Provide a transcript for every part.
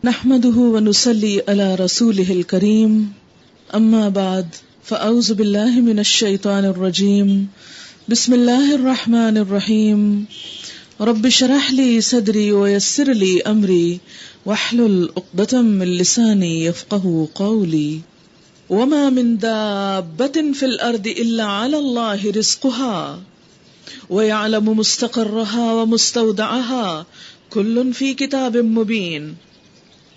نحمده ونصلي على رسوله الكريم اما بعد فاعوذ بالله من الشيطان الرجيم بسم الله الرحمن الرحيم رب اشرح لي صدري ويسر لي امري واحلل عقدة من لساني يفقهوا قولي وما من دابة في الارض الا على الله رزقها ويعلم مستقرها ومستودعها كل في كتاب مبين۔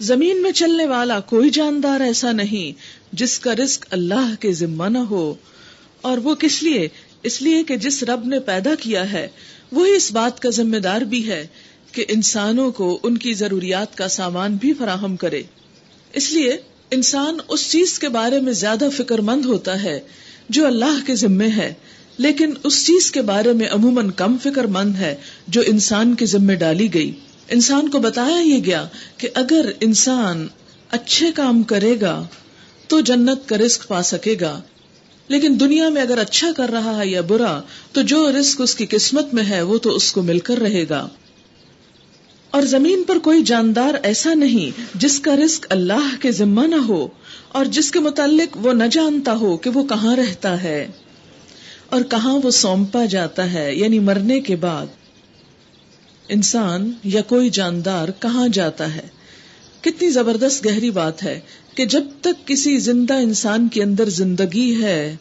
زمین میں چلنے والا کوئی جاندار ایسا نہیں جس کا رزق اللہ کے ذمہ نہ ہو، اور وہ کس لیے؟ اس لیے کہ جس رب نے پیدا کیا ہے وہی اس بات کا ذمہ دار بھی ہے کہ انسانوں کو ان کی ضروریات کا سامان بھی فراہم کرے۔ اس لیے انسان اس چیز کے بارے میں زیادہ فکر مند ہوتا ہے جو اللہ کے ذمہ ہے، لیکن اس چیز کے بارے میں عموماً کم فکر مند ہے جو انسان کے ذمہ ڈالی گئی۔ انسان کو بتایا یہ گیا کہ اگر انسان اچھے کام کرے گا تو جنت کا رزق پا سکے گا، لیکن دنیا میں اگر اچھا کر رہا ہے یا برا تو جو رزق اس کی قسمت میں ہے وہ تو اس کو مل کر رہے گا۔ اور زمین پر کوئی جاندار ایسا نہیں جس کا رزق اللہ کے ذمہ نہ ہو اور جس کے متعلق وہ نہ جانتا ہو کہ وہ کہاں رہتا ہے اور کہاں وہ سونپا جاتا ہے، یعنی مرنے کے بعد انسان یا کوئی جاندار کہاں جاتا ہے۔ کتنی زبردست گہری بات ہے کہ جب تک کسی زندہ انسان کے اندر زندگی ہے،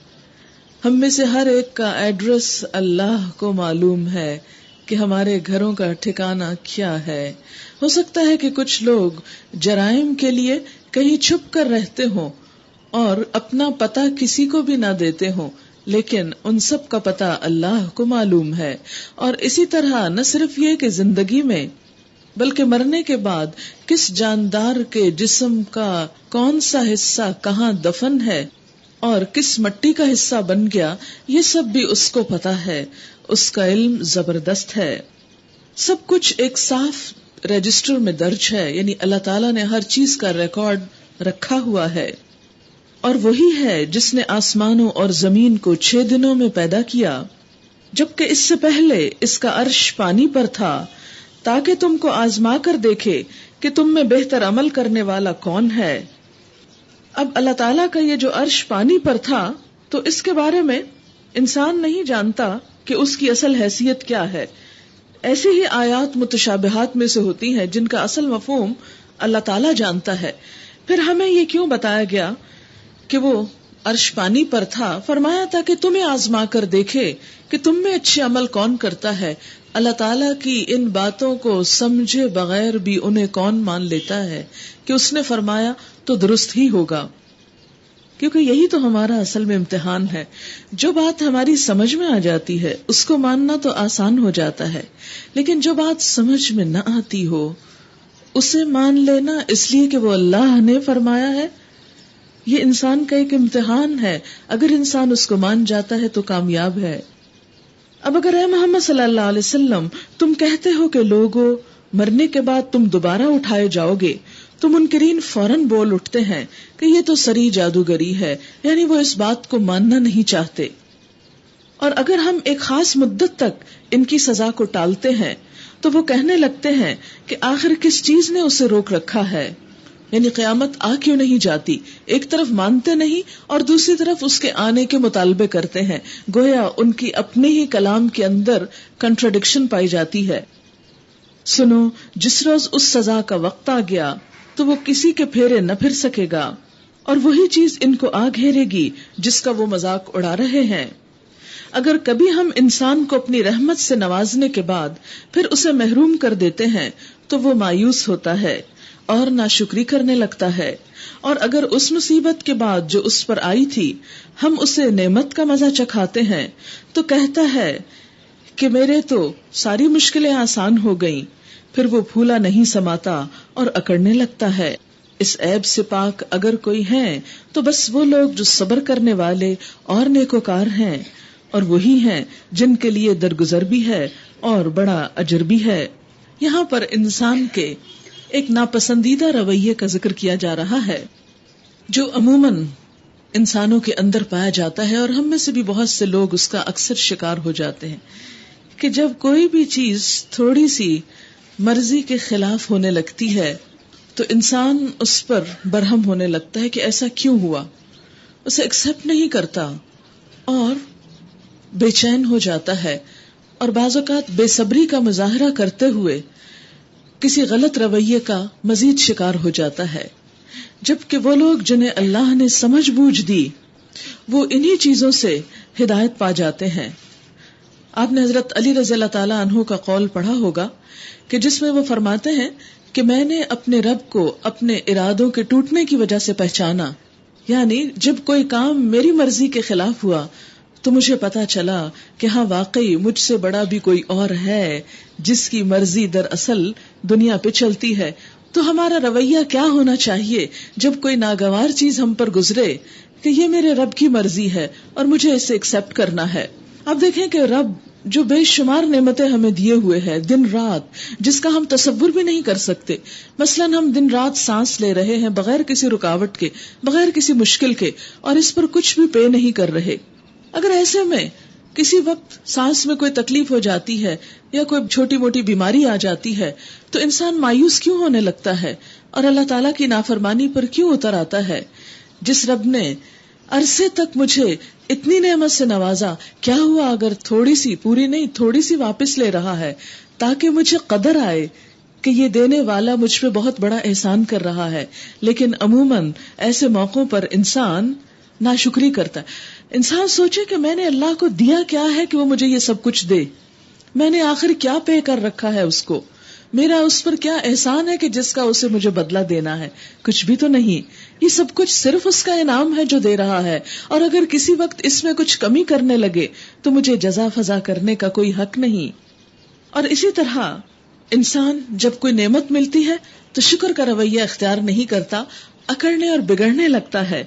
ہم میں سے ہر ایک کا ایڈریس اللہ کو معلوم ہے کہ ہمارے گھروں کا ٹھکانہ کیا ہے۔ ہو سکتا ہے کہ کچھ لوگ جرائم کے لیے کہیں چھپ کر رہتے ہوں اور اپنا پتہ کسی کو بھی نہ دیتے ہوں، لیکن ان سب کا پتہ اللہ کو معلوم ہے۔ اور اسی طرح نہ صرف یہ کہ زندگی میں بلکہ مرنے کے بعد کس جاندار کے جسم کا کون سا حصہ کہاں دفن ہے اور کس مٹی کا حصہ بن گیا، یہ سب بھی اس کو پتہ ہے۔ اس کا علم زبردست ہے۔ سب کچھ ایک صاف رجسٹر میں درج ہے، یعنی اللہ تعالیٰ نے ہر چیز کا ریکارڈ رکھا ہوا ہے۔ اور وہی ہے جس نے آسمانوں اور زمین کو 6 دنوں میں پیدا کیا، جبکہ اس سے پہلے اس کا عرش پانی پر تھا، تاکہ تم کو آزما کر دیکھے کہ تم میں بہتر عمل کرنے والا کون ہے۔ اب اللہ تعالیٰ کا یہ جو عرش پانی پر تھا تو اس کے بارے میں انسان نہیں جانتا کہ اس کی اصل حیثیت کیا ہے۔ ایسی ہی آیات متشابہات میں سے ہوتی ہیں جن کا اصل مفہوم اللہ تعالیٰ جانتا ہے۔ پھر ہمیں یہ کیوں بتایا گیا کہ وہ عرش پانی پر تھا؟ فرمایا تھا کہ تمہیں آزما کر دیکھے کہ تم میں اچھے عمل کون کرتا ہے۔ اللہ تعالیٰ کی ان باتوں کو سمجھے بغیر بھی انہیں کون مان لیتا ہے کہ اس نے فرمایا تو درست ہی ہوگا، کیونکہ یہی تو ہمارا اصل میں امتحان ہے۔ جو بات ہماری سمجھ میں آ جاتی ہے اس کو ماننا تو آسان ہو جاتا ہے، لیکن جو بات سمجھ میں نہ آتی ہو اسے مان لینا اس لیے کہ وہ اللہ نے فرمایا ہے، یہ انسان کا ایک امتحان ہے۔ اگر انسان اس کو مان جاتا ہے تو کامیاب ہے۔ اب اگر اے محمد صلی اللہ علیہ وسلم تم کہتے ہو کہ لوگوں مرنے کے بعد تم دوبارہ اٹھائے جاؤ گے، تو منکرین فوراً بول اٹھتے ہیں کہ یہ تو سری جادوگری ہے، یعنی وہ اس بات کو ماننا نہیں چاہتے۔ اور اگر ہم ایک خاص مدت تک ان کی سزا کو ٹالتے ہیں تو وہ کہنے لگتے ہیں کہ آخر کس چیز نے اسے روک رکھا ہے، یعنی قیامت آ کیوں نہیں جاتی۔ ایک طرف مانتے نہیں اور دوسری طرف اس کے آنے کے مطالبے کرتے ہیں، گویا ان کی اپنے ہی کلام کے اندر کنٹراڈکشن پائی جاتی ہے۔ سنو، جس روز اس سزا کا وقت آ گیا تو وہ کسی کے پھیرے نہ پھر سکے گا، اور وہی چیز ان کو آ گھیرے گی جس کا وہ مذاق اڑا رہے ہیں۔ اگر کبھی ہم انسان کو اپنی رحمت سے نوازنے کے بعد پھر اسے محروم کر دیتے ہیں تو وہ مایوس ہوتا ہے اور ناشکری کرنے لگتا ہے، اور اگر اس مصیبت کے بعد جو اس پر آئی تھی ہم اسے نعمت کا مزہ چکھاتے ہیں تو کہتا ہے کہ میرے تو ساری مشکلیں آسان ہو گئیں، پھر وہ پھولا نہیں سماتا اور اکڑنے لگتا ہے۔ اس عیب سے پاک اگر کوئی ہیں تو بس وہ لوگ جو صبر کرنے والے اور نیکوکار ہیں، اور وہی ہیں جن کے لیے درگزر بھی ہے اور بڑا اجر بھی ہے۔ یہاں پر انسان کے ایک ناپسندیدہ رویے کا ذکر کیا جا رہا ہے جو عموماً انسانوں کے اندر پایا جاتا ہے، اور ہم میں سے بھی بہت سے لوگ اس کا اکثر شکار ہو جاتے ہیں، کہ جب کوئی بھی چیز تھوڑی سی مرضی کے خلاف ہونے لگتی ہے تو انسان اس پر برہم ہونے لگتا ہے کہ ایسا کیوں ہوا، اسے ایکسپٹ نہیں کرتا اور بے چین ہو جاتا ہے، اور بعض اوقات بے صبری کا مظاہرہ کرتے ہوئے کسی غلط رویے کا مزید شکار ہو جاتا ہے، جبکہ وہ لوگ جنہیں اللہ نے سمجھ بوجھ دی وہ انہی چیزوں سے ہدایت پا جاتے ہیں۔ آپ نے حضرت علی رضی اللہ تعالی عنہ کا قول پڑھا ہوگا کہ جس میں وہ فرماتے ہیں کہ میں نے اپنے رب کو اپنے ارادوں کے ٹوٹنے کی وجہ سے پہچانا، یعنی جب کوئی کام میری مرضی کے خلاف ہوا تو مجھے پتا چلا کہ ہاں واقعی مجھ سے بڑا بھی کوئی اور ہے جس کی مرضی دراصل دنیا پہ چلتی ہے۔ تو ہمارا رویہ کیا ہونا چاہیے جب کوئی ناگوار چیز ہم پر گزرے کہ یہ میرے رب کی مرضی ہے اور مجھے اسے ایکسپٹ کرنا ہے۔ اب دیکھیں کہ رب جو بے شمار نعمتیں ہمیں دیے ہوئے ہے دن رات، جس کا ہم تصور بھی نہیں کر سکتے، مثلا ہم دن رات سانس لے رہے ہیں بغیر کسی رکاوٹ کے، بغیر کسی مشکل کے، اور اس پر کچھ بھی پے نہیں کر رہے۔ اگر ایسے میں کسی وقت سانس میں کوئی تکلیف ہو جاتی ہے یا کوئی چھوٹی موٹی بیماری آ جاتی ہے تو انسان مایوس کیوں ہونے لگتا ہے اور اللہ تعالیٰ کی نافرمانی پر کیوں اتر آتا ہے؟ جس رب نے عرصے تک مجھے اتنی نعمت سے نوازا، کیا ہوا اگر تھوڑی سی، پوری نہیں تھوڑی سی واپس لے رہا ہے تاکہ مجھے قدر آئے کہ یہ دینے والا مجھ پہ بہت بڑا احسان کر رہا ہے۔ لیکن عموماً ایسے موقعوں پر انسان ناشکری کرتا ہے۔ انسان سوچے کہ میں نے اللہ کو دیا کیا ہے کہ وہ مجھے یہ سب کچھ دے، میں نے آخر کیا پے کر رکھا ہے اس کو، میرا اس پر کیا احسان ہے کہ جس کا اسے مجھے بدلہ دینا ہے؟ کچھ بھی تو نہیں، یہ سب کچھ صرف اس کا انعام ہے جو دے رہا ہے، اور اگر کسی وقت اس میں کچھ کمی کرنے لگے تو مجھے جزا فضا کرنے کا کوئی حق نہیں۔ اور اسی طرح انسان جب کوئی نعمت ملتی ہے تو شکر کا رویہ اختیار نہیں کرتا، اکڑنے اور بگڑنے لگتا ہے۔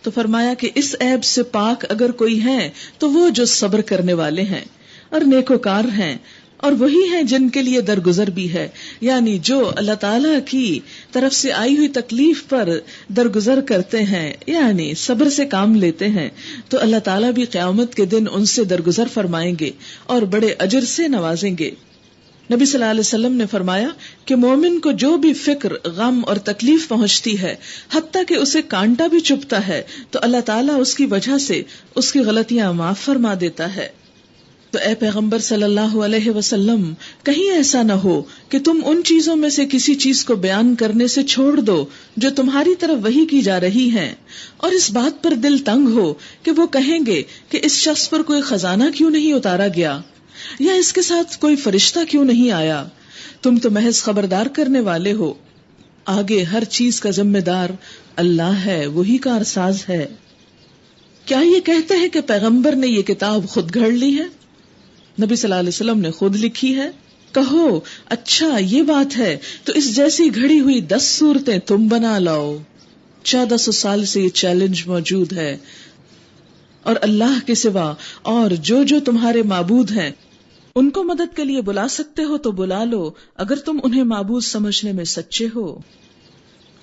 تو فرمایا کہ اس عیب سے پاک اگر کوئی ہے تو وہ جو صبر کرنے والے ہیں اور نیکوکار ہیں، اور وہی ہیں جن کے لیے درگزر بھی ہے، یعنی جو اللہ تعالیٰ کی طرف سے آئی ہوئی تکلیف پر درگزر کرتے ہیں، یعنی صبر سے کام لیتے ہیں، تو اللہ تعالیٰ بھی قیامت کے دن ان سے درگزر فرمائیں گے اور بڑے اجر سے نوازیں گے۔ نبی صلی اللہ علیہ وسلم نے فرمایا کہ مومن کو جو بھی فکر، غم اور تکلیف پہنچتی ہے، حتیٰ کہ اسے کانٹا بھی چبھتا ہے، تو اللہ تعالیٰ اس کی وجہ سے اس کی غلطیاں معاف فرما دیتا ہے۔ تو اے پیغمبر صلی اللہ علیہ وسلم، کہیں ایسا نہ ہو کہ تم ان چیزوں میں سے کسی چیز کو بیان کرنے سے چھوڑ دو جو تمہاری طرف وحی کی جا رہی ہیں، اور اس بات پر دل تنگ ہو کہ وہ کہیں گے کہ اس شخص پر کوئی خزانہ کیوں نہیں اتارا گیا، یا اس کے ساتھ کوئی فرشتہ کیوں نہیں آیا۔ تم تو محض خبردار کرنے والے ہو، آگے ہر چیز کا ذمہ دار اللہ ہے، وہی کارساز ہے۔ کیا یہ کہتے ہیں کہ پیغمبر نے یہ کتاب خود گھڑ لی ہے؟ نبی صلی اللہ علیہ وسلم نے خود لکھی ہے؟ کہو اچھا یہ بات ہے تو اس جیسی گھڑی ہوئی 10 صورتیں تم بنا لاؤ۔ 1400 سال سے یہ چیلنج موجود ہے، اور اللہ کے سوا اور جو تمہارے معبود ہیں ان کو مدد کے لیے بلا سکتے ہو تو بلا لو، اگر تم انہیں معبود سمجھنے میں سچے ہو۔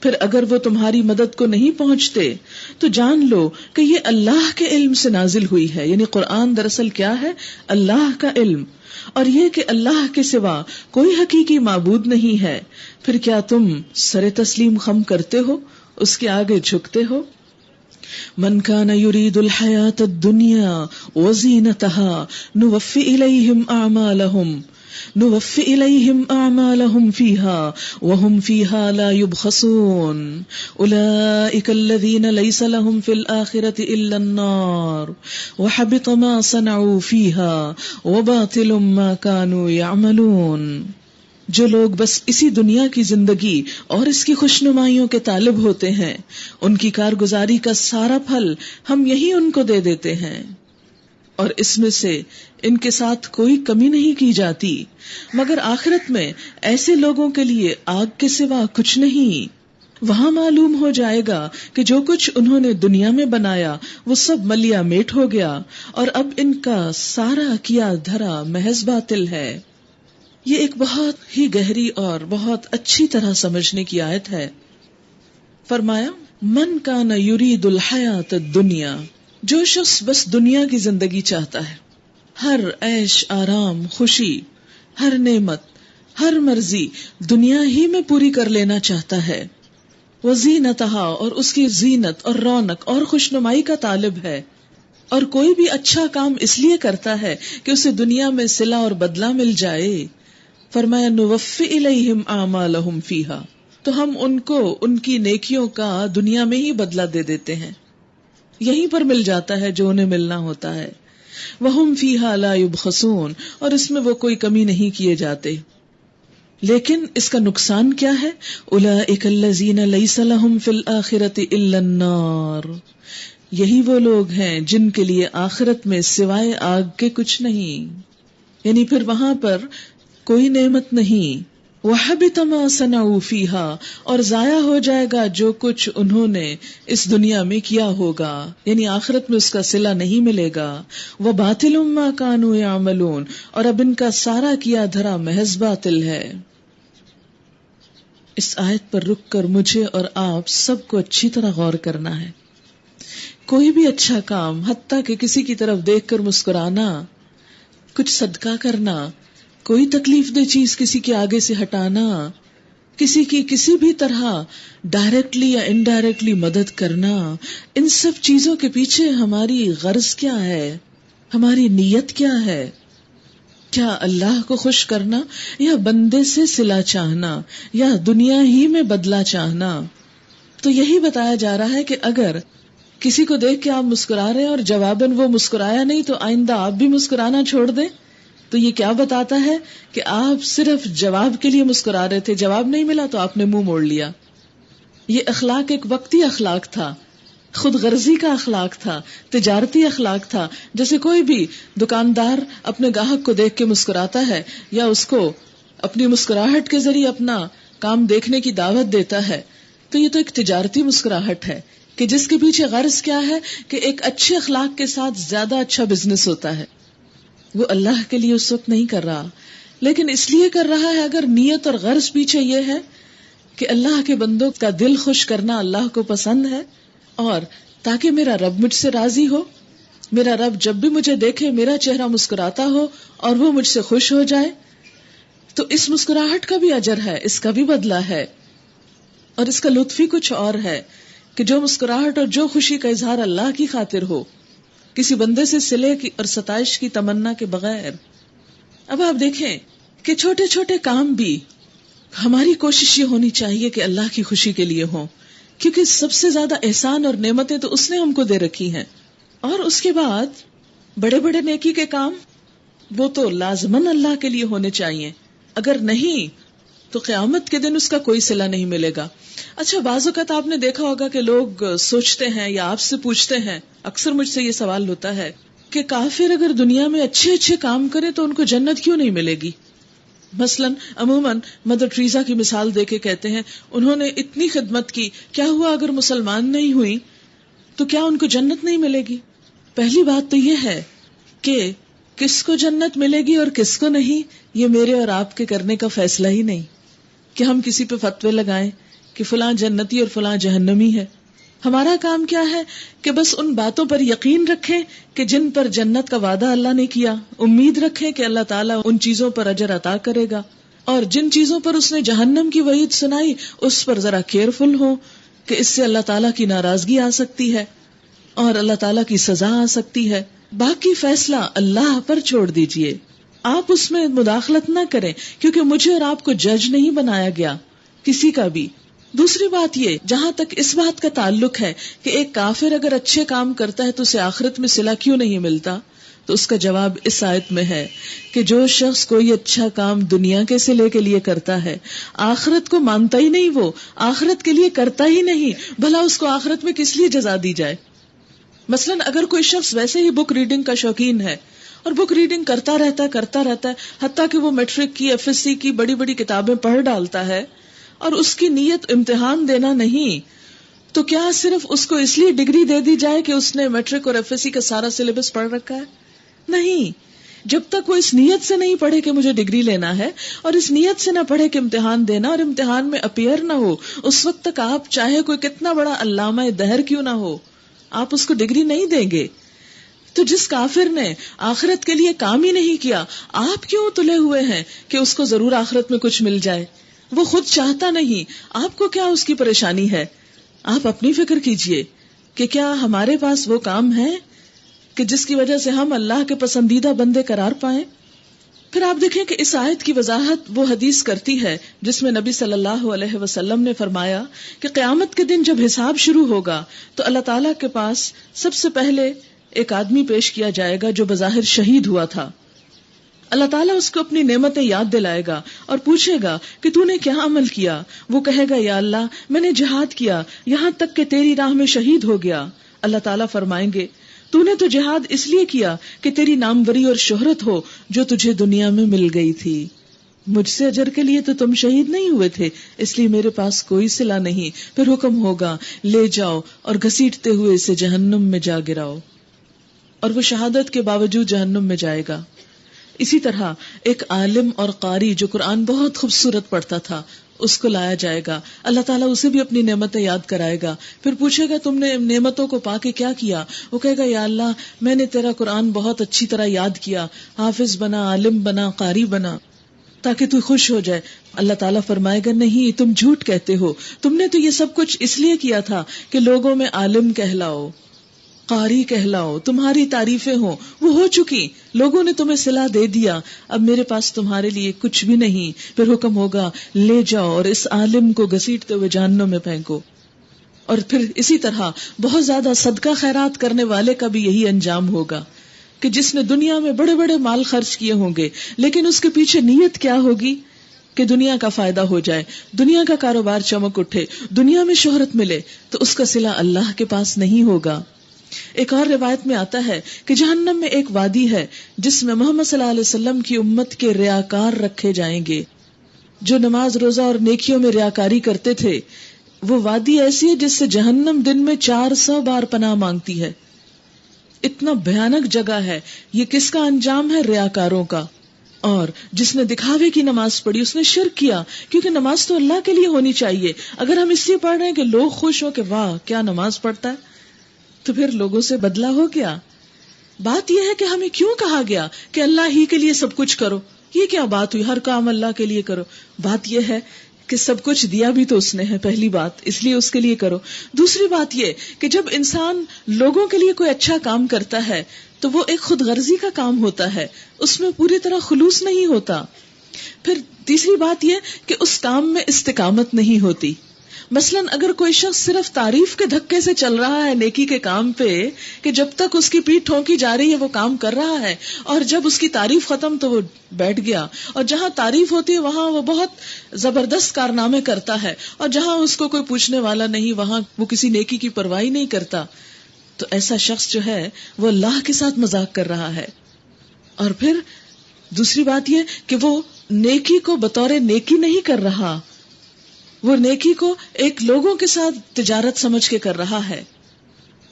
پھر اگر وہ تمہاری مدد کو نہیں پہنچتے تو جان لو کہ یہ اللہ کے علم سے نازل ہوئی ہے، یعنی قرآن دراصل کیا ہے؟ اللہ کا علم، اور یہ کہ اللہ کے سوا کوئی حقیقی معبود نہیں ہے۔ پھر کیا تم سر تسلیم خم کرتے ہو، اس کے آگے جھکتے ہو؟ من کان یرید الحیات الدنیا وزینتها نوفی الیہم اعمالہم فیہا وہم فیہا لا یبخسون اولئک الذین لیس لہم فی الآخرۃ الا النار وحبط ما صنعوا فیہا وباطل ما کانوا یعملون۔ جو لوگ بس اسی دنیا کی زندگی اور اس کی خوشنمائیوں کے طالب ہوتے ہیں، ان کی کارگزاری کا سارا پھل ہم یہی ان کو دے دیتے ہیں، اور اس میں سے ان کے ساتھ کوئی کمی نہیں کی جاتی، مگر آخرت میں ایسے لوگوں کے لیے آگ کے سوا کچھ نہیں۔ وہاں معلوم ہو جائے گا کہ جو کچھ انہوں نے دنیا میں بنایا وہ سب ملیا میٹ ہو گیا، اور اب ان کا سارا کیا دھرا محض باطل ہے۔ یہ ایک بہت ہی گہری اور بہت اچھی طرح سمجھنے کی آیت ہے۔ فرمایا من کان یرید الحیات الدنیا، جو شخص بس دنیا کی زندگی چاہتا ہے، ہر عیش آرام خوشی، ہر نعمت، ہر مرضی دنیا ہی میں پوری کر لینا چاہتا ہے. وزینتہا، اور اس کی زینت اور رونق اور خوشنمائی کا طالب ہے. اور کوئی بھی اچھا کام اس لیے کرتا ہے کہ اسے دنیا میں صلہ اور بدلہ مل جائے. فرمایا نوفی الیہم اعمالہم فیہا، تو ہم ان کو ان کی نیکیوں کا دنیا میں ہی بدلہ دے دیتے ہیں، یہیں پر مل جاتا ہے جو انہیں ملنا ہوتا ہے. وہم فیہا لا یبخسون، اور اس میں وہ کوئی کمی نہیں کیے جاتے. لیکن اس کا نقصان کیا ہے؟ اولئک الذین لیس لہم فی الآخرۃ الا النار، یہی وہ لوگ ہیں جن کے لیے آخرت میں سوائے آگ کے کچھ نہیں، یعنی پھر وہاں پر کوئی نعمت نہیں. وحبط ما صنعوا فیہا، اور ضائع ہو جائے گا جو کچھ انہوں نے اس دنیا میں کیا ہوگا، یعنی آخرت میں اس کا صلہ نہیں ملے گا. وباطل ما کانوا یعملون، اور اب ان کا سارا کیا دھرا محض باطل ہے. اس آیت پر رک کر مجھے اور آپ سب کو اچھی طرح غور کرنا ہے. کوئی بھی اچھا کام، حتیٰ کہ کسی کی طرف دیکھ کر مسکرانا، کچھ صدقہ کرنا، کوئی تکلیف دہ چیز کسی کے آگے سے ہٹانا، کسی کی کسی بھی طرح ڈائریکٹلی یا انڈائریکٹلی مدد کرنا، ان سب چیزوں کے پیچھے ہماری غرض کیا ہے، ہماری نیت کیا ہے؟ کیا اللہ کو خوش کرنا، یا بندے سے صلہ چاہنا، یا دنیا ہی میں بدلہ چاہنا؟ تو یہی بتایا جا رہا ہے کہ اگر کسی کو دیکھ کے آپ مسکرا رہے ہیں اور جواباً وہ مسکرایا نہیں تو آئندہ آپ بھی مسکرانا چھوڑ دیں. تو یہ کیا بتاتا ہے کہ آپ صرف جواب کے لیے مسکرا رہے تھے، جواب نہیں ملا تو آپ نے منہ موڑ لیا. یہ اخلاق ایک وقتی اخلاق تھا، خود غرضی کا اخلاق تھا، تجارتی اخلاق تھا. جیسے کوئی بھی دکاندار اپنے گاہک کو دیکھ کے مسکراتا ہے یا اس کو اپنی مسکراہٹ کے ذریعے اپنا کام دیکھنے کی دعوت دیتا ہے، تو یہ تو ایک تجارتی مسکراہٹ ہے کہ جس کے پیچھے غرض کیا ہے کہ ایک اچھے اخلاق کے ساتھ زیادہ اچھا بزنس ہوتا ہے. وہ اللہ کے لیے اس وقت نہیں کر رہا، لیکن اس لیے کر رہا ہے اگر نیت اور غرض پیچھے یہ ہے کہ اللہ کے بندوں کا دل خوش کرنا اللہ کو پسند ہے، اور تاکہ میرا رب مجھ سے راضی ہو، میرا رب جب بھی مجھے دیکھے میرا چہرہ مسکراتا ہو اور وہ مجھ سے خوش ہو جائے، تو اس مسکراہٹ کا بھی اجر ہے، اس کا بھی بدلہ ہے. اور اس کا لطف ہی کچھ اور ہے کہ جو مسکراہٹ اور جو خوشی کا اظہار اللہ کی خاطر ہو، کسی بندے سے صلے کی اور ستائش کی تمنا کے بغیر. اب آپ دیکھیں کہ چھوٹے چھوٹے کام بھی ہماری کوشش یہ ہونی چاہیے کہ اللہ کی خوشی کے لیے ہوں، کیونکہ سب سے زیادہ احسان اور نعمتیں تو اس نے ہم کو دے رکھی ہیں. اور اس کے بعد بڑے بڑے نیکی کے کام وہ تو لازماً اللہ کے لیے ہونے چاہیے، اگر نہیں تو قیامت کے دن اس کا کوئی صلہ نہیں ملے گا. اچھا، بعض اوقات آپ نے دیکھا ہوگا کہ لوگ سوچتے ہیں یا آپ سے پوچھتے ہیں، اکثر مجھ سے یہ سوال ہوتا ہے کہ کافر اگر دنیا میں اچھے اچھے کام کرے تو ان کو جنت کیوں نہیں ملے گی؟ مثلاً عموماً مدر ٹریزا کی مثال دے کے کہتے ہیں انہوں نے اتنی خدمت کی، کیا ہوا اگر مسلمان نہیں ہوئی تو کیا ان کو جنت نہیں ملے گی؟ پہلی بات تو یہ ہے کہ کس کو جنت ملے گی اور کس کو نہیں، یہ میرے اور آپ کے کرنے کا فیصلہ ہی نہیں کہ ہم کسی پہ فتوے لگائیں کہ فلاں جنتی اور فلاں جہنمی ہے. ہمارا کام کیا ہے کہ بس ان باتوں پر یقین رکھیں کہ جن پر جنت کا وعدہ اللہ نے کیا، امید رکھیں کہ اللہ تعالیٰ ان چیزوں پر اجر عطا کرے گا، اور جن چیزوں پر اس نے جہنم کی وعید سنائی اس پر ذرا کیئرفل ہو کہ اس سے اللہ تعالیٰ کی ناراضگی آ سکتی ہے اور اللہ تعالیٰ کی سزا آ سکتی ہے. باقی فیصلہ اللہ پر چھوڑ دیجئے، آپ اس میں مداخلت نہ کریں، کیونکہ مجھے اور آپ کو جج نہیں بنایا گیا کسی کا بھی. دوسری بات یہ، جہاں تک اس بات کا تعلق ہے کہ ایک کافر اگر اچھے کام کرتا ہے تو اسے آخرت میں صلہ کیوں نہیں ملتا، تو اس کا جواب اس آیت میں ہے کہ جو شخص کوئی اچھا کام دنیا کے صلے کے لیے کرتا ہے، آخرت کو مانتا ہی نہیں، وہ آخرت کے لیے کرتا ہی نہیں، بھلا اس کو آخرت میں کس لیے جزا دی جائے. مثلاً اگر کوئی شخص ویسے ہی بک ریڈنگ کا شوقین ہے اور بک ریڈنگ کرتا رہتا ہے حتیٰ کہ وہ میٹرک کی FSC کی بڑی بڑی کتابیں پڑھ ڈالتا ہے اور اس کی نیت امتحان دینا نہیں، تو کیا صرف اس کو اس لیے ڈگری دے دی جائے کہ اس نے میٹرک اور FSC کا سارا سلیبس پڑھ رکھا ہے؟ نہیں. جب تک وہ اس نیت سے نہیں پڑھے کہ مجھے ڈگری لینا ہے اور اس نیت سے نہ پڑھے کہ امتحان دینا اور امتحان میں اپیئر نہ ہو، اس وقت تک آپ چاہے کوئی کتنا بڑا علامہ دہر کیوں نہ ہو، آپ اس کو ڈگری نہیں دیں گے. تو جس کافر نے آخرت کے لیے کام ہی نہیں کیا، آپ کیوں تلے ہوئے ہیں کہ اس کو ضرور آخرت میں کچھ مل جائے؟ وہ خود چاہتا نہیں، آپ کو کیا اس کی پریشانی ہے؟ آپ اپنی فکر کیجئے کہ کیا ہمارے پاس وہ کام ہے کہ جس کی وجہ سے ہم اللہ کے پسندیدہ بندے قرار پائیں؟ پھر آپ دیکھیں کہ اس آیت کی وضاحت وہ حدیث کرتی ہے جس میں نبی صلی اللہ علیہ وسلم نے فرمایا کہ قیامت کے دن جب حساب شروع ہوگا تو اللہ تعالیٰ کے پاس سب سے پہلے ایک آدمی پیش کیا جائے گا جو بظاہر شہید ہوا تھا. اللہ تعالیٰ اس کو اپنی نعمتیں یاد دلائے گا اور پوچھے گا کہ تو نے کیا عمل کیا؟ وہ کہے گا یا اللہ میں نے جہاد کیا یہاں تک کہ تیری راہ میں شہید ہو گیا. اللہ تعالیٰ فرمائیں گے تو نے تو جہاد اس لیے کیا کہ تیری ناموری اور شہرت ہو جو تجھے دنیا میں مل گئی تھی. مجھ سے اجر کے لیے تو تم شہید نہیں ہوئے تھے، اس لیے میرے پاس کوئی صلہ نہیں. پھر حکم ہوگا لے جاؤ اور گھسیٹتے ہوئے اسے جہنم میں جا گراؤ، اور وہ شہادت کے باوجود جہنم میں جائے گا. اسی طرح ایک عالم اور قاری جو قرآن بہت خوبصورت پڑھتا تھا اس کو لایا جائے گا. اللہ تعالیٰ اسے بھی اپنی نعمتیں یاد کرائے گا. پھر پوچھے گا تم نے نعمتوں کو پا کے کیا کیا؟ وہ کہے گا یا اللہ میں نے تیرا قرآن بہت اچھی طرح یاد کیا، حافظ بنا، عالم بنا، قاری بنا تاکہ تو خوش ہو جائے. اللہ تعالیٰ فرمائے گا نہیں، تم جھوٹ کہتے ہو، تم نے تو یہ سب کچھ اس لیے کیا تھا کہ لوگوں میں عالم کہلاؤ، قاری کہلاؤ، تمہاری تعریفیں ہوں. وہ ہو چکی، لوگوں نے تمہیں صلہ دے دیا، اب میرے پاس تمہارے لیے کچھ بھی نہیں. پھر حکم ہوگا لے جاؤ اور اس عالم کو گھسیٹتے ہوئے جہنم میں پھینکو. اور پھر اسی طرح بہت زیادہ صدقہ خیرات کرنے والے کا بھی یہی انجام ہوگا کہ جس نے دنیا میں بڑے بڑے مال خرچ کیے ہوں گے لیکن اس کے پیچھے نیت کیا ہوگی کہ دنیا کا فائدہ ہو جائے، دنیا کا کاروبار چمک اٹھے، دنیا میں شہرت ملے، تو اس کا صلہ اللہ کے پاس نہیں ہوگا. ایک اور روایت میں آتا ہے کہ جہنم میں ایک وادی ہے جس میں محمد صلی اللہ علیہ وسلم کی امت کے ریاکار رکھے جائیں گے جو نماز روزہ اور نیکیوں میں ریاکاری کرتے تھے. وہ وادی ایسی ہے جس سے جہنم دن میں 400 بار پناہ مانگتی ہے. اتنا بھیانک جگہ ہے. یہ کس کا انجام ہے؟ ریاکاروں کا. اور جس نے دکھاوے کی نماز پڑھی اس نے شرک کیا، کیونکہ نماز تو اللہ کے لیے ہونی چاہیے. اگر ہم اس لیے پڑھ رہے ہیں کہ لوگ خوش ہو کہ واہ کیا نماز پڑھتا ہے، تو پھر لوگوں سے بدلہ ہو گیا. بات یہ ہے کہ ہمیں کیوں کہا گیا کہ اللہ ہی کے لیے سب کچھ کرو؟ یہ کیا بات ہوئی ہر کام اللہ کے لیے کرو؟ بات یہ ہے کہ سب کچھ دیا بھی تو اس نے ہے، پہلی بات، اس لیے اس کے لیے کرو. دوسری بات یہ کہ جب انسان لوگوں کے لیے کوئی اچھا کام کرتا ہے تو وہ ایک خود غرضی کا کام ہوتا ہے، اس میں پوری طرح خلوص نہیں ہوتا. پھر تیسری بات یہ کہ اس کام میں استقامت نہیں ہوتی. مثلا اگر کوئی شخص صرف تعریف کے دھکے سے چل رہا ہے نیکی کے کام پہ کہ جب تک اس کی پیٹھ ٹھونکی جا رہی ہے وہ کام کر رہا ہے، اور جب اس کی تعریف ختم تو وہ بیٹھ گیا، اور جہاں تعریف ہوتی ہے وہاں وہ بہت زبردست کارنامے کرتا ہے، اور جہاں اس کو کوئی پوچھنے والا نہیں وہاں وہ کسی نیکی کی پرواہ نہیں کرتا، تو ایسا شخص جو ہے وہ اللہ کے ساتھ مذاق کر رہا ہے. اور پھر دوسری بات یہ کہ وہ نیکی کو بطور نیکی نہیں کر رہا، وہ نیکی کو ایک لوگوں کے ساتھ تجارت سمجھ کے کر رہا ہے.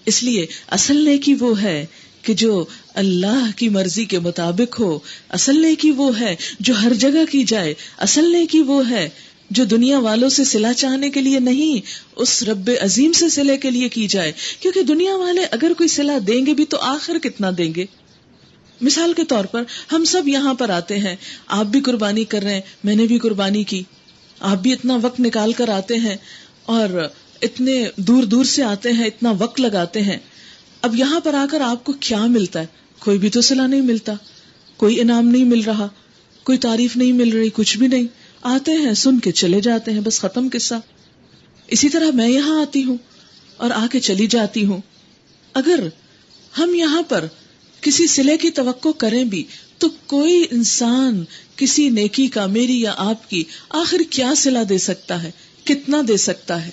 اس لیے اصل نیکی وہ ہے کہ جو اللہ کی مرضی کے مطابق ہو. اصل نیکی وہ ہے جو ہر جگہ کی جائے. اصل نیکی وہ ہے جو دنیا والوں سے صلہ چاہنے کے لیے نہیں، اس رب عظیم سے صلے کے لیے کی جائے. کیونکہ دنیا والے اگر کوئی صلہ دیں گے بھی تو آخر کتنا دیں گے. مثال کے طور پر ہم سب یہاں پر آتے ہیں، آپ بھی قربانی کر رہے ہیں، میں نے بھی قربانی کی، آپ بھی اتنا وقت نکال کر آتے ہیں اور اتنے دور دور سے آتے ہیں، اتنا وقت لگاتے ہیں. اب یہاں پر آ کر آپ کو کیا ملتا ہے؟ کوئی بھی تو صلہ نہیں ملتا، کوئی انعام نہیں مل رہا، کوئی تعریف نہیں مل رہی، کچھ بھی نہیں. آتے ہیں، سن کے چلے جاتے ہیں، بس ختم قصہ. اسی طرح میں یہاں آتی ہوں اور آ کے چلی جاتی ہوں. اگر ہم یہاں پر کسی صلے کی توقع کریں بھی تو کوئی انسان کسی نیکی کا، میری یا آپ کی، آخر کیا صلہ دے سکتا ہے؟ کتنا دے سکتا ہے؟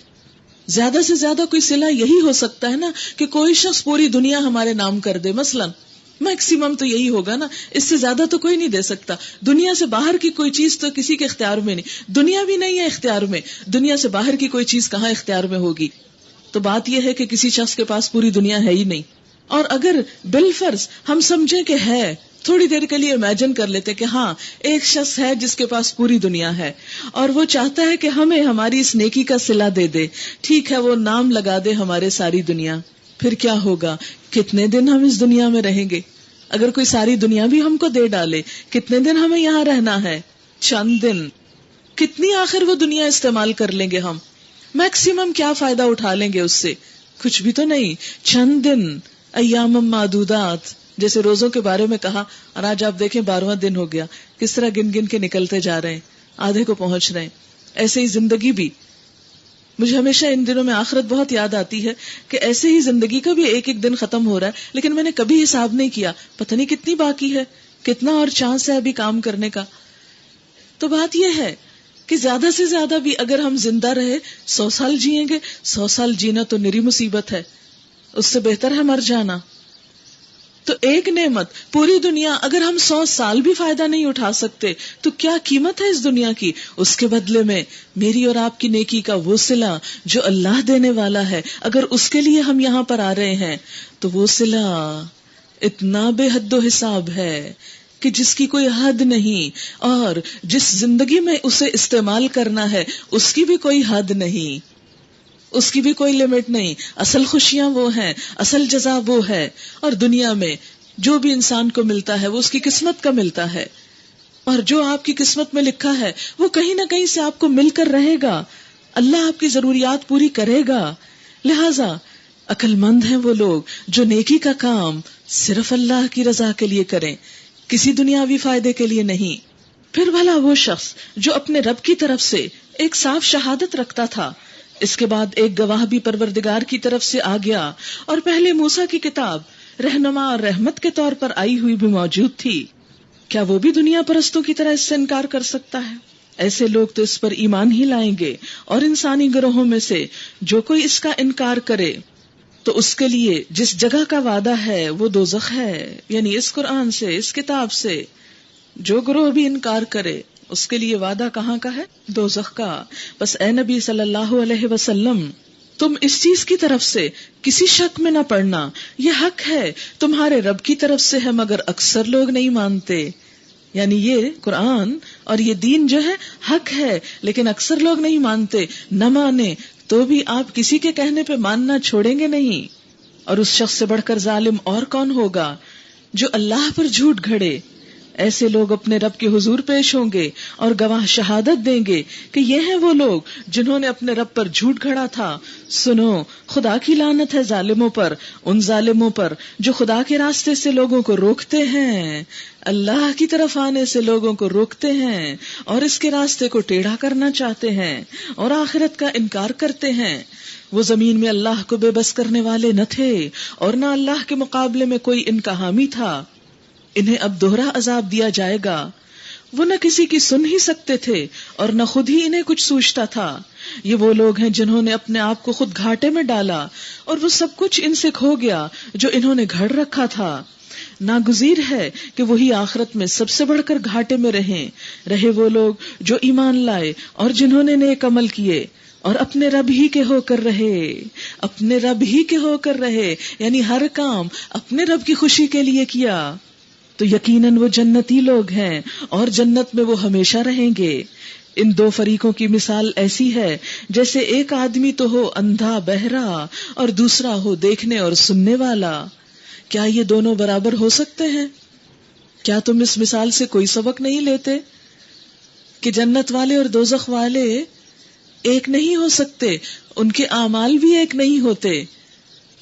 زیادہ سے زیادہ کوئی صلہ یہی ہو سکتا ہے نا کہ کوئی شخص پوری دنیا ہمارے نام کر دے. مثلا میکسیمم تو یہی ہوگا نا، اس سے زیادہ تو کوئی نہیں دے سکتا. دنیا سے باہر کی کوئی چیز تو کسی کے اختیار میں نہیں، دنیا بھی نہیں ہے اختیار میں، دنیا سے باہر کی کوئی چیز کہاں اختیار میں ہوگی. تو بات یہ ہے کہ کسی شخص کے پاس پوری دنیا ہے ہی نہیں. اور اگر بالفرض ہم سمجھیں کہ ہے، تھوڑی دیر کے لیے امیجن کر لیتے کہ ہاں ایک شخص ہے جس کے پاس پوری دنیا ہے اور وہ چاہتا ہے کہ ہمیں ہماری اس نیکی کا صلہ دے دے. ٹھیک ہے، وہ نام لگا دے ہمارے ساری دنیا، پھر کیا ہوگا؟ کتنے دن ہم اس دنیا میں رہیں گے؟ اگر کوئی ساری دنیا بھی ہم کو دے ڈالے، کتنے دن ہمیں یہاں رہنا ہے؟ چند دن. کتنی آخر وہ دنیا استعمال کر لیں گے ہم؟ میکسیمم کیا فائدہ اٹھا لیں گے اس سے؟ کچھ بھی تو نہیں. چند دن، ایام معدودات، جیسے روزوں کے بارے میں کہا، اور آج آپ دیکھیں 12واں دن ہو گیا، کس طرح گن گن کے نکلتے جا رہے ہیں، آدھے کو پہنچ رہے ہیں. ایسے ہی زندگی بھی. مجھے ہمیشہ ان دنوں میں آخرت بہت یاد آتی ہے کہ ایسے ہی زندگی کا بھی ایک ایک دن ختم ہو رہا ہے، لیکن میں نے کبھی حساب نہیں کیا پتہ نہیں کتنی باقی ہے، کتنا اور چانس ہے ابھی کام کرنے کا. تو بات یہ ہے کہ زیادہ سے زیادہ بھی اگر ہم زندہ رہے 100 سال جیئیں گے. 100 سال جینا تو نری مصیبت ہے، اس سے بہتر ہے مر جانا. تو ایک نعمت پوری دنیا، اگر ہم 100 سال بھی فائدہ نہیں اٹھا سکتے تو کیا قیمت ہے اس دنیا کی؟ اس کے بدلے میں میری اور آپ کی نیکی کا وہ صلہ جو اللہ دینے والا ہے، اگر اس کے لیے ہم یہاں پر آ رہے ہیں تو وہ صلہ اتنا بے حد و حساب ہے کہ جس کی کوئی حد نہیں، اور جس زندگی میں اسے استعمال کرنا ہے اس کی بھی کوئی حد نہیں، اس کی بھی کوئی لمٹ نہیں. اصل خوشیاں وہ ہیں، اصل جزا وہ ہے. اور دنیا میں جو بھی انسان کو ملتا ہے وہ اس کی قسمت کا ملتا ہے، اور جو آپ کی قسمت میں لکھا ہے وہ کہیں نہ کہیں سے آپ کو مل کر رہے گا. اللہ آپ کی ضروریات پوری کرے گا. لہذا عقل مند ہیں وہ لوگ جو نیکی کا کام صرف اللہ کی رضا کے لیے کریں، کسی دنیاوی فائدے کے لیے نہیں. پھر بھلا وہ شخص جو اپنے رب کی طرف سے ایک صاف شہادت رکھتا تھا، اس کے بعد ایک گواہ بھی پروردگار کی طرف سے آ گیا، اور پہلے موسیٰ کی کتاب رہنما اور رحمت کے طور پر آئی ہوئی بھی موجود تھی، کیا وہ بھی دنیا پرستوں کی طرح اس سے انکار کر سکتا ہے؟ ایسے لوگ تو اس پر ایمان ہی لائیں گے. اور انسانی گروہوں میں سے جو کوئی اس کا انکار کرے تو اس کے لیے جس جگہ کا وعدہ ہے وہ دوزخ ہے. یعنی اس قرآن سے، اس کتاب سے جو گروہ بھی انکار کرے اس کے لیے وعدہ کہاں کا ہے؟ دوزخ کا. بس اے نبی صلی اللہ علیہ وسلم، تم اس چیز کی طرف سے کسی شک میں نہ پڑنا، یہ حق ہے تمہارے رب کی طرف سے ہے، مگر اکثر لوگ نہیں مانتے. یعنی یہ قرآن اور یہ دین جو ہے حق ہے، لیکن اکثر لوگ نہیں مانتے. نہ مانے تو بھی آپ کسی کے کہنے پہ ماننا چھوڑیں گے نہیں. اور اس شخص سے بڑھ کر ظالم اور کون ہوگا جو اللہ پر جھوٹ گھڑے. ایسے لوگ اپنے رب کے حضور پیش ہوں گے اور گواہ شہادت دیں گے کہ یہ ہیں وہ لوگ جنہوں نے اپنے رب پر جھوٹ گھڑا تھا. سنو، خدا کی لعنت ہے ظالموں پر، ان ظالموں پر جو خدا کے راستے سے لوگوں کو روکتے ہیں، اللہ کی طرف آنے سے لوگوں کو روکتے ہیں، اور اس کے راستے کو ٹیڑھا کرنا چاہتے ہیں، اور آخرت کا انکار کرتے ہیں. وہ زمین میں اللہ کو بے بس کرنے والے نہ تھے، اور نہ اللہ کے مقابلے میں کوئی ان کا حامی تھا. انہیں اب دوہرا عذاب دیا جائے گا. وہ نہ کسی کی سن ہی سکتے تھے اور نہ خود ہی انہیں کچھ سوچتا تھا. یہ وہ لوگ ہیں جنہوں نے اپنے آپ کو خود گھاٹے میں ڈالا، اور وہ سب کچھ ان سے کھو گیا جو انہوں نے گھڑ رکھا تھا. ناگزیر ہے کہ وہی آخرت میں سب سے بڑھ کر گھاٹے میں رہے وہ لوگ جو ایمان لائے اور جنہوں نے نیک عمل کیے اور اپنے رب ہی کے ہو کر رہے. اپنے رب ہی کے ہو کر رہے یعنی ہر کام اپنے رب کی خوشی کے لیے کیا. تو یقیناً وہ جنتی لوگ ہیں اور جنت میں وہ ہمیشہ رہیں گے. ان دو فریقوں کی مثال ایسی ہے جیسے ایک آدمی تو ہو اندھا بہرا اور دوسرا ہو دیکھنے اور سننے والا. کیا یہ دونوں برابر ہو سکتے ہیں؟ کیا تم اس مثال سے کوئی سبق نہیں لیتے کہ جنت والے اور دوزخ والے ایک نہیں ہو سکتے، ان کے اعمال بھی ایک نہیں ہوتے.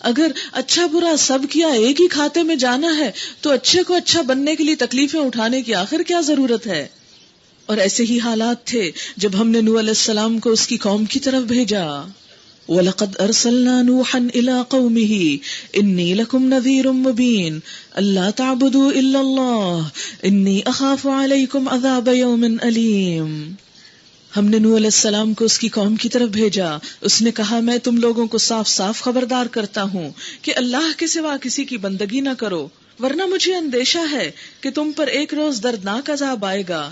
اگر اچھا برا سب کیا ایک ہی کھاتے میں جانا ہے تو اچھے کو اچھا بننے کے لیے تکلیفیں اٹھانے کی آخر کیا ضرورت ہے؟ اور ایسے ہی حالات تھے جب ہم نے نوح علیہ السلام کو اس کی قوم کی طرف بھیجا. وَلَقَدْ أَرْسَلْنَا نُوحًا إِلَىٰ قَوْمِهِ إِنِّي لَكُمْ نَذِيرٌ مُّبِينٌ أَلَّا تَعْبُدُوا إِلَّا اللَّهَ إِنِّي أَخَافُ عَلَيْكُمْ عَذَابَ يَوْمٍ أَلِيمٍ. ہم نے نوح علیہ السلام کو اس کی قوم کی طرف بھیجا. اس نے کہا میں تم لوگوں کو صاف صاف خبردار کرتا ہوں کہ اللہ کے سوا کسی کی بندگی نہ کرو، ورنہ مجھے اندیشہ ہے کہ تم پر ایک روز دردناک عذاب آئے گا.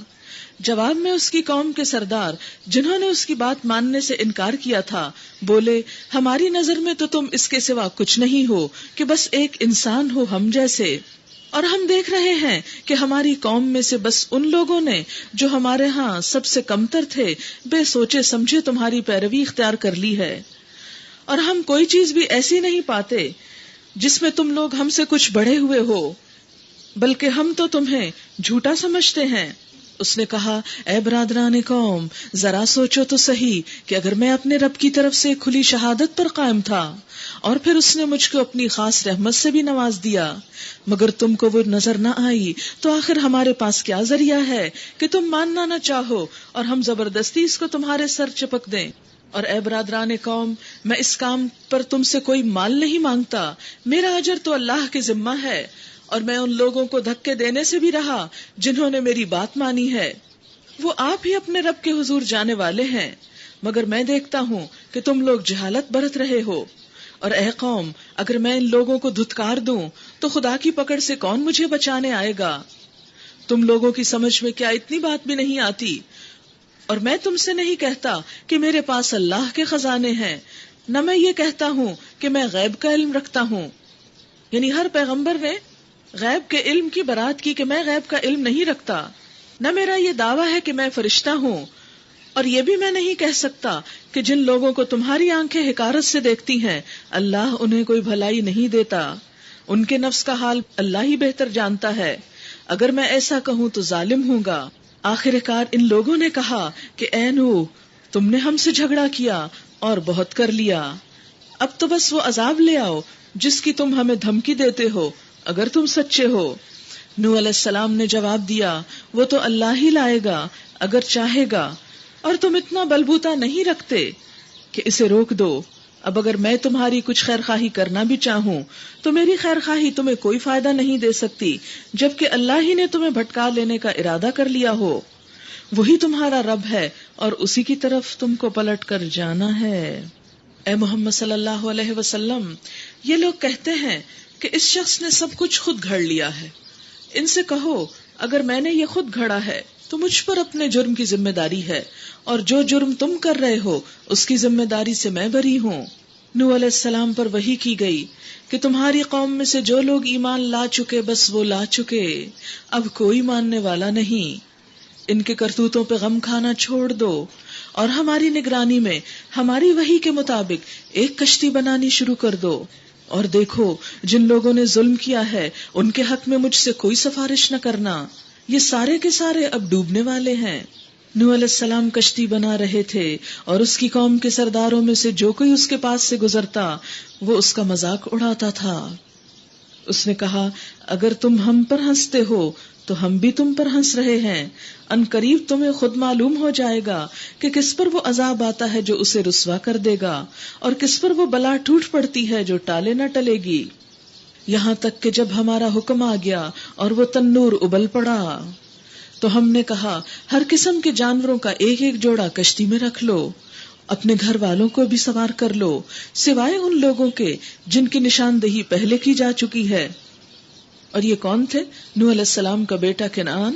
جواب میں اس کی قوم کے سردار جنہوں نے اس کی بات ماننے سے انکار کیا تھا بولے ہماری نظر میں تو تم اس کے سوا کچھ نہیں ہو کہ بس ایک انسان ہو ہم جیسے، اور ہم دیکھ رہے ہیں کہ ہماری قوم میں سے بس ان لوگوں نے جو ہمارے ہاں سب سے کمتر تھے بے سوچے سمجھے تمہاری پیروی اختیار کر لی ہے. اور ہم کوئی چیز بھی ایسی نہیں پاتے جس میں تم لوگ ہم سے کچھ بڑھے ہوئے ہو، بلکہ ہم تو تمہیں جھوٹا سمجھتے ہیں۔ اس نے کہا، اے برادران قوم، ذرا سوچو تو صحیح کہ اگر میں اپنے رب کی طرف سے کھلی شہادت پر قائم تھا اور پھر اس نے مجھ کو اپنی خاص رحمت سے بھی نواز دیا، مگر تم کو وہ نظر نہ آئی، تو آخر ہمارے پاس کیا ذریعہ ہے کہ تم ماننا نہ چاہو اور ہم زبردستی اس کو تمہارے سر چپک دیں۔ اور اے برادران قوم، میں اس کام پر تم سے کوئی مال نہیں مانگتا، میرا اجر تو اللہ کے ذمہ ہے، اور میں ان لوگوں کو دھکے دینے سے بھی رہا جنہوں نے میری بات مانی ہے۔ وہ آپ ہی اپنے رب کے حضور جانے والے ہیں، مگر میں دیکھتا ہوں کہ تم لوگ جہالت برت رہے ہو۔ اور اے قوم، اگر میں ان لوگوں کو دھتکار دوں تو خدا کی پکڑ سے کون مجھے بچانے آئے گا؟ تم لوگوں کی سمجھ میں کیا اتنی بات بھی نہیں آتی؟ اور میں تم سے نہیں کہتا کہ میرے پاس اللہ کے خزانے ہیں، نہ میں یہ کہتا ہوں کہ میں غیب کا علم رکھتا ہوں۔ یعنی ہر پیغمبر نے غیب کے علم کی برات کی کہ میں غیب کا علم نہیں رکھتا، نہ میرا یہ دعویٰ ہے کہ میں فرشتہ ہوں، اور یہ بھی میں نہیں کہہ سکتا کہ جن لوگوں کو تمہاری آنکھیں حقارت سے دیکھتی ہیں اللہ انہیں کوئی بھلائی نہیں دیتا، ان کے نفس کا حال اللہ ہی بہتر جانتا ہے، اگر میں ایسا کہوں تو ظالم ہوں گا۔ آخر کار ان لوگوں نے کہا کہ اے نوح، تم نے ہم سے جھگڑا کیا اور بہت کر لیا، اب تو بس وہ عذاب لے آؤ جس کی تم ہمیں دھمکی دیتے ہو اگر تم سچے ہو۔ نوح علیہ السلام نے جواب دیا، وہ تو اللہ ہی لائے گا اگر چاہے گا، اور تم اتنا بلبوتا نہیں رکھتے کہ اسے روک دو۔ اب اگر میں تمہاری کچھ خیر خواہی کرنا بھی چاہوں تو میری خیر خواہی تمہیں کوئی فائدہ نہیں دے سکتی، جبکہ اللہ ہی نے تمہیں بھٹکا لینے کا ارادہ کر لیا ہو۔ وہی تمہارا رب ہے اور اسی کی طرف تم کو پلٹ کر جانا ہے۔ اے محمد صلی اللہ علیہ وسلم، یہ لوگ کہتے ہیں کہ اس شخص نے سب کچھ خود گھڑ لیا ہے، ان سے کہو اگر میں نے یہ خود گھڑا ہے تو مجھ پر اپنے جرم کی ذمہ داری ہے، اور جو جرم تم کر رہے ہو اس کی ذمہ داری سے میں بری ہوں۔ نوح علیہ السلام پر وحی کی گئی کہ تمہاری قوم میں سے جو لوگ ایمان لا چکے بس وہ لا چکے، اب کوئی ماننے والا نہیں، ان کے کرتوتوں پہ غم کھانا چھوڑ دو، اور ہماری نگرانی میں ہماری وحی کے مطابق ایک کشتی بنانی شروع کر دو، اور دیکھو جن لوگوں نے ظلم کیا ہے ان کے حق میں مجھ سے کوئی سفارش نہ کرنا، یہ سارے کے سارے اب ڈوبنے والے ہیں۔ نوح علیہ السلام کشتی بنا رہے تھے اور اس کی قوم کے سرداروں میں سے جو کوئی اس کے پاس سے گزرتا وہ اس کا مذاق اڑاتا تھا۔ اس نے کہا، اگر تم ہم پر ہنستے ہو تو ہم بھی تم پر ہنس رہے ہیں، ان قریب تمہیں خود معلوم ہو جائے گا کہ کس پر وہ عذاب آتا ہے جو اسے رسوا کر دے گا، اور کس پر وہ بلا ٹوٹ پڑتی ہے جو ٹالے نہ ٹلے گی، یہاں تک کہ جب ہمارا حکم آ گیا اور وہ تنور ابل پڑا تو ہم نے کہا ہر قسم کے جانوروں کا ایک ایک جوڑا کشتی میں رکھ لو، اپنے گھر والوں کو بھی سوار کر لو، سوائے ان لوگوں کے جن کی نشاندہی پہلے کی جا چکی ہے۔ اور یہ کون تھے؟ نوح علیہ السلام کا بیٹا کنعان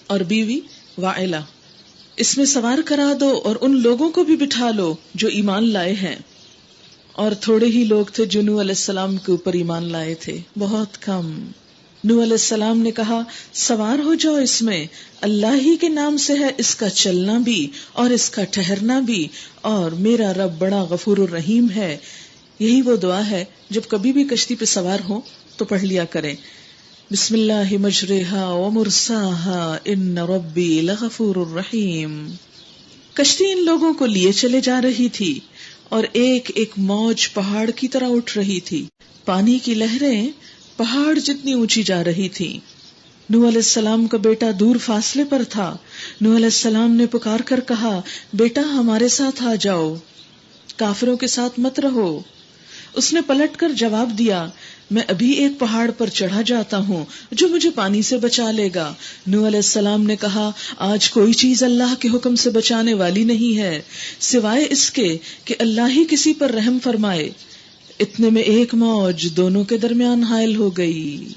اور بیوی وائلہ، اس میں سوار کرا دو اور ان لوگوں کو بھی بٹھا لو جو ایمان لائے ہیں۔ اور تھوڑے ہی لوگ تھے جو نوح علیہ السلام کے اوپر ایمان لائے تھے، بہت کم۔ نوح علیہ السلام نے کہا، سوار ہو جاؤ اس میں، اللہ ہی کے نام سے ہے اس کا چلنا بھی اور اس کا ٹھہرنا بھی، اور میرا رب بڑا غفور الرحیم ہے۔ یہی وہ دعا ہے جب کبھی بھی کشتی پہ سوار ہو تو پڑھ لیا کریں، بسم اللہ مجریہا ومرساہا ان ربی لغفور الرحیم۔ کشتی ان لوگوں کو لیے چلے جا رہی تھی اور ایک ایک موج پہاڑ کی طرح اٹھ رہی تھی، پانی کی لہریں پہاڑ جتنی اونچی جا رہی تھی۔ نوح علیہ السلام کا بیٹا دور فاصلے پر تھا۔ نوح علیہ السلام نے پکار کر کہا، بیٹا ہمارے ساتھ آ جاؤ، کافروں کے ساتھ مت رہو۔ اس نے پلٹ کر جواب دیا، میں ابھی ایک پہاڑ پر چڑھا جاتا ہوں جو مجھے پانی سے بچا لے گا۔ نوح علیہ السلام نے کہا، آج کوئی چیز اللہ کے حکم سے بچانے والی نہیں ہے سوائے اس کے کہ اللہ ہی کسی پر رحم فرمائے۔ اتنے میں ایک موج دونوں کے درمیان حائل ہو گئی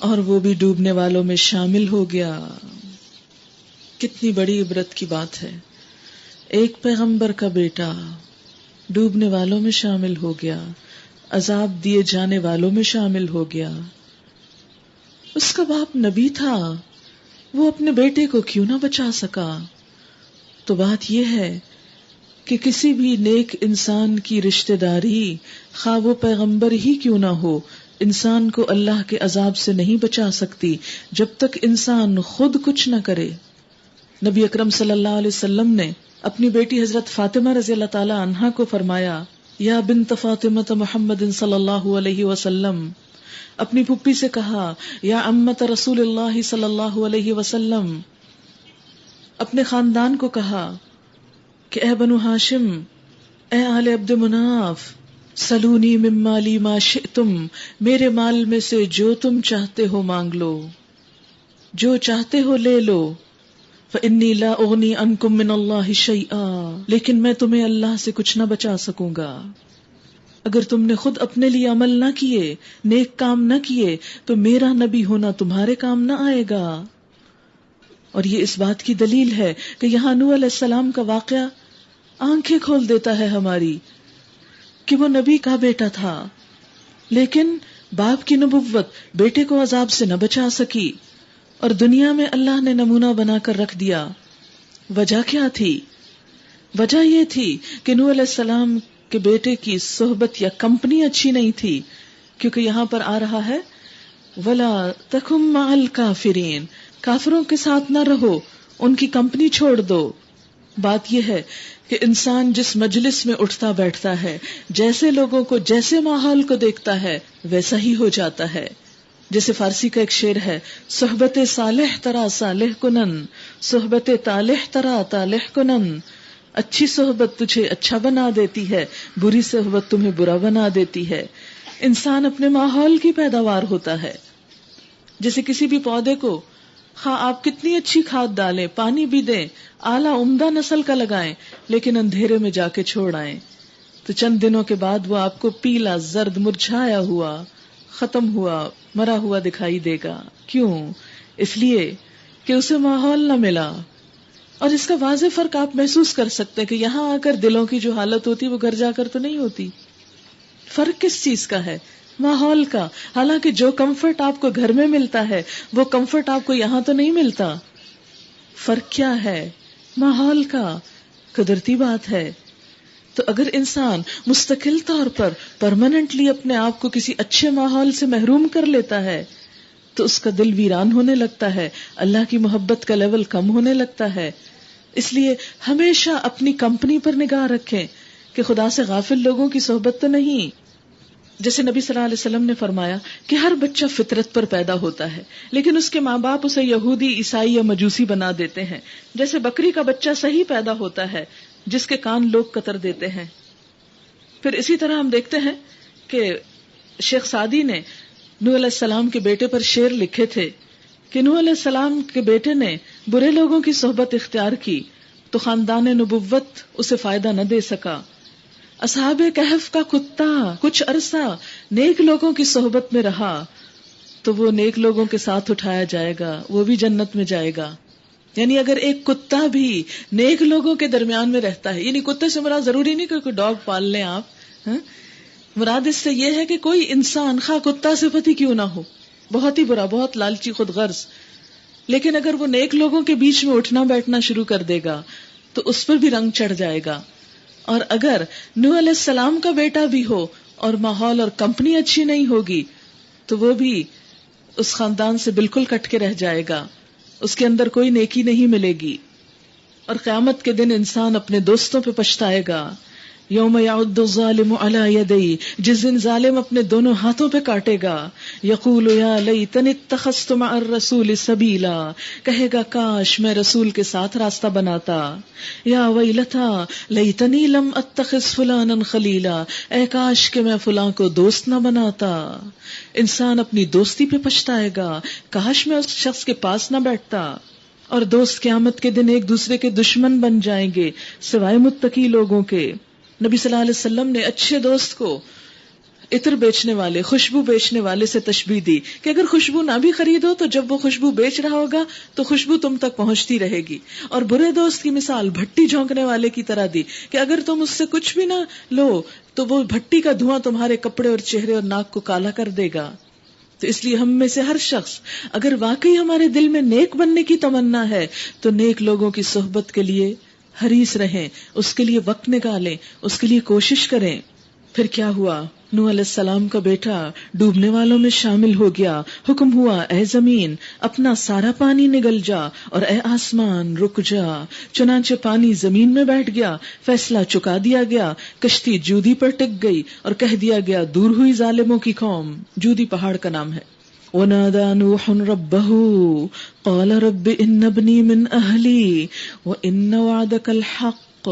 اور وہ بھی ڈوبنے والوں میں شامل ہو گیا۔ کتنی بڑی عبرت کی بات ہے، ایک پیغمبر کا بیٹا ڈوبنے والوں میں شامل ہو گیا، عذاب دیے جانے والوں میں شامل ہو گیا۔ اس کا باپ نبی تھا، وہ اپنے بیٹے کو کیوں نہ بچا سکا؟ تو بات یہ ہے کہ کسی بھی نیک انسان کی رشتہ داری خواہ وہ پیغمبر ہی کیوں نہ ہو انسان کو اللہ کے عذاب سے نہیں بچا سکتی جب تک انسان خود کچھ نہ کرے. نبی اکرم صلی اللہ علیہ وسلم نے اپنی بیٹی حضرت فاطمہ رضی اللہ تعالی عنہا کو فرمایا یا بنت فاطمہ محمد صلی اللہ علیہ وسلم. اپنی پھپھی سے کہا یا امت رسول اللہ صلی اللہ علیہ وسلم. اپنے خاندان کو کہا کہ اے بنو ہاشم، اے آل عبد مناف، سلونی من مالی ما شئتم، میرے مال میں سے جو تم چاہتے ہو مانگ لو، جو چاہتے ہو لے لو. فإنی لا اغنی عنکم من اللہ شیئا، لیکن میں تمہیں اللہ سے کچھ نہ بچا سکوں گا. اگر تم نے خود اپنے لیے عمل نہ کیے، نیک کام نہ کیے، تو میرا نبی ہونا تمہارے کام نہ آئے گا. اور یہ اس بات کی دلیل ہے کہ یہاں نوح علیہ السلام کا واقعہ آنکھیں کھول دیتا ہے ہماری کہ وہ نبی کا بیٹا تھا، لیکن باپ کی نبوت بیٹے کو عذاب سے نہ بچا سکی، اور دنیا میں اللہ نے نمونہ بنا کر رکھ دیا. وجہ کیا تھی؟ وجہ یہ تھی کہ نوح علیہ السلام کے بیٹے کی صحبت یا کمپنی اچھی نہیں تھی، کیونکہ یہاں پر آ رہا ہے وَلَا تَكُن مَعَ الْكَافِرِينَ، کافروں کے ساتھ نہ رہو، ان کی کمپنی چھوڑ دو. بات یہ ہے کہ انسان جس مجلس میں اٹھتا بیٹھتا ہے، جیسے لوگوں کو، جیسے ماحول کو دیکھتا ہے، ویسا ہی ہو جاتا ہے. جیسے فارسی کا ایک شعر ہے، صحبت صالح ترا صالح کنن، صحبت طالح ترا طالح کنن. اچھی صحبت تجھے اچھا بنا دیتی ہے، بری صحبت تمہیں برا بنا دیتی ہے. انسان اپنے ماحول کی پیداوار ہوتا ہے. جیسے کسی بھی پودے کو خواہ آپ کتنی اچھی کھاد ڈالیں، پانی بھی دیں، اعلیٰ عمدہ نسل کا لگائیں، لیکن اندھیرے میں جا کے چھوڑ آئیں تو چند دنوں کے بعد وہ آپ کو پیلا، زرد، مرجھایا ہوا، ختم ہوا، مرا ہوا دکھائی دے گا. کیوں؟ اس لیے کہ اسے ماحول نہ ملا. اور اس کا واضح فرق آپ محسوس کر سکتے ہیں کہ یہاں آ کر دلوں کی جو حالت ہوتی وہ گھر جا کر تو نہیں ہوتی. فرق کس چیز کا ہے؟ ماحول کا. حالانکہ جو کمفرٹ آپ کو گھر میں ملتا ہے وہ کمفرٹ آپ کو یہاں تو نہیں ملتا. فرق کیا ہے؟ ماحول کا. قدرتی بات ہے. تو اگر انسان مستقل طور پر پرماننٹلی اپنے آپ کو کسی اچھے ماحول سے محروم کر لیتا ہے تو اس کا دل ویران ہونے لگتا ہے، اللہ کی محبت کا لیول کم ہونے لگتا ہے. اس لیے ہمیشہ اپنی کمپنی پر نگاہ رکھیں کہ خدا سے غافل لوگوں کی صحبت تو نہیں. جیسے نبی صلی اللہ علیہ وسلم نے فرمایا کہ ہر بچہ فطرت پر پیدا ہوتا ہے، لیکن اس کے ماں باپ اسے یہودی، عیسائی یا مجوسی بنا دیتے ہیں. جیسے بکری کا بچہ صحیح پیدا ہوتا ہے جس کے کان لوگ قطر دیتے ہیں. پھر اسی طرح ہم دیکھتے ہیں کہ شیخ سعدی نے نوح علیہ السلام کے بیٹے پر شعر لکھے تھے کہ نوح علیہ السلام کے بیٹے نے برے لوگوں کی صحبت اختیار کی تو خاندان نبوت اسے فائدہ نہ دے سکا. اصحاب کہف کا کتا کچھ عرصہ نیک لوگوں کی صحبت میں رہا تو وہ نیک لوگوں کے ساتھ اٹھایا جائے گا، وہ بھی جنت میں جائے گا. یعنی اگر ایک کتا بھی نیک لوگوں کے درمیان میں رہتا ہے، یعنی کتے سے مراد ضروری نہیں کہ کوئی ڈاگ پال لیں آپ، مراد اس سے یہ ہے کہ کوئی انسان خواہ کتا صفت ہی کیوں نہ ہو، بہت ہی برا، بہت لالچی، خود غرض، لیکن اگر وہ نیک لوگوں کے بیچ میں اٹھنا بیٹھنا شروع کر دے گا تو اس پر بھی رنگ چڑھ جائے گا. اور اگر نوح علیہ السلام کا بیٹا بھی ہو اور ماحول اور کمپنی اچھی نہیں ہوگی تو وہ بھی اس خاندان سے بالکل کٹ کے رہ جائے گا، اس کے اندر کوئی نیکی نہیں ملے گی. اور قیامت کے دن انسان اپنے دوستوں پہ پچھتائے گا. یوم یعض الظالم علی یدیہ، جس دن ظالم اپنے دونوں ہاتھوں پہ کاٹے گا. یقول یا لیتنی اتخذت مع الرسول سبیلا، کہے گا کاش میں رسول کے ساتھ راستہ بناتا. یا ویلتا لیتنی لم اتخذ فلانا خلیلا، اے کاش کہ میں فلاں کو دوست نہ بناتا. انسان اپنی دوستی پہ پچھتائے گا، کاش میں اس شخص کے پاس نہ بیٹھتا. اور دوست قیامت کے دن ایک دوسرے کے دشمن بن جائیں گے سوائے متقی لوگوں کے. نبی صلی اللہ علیہ وسلم نے اچھے دوست کو عطر بیچنے والے، خوشبو بیچنے والے سے تشبیہ دی کہ اگر خوشبو نہ بھی خریدو تو جب وہ خوشبو بیچ رہا ہوگا تو خوشبو تم تک پہنچتی رہے گی. اور برے دوست کی مثال بھٹی جھونکنے والے کی طرح دی کہ اگر تم اس سے کچھ بھی نہ لو تو وہ بھٹی کا دھواں تمہارے کپڑے اور چہرے اور ناک کو کالا کر دے گا. تو اس لیے ہم میں سے ہر شخص اگر واقعی ہمارے دل میں نیک بننے کی تمنا ہے تو نیک لوگوں کی صحبت کے لیے حریص رہیں، اس کے لیے وقت نکالیں، اس کے لیے کوشش کریں. پھر کیا ہوا؟ نوح علیہ السلام کا بیٹا ڈوبنے والوں میں شامل ہو گیا. حکم ہوا اے زمین اپنا سارا پانی نگل جا اور اے آسمان رک جا. چنانچہ پانی زمین میں بیٹھ گیا، فیصلہ چکا دیا گیا، کشتی جودی پر ٹک گئی اور کہہ دیا گیا دور ہوئی ظالموں کی قوم. جودی پہاڑ کا نام ہے. وَنَادَى نُوحٌ رَبَّهُ قَالَ رَبِّ إِنَّ ابْنِي مِنْ أَهْلِي وَإِنَّ وَعْدَكَ الْحَقُّ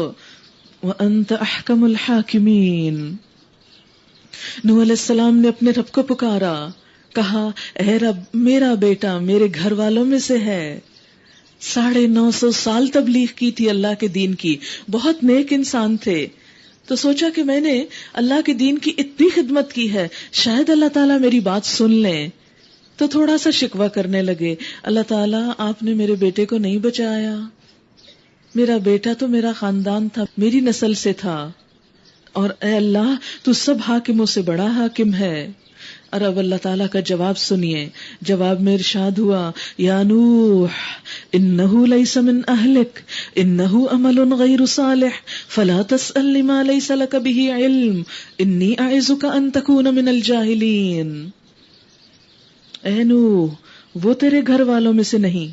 وَأَنْتَ أَحْكَمُ الْحَاكِمِينَ. نوح علیہ السلام نے اپنے رب کو پکارا، کہا اے رب میرا بیٹا میرے گھر والوں میں سے ہے. 950 سال تبلیغ کی تھی اللہ کے دین کی، بہت نیک انسان تھے. تو سوچا کہ میں نے اللہ کے دین کی اتنی خدمت کی ہے، شاید اللہ تعالیٰ میری بات سن لیں. تو تھوڑا سا شکوہ کرنے لگے، اللہ تعالیٰ آپ نے میرے بیٹے کو نہیں بچایا، میرا بیٹا تو میرا خاندان تھا، میری نسل سے تھا، اور اے اللہ تو سب حاکموں سے بڑا حاکم ہے. اور اب اللہ تعالیٰ کا جواب سنیے. جواب میں ارشاد ہوا یا نوح انہ لیس من اہلک انہ عمل غیر صالح فلا تسأل لما لیس لک بہ علم انی اعظک ان تکون من الجاہلین. اے نوح وہ تیرے گھر والوں میں سے نہیں،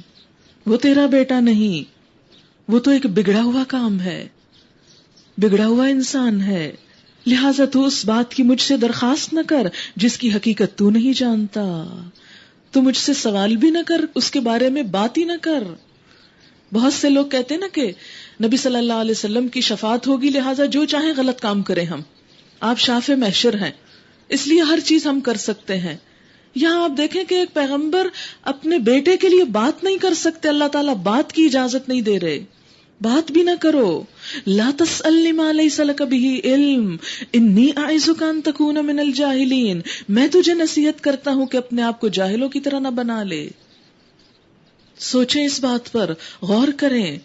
وہ تیرا بیٹا نہیں، وہ تو ایک بگڑا ہوا کام ہے، بگڑا ہوا انسان ہے، لہٰذا تو اس بات کی مجھ سے درخواست نہ کر جس کی حقیقت تو نہیں جانتا. تو مجھ سے سوال بھی نہ کر، اس کے بارے میں بات ہی نہ کر. بہت سے لوگ کہتے ہیں نا کہ نبی صلی اللہ علیہ وسلم کی شفاعت ہوگی لہٰذا جو چاہیں غلط کام کریں ہم. آپ شافع محشر ہیں اس لیے ہر چیز ہم کر سکتے ہیں. یہاں آپ دیکھیں کہ ایک پیغمبر اپنے بیٹے کے لیے بات نہیں کر سکتے، اللہ تعالیٰ بات کی اجازت نہیں دے رہے. بات بھی نہ کرو. لا تسأل ما لیس لک بہ علم انی اعظک ان تکون من الجاہلین. میں تجھے نصیحت کرتا ہوں کہ اپنے آپ کو جاہلوں کی طرح نہ بنا لے. سوچیں اس بات پر، غور کریں.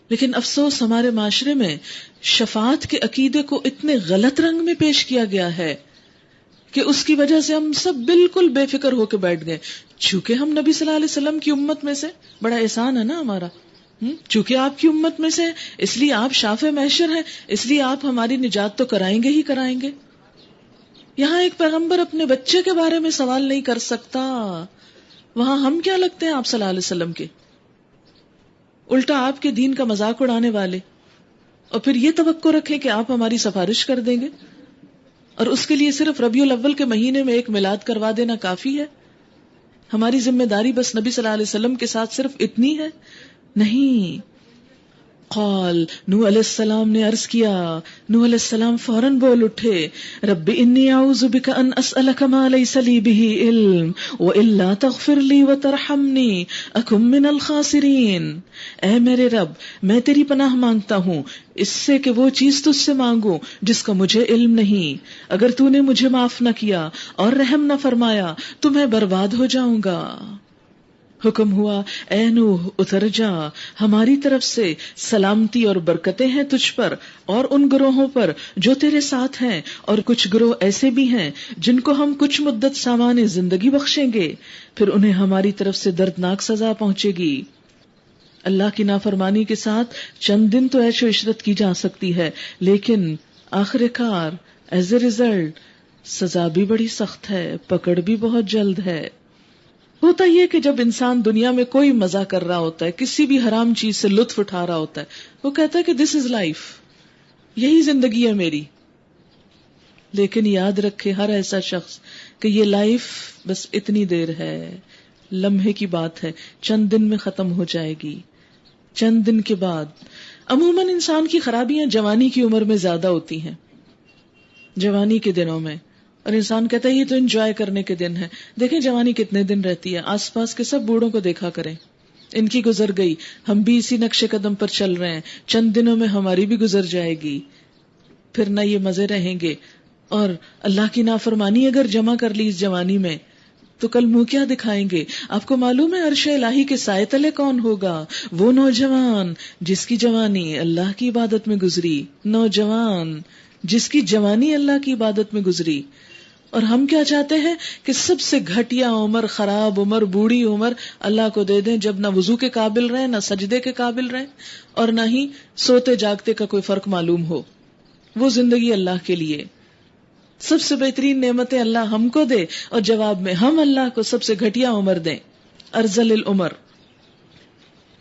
لیکن افسوس ہمارے معاشرے میں شفاعت کے عقیدے کو اتنے غلط رنگ میں پیش کیا گیا ہے کہ اس کی وجہ سے ہم سب بالکل بے فکر ہو کے بیٹھ گئے. چونکہ ہم نبی صلی اللہ علیہ وسلم کی امت میں سے، بڑا احسان ہے نا ہمارا، چونکہ آپ کی امت میں سے اس لیے آپ شافع محشر ہیں، اس لیے آپ ہماری نجات تو کرائیں گے ہی کرائیں گے. یہاں ایک پیغمبر اپنے بچے کے بارے میں سوال نہیں کر سکتا، وہاں ہم کیا لگتے ہیں آپ صلی اللہ علیہ وسلم کے؟ الٹا آپ کے دین کا مذاق اڑانے والے، اور پھر یہ توقع رکھیں کہ آپ ہماری سفارش کر دیں گے، اور اس کے لیے صرف ربیع الاول کے مہینے میں ایک میلاد کروا دینا کافی ہے. ہماری ذمہ داری بس نبی صلی اللہ علیہ وسلم کے ساتھ صرف اتنی ہے؟ نہیں. قال نوح علیہ السلام نے عرض کیا، نوح علیہ السلام فوراً بول اٹھے، رب انی اعوذ بک ان اسألک ما لیس لی بہ علم والا تغفر لی وترحمنی اکن من الخاسرین. اے میرے رب میں تیری پناہ مانگتا ہوں اس سے کہ وہ چیز تجھ سے مانگوں جس کا مجھے علم نہیں. اگر تو نے مجھے معاف نہ کیا اور رحم نہ فرمایا تو میں برباد ہو جاؤں گا. حکم ہوا اے نوح اتر جا، ہماری طرف سے سلامتی اور برکتیں ہیں تجھ پر اور ان گروہوں پر جو تیرے ساتھ ہیں، اور کچھ گروہ ایسے بھی ہیں جن کو ہم کچھ مدت سامان زندگی بخشیں گے، پھر انہیں ہماری طرف سے دردناک سزا پہنچے گی. اللہ کی نافرمانی کے ساتھ چند دن تو عیش و عشرت کی جا سکتی ہے، لیکن آخر کار ایز اے ریزلٹ سزا بھی بڑی سخت ہے، پکڑ بھی بہت جلد ہے. ہوتا یہ کہ جب انسان دنیا میں کوئی مزہ کر رہا ہوتا ہے، کسی بھی حرام چیز سے لطف اٹھا رہا ہوتا ہے، وہ کہتا ہے کہ دس از لائف، یہی زندگی ہے میری. لیکن یاد رکھے ہر ایسا شخص کہ یہ لائف بس اتنی دیر ہے، لمحے کی بات ہے، چند دن میں ختم ہو جائے گی. چند دن کے بعد عموماً انسان کی خرابیاں جوانی کی عمر میں زیادہ ہوتی ہیں، جوانی کے دنوں میں، اور انسان کہتا ہے یہ تو انجوائے کرنے کے دن ہے. دیکھیں جوانی کتنے دن رہتی ہے، آس پاس کے سب بوڑھوں کو دیکھا کریں، ان کی گزر گئی، ہم بھی اسی نقش قدم پر چل رہے ہیں، چند دنوں میں ہماری بھی گزر جائے گی، پھر نہ یہ مزے رہیں گے. اور اللہ کی نافرمانی اگر جمع کر لی اس جوانی میں تو کل منہ کیا دکھائیں گے؟ آپ کو معلوم ہے عرش الہی کے سائے تلے کون ہوگا؟ وہ نوجوان جس کی جوانی اللہ کی عبادت میں گزری، نوجوان جس کی جوانی اللہ کی عبادت میں گزری. اور ہم کیا چاہتے ہیں کہ سب سے گھٹیا عمر، خراب عمر، بوڑھی عمر اللہ کو دے دیں، جب نہ وضو کے قابل رہیں، نہ سجدے کے قابل رہیں، اور نہ ہی سوتے جاگتے کا کوئی فرق معلوم ہو. وہ زندگی اللہ کے لیے. سب سے بہترین نعمتیں اللہ ہم کو دے اور جواب میں ہم اللہ کو سب سے گھٹیا عمر دیں، ارذل العمر.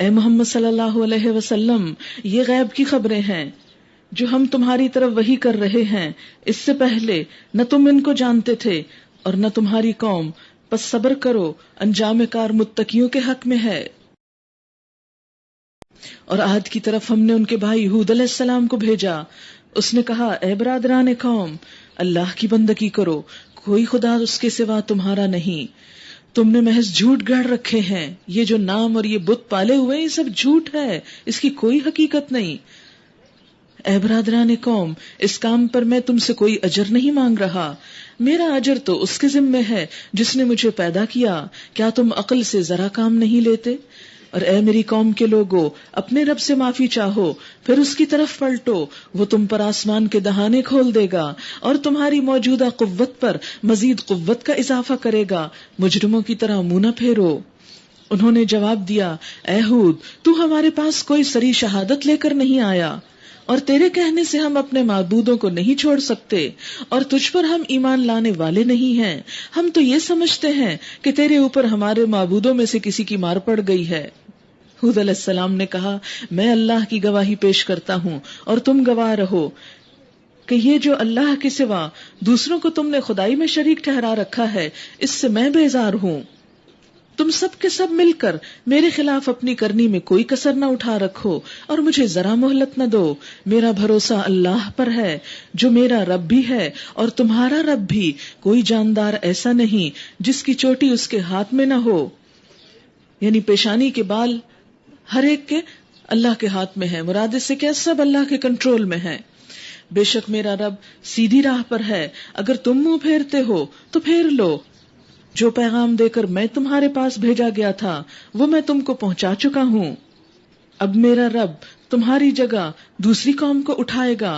اے محمد صلی اللہ علیہ وسلم، یہ غیب کی خبریں ہیں جو ہم تمہاری طرف وحی کر رہے ہیں. اس سے پہلے نہ تم ان کو جانتے تھے اور نہ تمہاری قوم، پس صبر کرو، انجام کار متقیوں کے حق میں ہے. اور عاد کی طرف ہم نے ان کے بھائی ہود علیہ السلام کو بھیجا. اس نے کہا، اے برادران قوم، اللہ کی بندگی کرو، کوئی خدا اس کے سوا تمہارا نہیں. تم نے محض جھوٹ گڑھ رکھے ہیں. یہ جو نام اور یہ بت پالے ہوئے یہ سب جھوٹ ہے، اس کی کوئی حقیقت نہیں. اے برادران قوم، اس کام پر میں تم سے کوئی اجر نہیں مانگ رہا، میرا اجر تو اس کے ذمے ہے جس نے مجھے پیدا کیا. کیا تم عقل سے ذرا کام نہیں لیتے؟ اور اے میری قوم کے لوگوں، اپنے رب سے معافی چاہو، پھر اس کی طرف پلٹو، وہ تم پر آسمان کے دہانے کھول دے گا اور تمہاری موجودہ قوت پر مزید قوت کا اضافہ کرے گا. مجرموں کی طرح منہ نہ پھیرو. انہوں نے جواب دیا، اے ہود، تو ہمارے پاس کوئی سری شہادت لے کر نہیں آیا، اور تیرے کہنے سے ہم اپنے معبودوں کو نہیں چھوڑ سکتے، اور تجھ پر ہم ایمان لانے والے نہیں ہیں. ہم تو یہ سمجھتے ہیں کہ تیرے اوپر ہمارے معبودوں میں سے کسی کی مار پڑ گئی ہے. ہود علیہ السلام نے کہا، میں اللہ کی گواہی پیش کرتا ہوں اور تم گواہ رہو کہ یہ جو اللہ کے سوا دوسروں کو تم نے خدائی میں شریک ٹھہرا رکھا ہے، اس سے میں بیزار ہوں. تم سب کے سب مل کر میرے خلاف اپنی کرنی میں کوئی کسر نہ اٹھا رکھو اور مجھے ذرا مہلت نہ دو. میرا بھروسہ اللہ پر ہے جو میرا رب بھی ہے اور تمہارا رب بھی. کوئی جاندار ایسا نہیں جس کی چوٹی اس کے ہاتھ میں نہ ہو. یعنی پیشانی کے بال ہر ایک کے اللہ کے ہاتھ میں ہے. مراد اس سے کیا؟ سب اللہ کے کنٹرول میں ہے. بے شک میرا رب سیدھی راہ پر ہے، اگر تم منہ پھیرتے ہو تو پھیر لو. جو پیغام دے کر میں تمہارے پاس بھیجا گیا تھا وہ میں تم کو پہنچا چکا ہوں. اب میرا رب تمہاری جگہ دوسری قوم کو اٹھائے گا